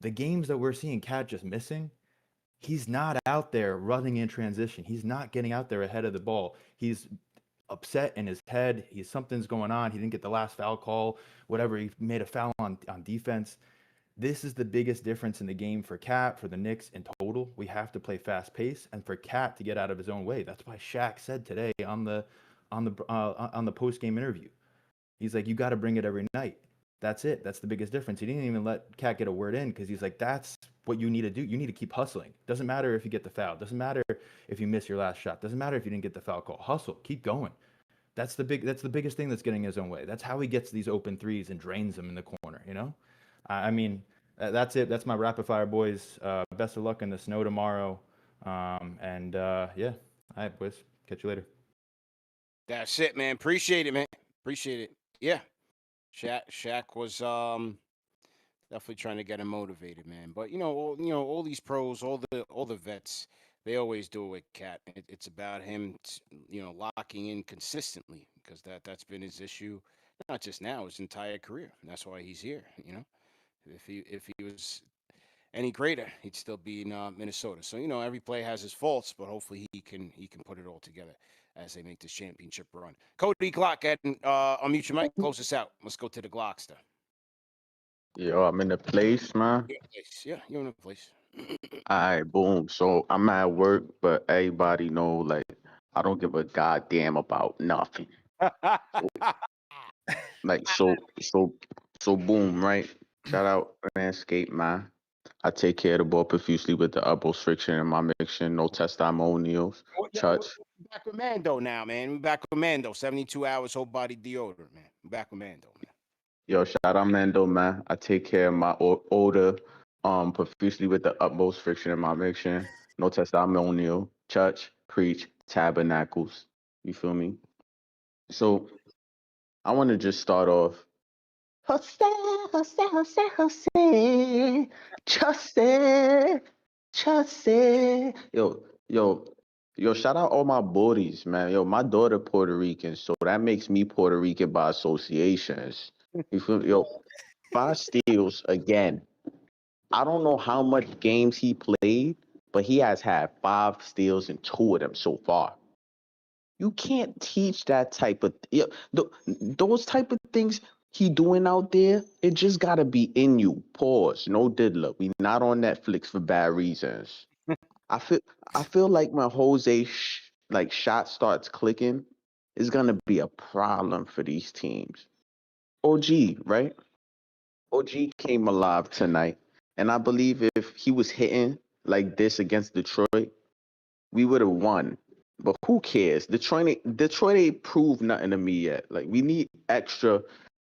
Speaker 9: The games that we're seeing Cat just missing, he's not out there running in transition. He's not getting out there ahead of the ball. He's upset in his head. Something's going on. He didn't get the last foul call, whatever. He made a foul on defense. This is the biggest difference in the game for Cat, for the Knicks in total. We have to play fast pace, and for Cat to get out of his own way. That's why Shaq said today on the post game interview, he's like, you got to bring it every night. That's it. That's the biggest difference. He didn't even let Cat get a word in because he's like, that's what you need to do. You need to keep hustling. Doesn't matter if you get the foul. Doesn't matter if you miss your last shot. Doesn't matter if you didn't get the foul call. Hustle. Keep going. That's the biggest thing that's getting his own way. That's how he gets these open threes and drains them in the corner. I mean, that's it. That's my rapid fire, boys. Best of luck in the snow tomorrow. Yeah. All right, boys. Catch you later.
Speaker 5: That's it, man. Appreciate it, man. Appreciate it. Yeah. Shaq was definitely trying to get him motivated, man. But all these pros, all the vets, they always do it with Cat. It's about him, locking in consistently, because that's been his issue, not just now, his entire career. And that's why he's here. If he was any greater, he'd still be in Minnesota. So every player has his faults, but hopefully he can put it all together as they make this championship run. Cody, Glock, unmute your mic, close us out. Let's go to the Glockster.
Speaker 10: Yo, I'm in the place, man.
Speaker 5: You're in the place.
Speaker 10: All right, boom. So I'm at work, but everybody know, like, I don't give a goddamn about nothing. So boom, right? Shout out Landscape, man. I take care of the ball profusely with the utmost friction in my mixture. No testimonials. Touch.
Speaker 5: We're back with Mando now, man. We're back with Mando. 72 hours, whole body deodorant, man. We're back with Mando, man.
Speaker 10: Yo, shout out Mando, man. I take care of my odor profusely with the utmost friction in my mixture. No testimonial. Church, preach, tabernacles. You feel me? So I want to just start off. Jose, Chuse. Yo, shout out all my boys, man. Yo, my daughter Puerto Rican, so that makes me Puerto Rican by associations. You feel me? Yo, 5 steals again. I don't know how much games he played, but he has had 5 steals and 2 of them so far. You can't teach that type of those type of things he doing out there. It just gotta be in you. Pause. No diddler. We not on Netflix for bad reasons. I feel like when Jose shot starts clicking, it's gonna be a problem for these teams. OG, right? OG came alive tonight. And I believe if he was hitting like this against Detroit, we would have won. But who cares? Detroit ain't proved nothing to me yet. Like we need extra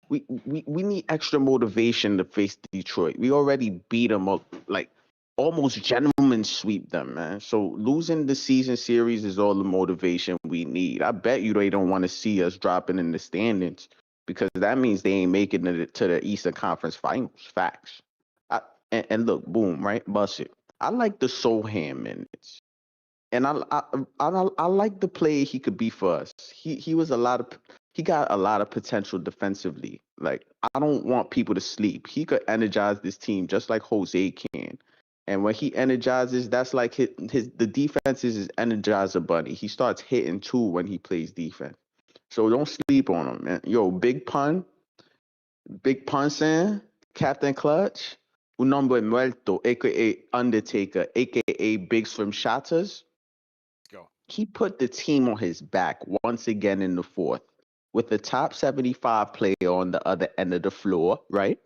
Speaker 10: we need extra motivation to face Detroit. We already beat them up, like almost gentlemen sweep them, man. So losing the season series is all the motivation we need. I bet you they don't want to see us dropping in the standings because that means they ain't making it to the Eastern Conference Finals. Facts. And look, boom, right? Bust it. I like the Sochan minutes. And I like the play he could be for us. He got a lot of potential defensively. Like I don't want people to sleep. He could energize this team just like Jose can. And when he energizes, that's like the defense is his energizer bunny. He starts hitting too when he plays defense. So don't sleep on him, man. Yo, Big Punson, Captain Clutch, un hombre muerto, aka Undertaker, aka Big Swim Shatters. He put the team on his back once again in the fourth with the top 75 player on the other end of the floor, right?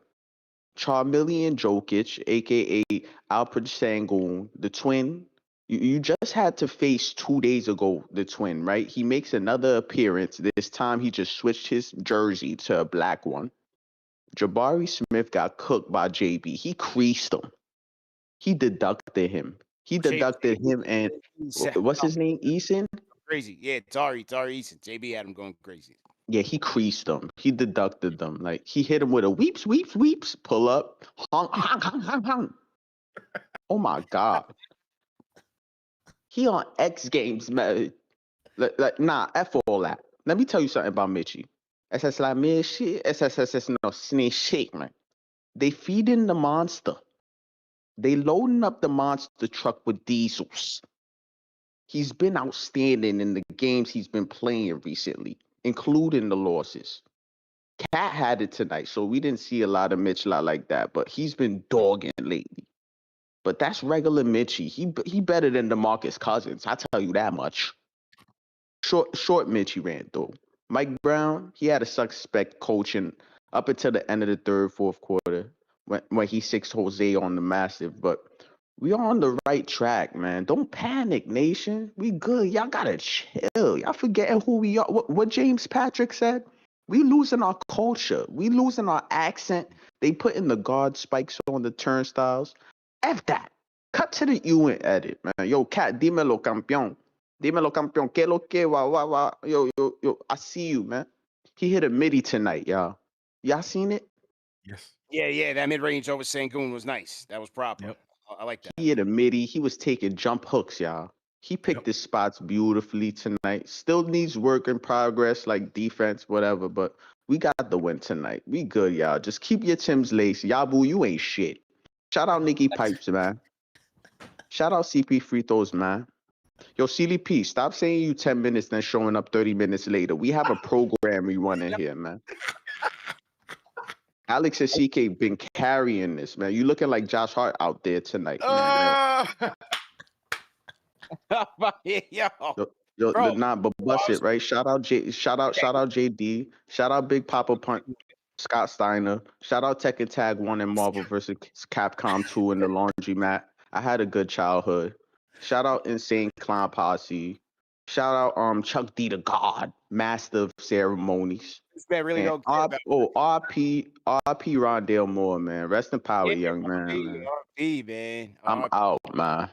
Speaker 10: Charmeleon Jokic, a.k.a. Alfred Sengun, the twin. You just had to face 2 days ago the twin, right? He makes another appearance. This time he just switched his jersey to a black one. Jabari Smith got cooked by JB. He creased him. He deducted him. He deducted him and what's his name? Eason?
Speaker 5: Crazy. Yeah, Tari Eason. JB had him going crazy.
Speaker 10: Yeah, he creased them. He deducted them. Like he hit him with a weeps, pull up, hung. Oh my God. He on X Games, man. Like nah, F all that. Let me tell you something about Mitchie. SS like me shit, SSSS no snake shit, man. They feeding the monster. They loading up the monster truck with diesels. He's been outstanding in the games he's been playing recently, including the losses. Cat had it tonight, so we didn't see a lot of Mitch like that, but he's been dogging lately. But that's regular Mitchie. He better than DeMarcus Cousins. I tell you that much. Short Mitchie ran though. Mike Brown, he had a suspect coaching up until the end of the third, fourth quarter when he sixed Jose on the massive, but we are on the right track, man. Don't panic, nation. We good. Y'all gotta chill. Y'all forgetting who we are. What James Patrick said? We losing our culture. We losing our accent. They putting the guard spikes on the turnstiles. F that. Cut to the UN edit, man. Yo, Cat, dímelo, campeón. Dímelo, campeón. Que lo que, wa. Yo. I see you, man. He hit a midi tonight, y'all. Y'all seen it?
Speaker 2: Yes.
Speaker 5: Yeah. That mid-range over Sengun was nice. That was proper.
Speaker 2: Yep.
Speaker 5: I like that.
Speaker 10: He hit a midi. He was taking jump hooks, y'all. He picked his spots beautifully tonight. Still needs work in progress, like defense, whatever, but we got the win tonight. We good, y'all. Just keep your Tim's lace. Yabu, you ain't shit. Shout out Nicky Pipes, man. Shout out CP Free Throws, man. Yo, CDP, stop saying you 10 minutes then showing up 30 minutes later. We have a program we run in here, man. Alex and CK been carrying this, man. You looking like Josh Hart out there tonight, man. Nah, but bust it, right? Shout out JD. Shout out Big Papa Punt, Scott Steiner. Shout out Tekken Tag 1 and Marvel vs. Capcom 2 in the laundromat. I had a good childhood. Shout out Insane Clown Posse. Shout out Chuck D the God, Master of Ceremonies.
Speaker 5: This man really don't care about
Speaker 10: RP Rondale Moore, man. Rest in power, young man.
Speaker 5: RP, man.
Speaker 10: I'm out, man.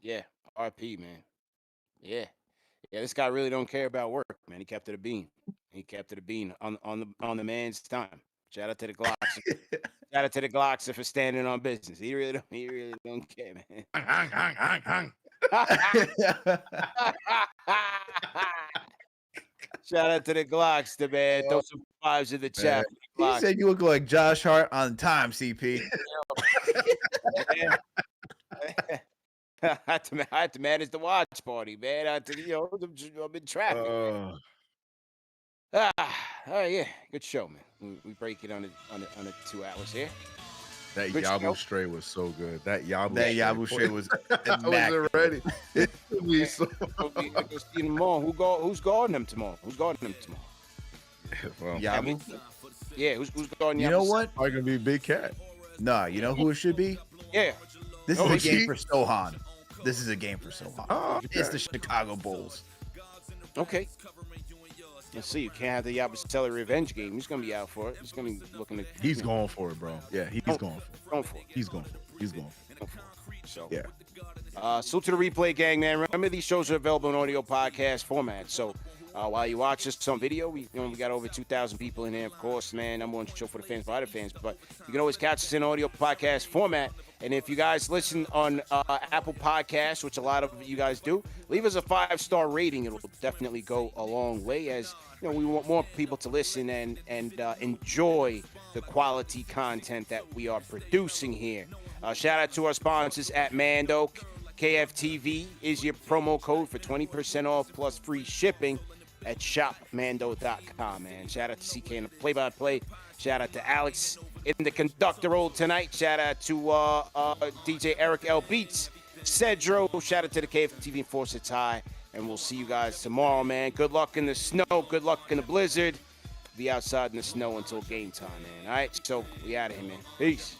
Speaker 5: Yeah, RP, man. Yeah, this guy really don't care about work, man. He kept it a bean. On the man's time. Shout out to the Glocks. Shout out to the Glocks for standing on business. He really don't care, man. Shout out to the Glocks, the man. Throw some vibes in the chat.
Speaker 1: He said you look like Josh Hart on time, CP.
Speaker 5: I had to manage the watch party, man. I'm in traffic. All right, yeah, good show, man. We break it on the 2 hours here.
Speaker 2: That Yabu Stray was so good. That Yabu
Speaker 1: Stray was
Speaker 2: I wasn't ready.
Speaker 5: Go see them tomorrow. Who's guarding them tomorrow?
Speaker 2: Well,
Speaker 1: Yabu?
Speaker 5: Yeah, who's guarding
Speaker 1: You know what?
Speaker 2: Probably gonna be Big Cat.
Speaker 1: Nah, you know who it should be?
Speaker 5: Yeah.
Speaker 1: This
Speaker 5: Oh,
Speaker 1: is a
Speaker 2: he-
Speaker 1: game for Sochan. This is a game for Sochan.
Speaker 2: Oh,
Speaker 1: It's
Speaker 2: okay.
Speaker 1: the Chicago Bulls.
Speaker 5: Okay. Let's see. You can't have the Yabusele revenge game. He's gonna be out for it. He's gonna be looking to.
Speaker 2: He's going for it, bro. Yeah, he's going for it.
Speaker 5: Going for it.
Speaker 2: He's going for it. He's going for it.
Speaker 5: Going for it. So
Speaker 2: Yeah.
Speaker 5: salute to the replay gang, man. Remember, these shows are available in audio podcast format. So while you watch this on video, we got over 2,000 people in here, of course, man. Number one show for the fans, by the fans. But you can always catch us in audio podcast format. And if you guys listen on Apple Podcasts, which a lot of you guys do, leave us a 5-star rating. It'll definitely go a long way, as you know, we want more people to listen and enjoy the quality content that we are producing here. Shout out to our sponsors at Mando. KFTV is your promo code for 20% off plus free shipping at shopmando.com, man. Shout out to CK in the play-by-play. Shout out to Alex in the conductor role tonight. Shout out to DJ Eric L. Beats, Cedro. Shout out to the KFTV Enforcers High. And we'll see you guys tomorrow, man. Good luck in the snow. Good luck in the blizzard. Be outside in the snow until game time, man. All right, so we out of here, man. Peace.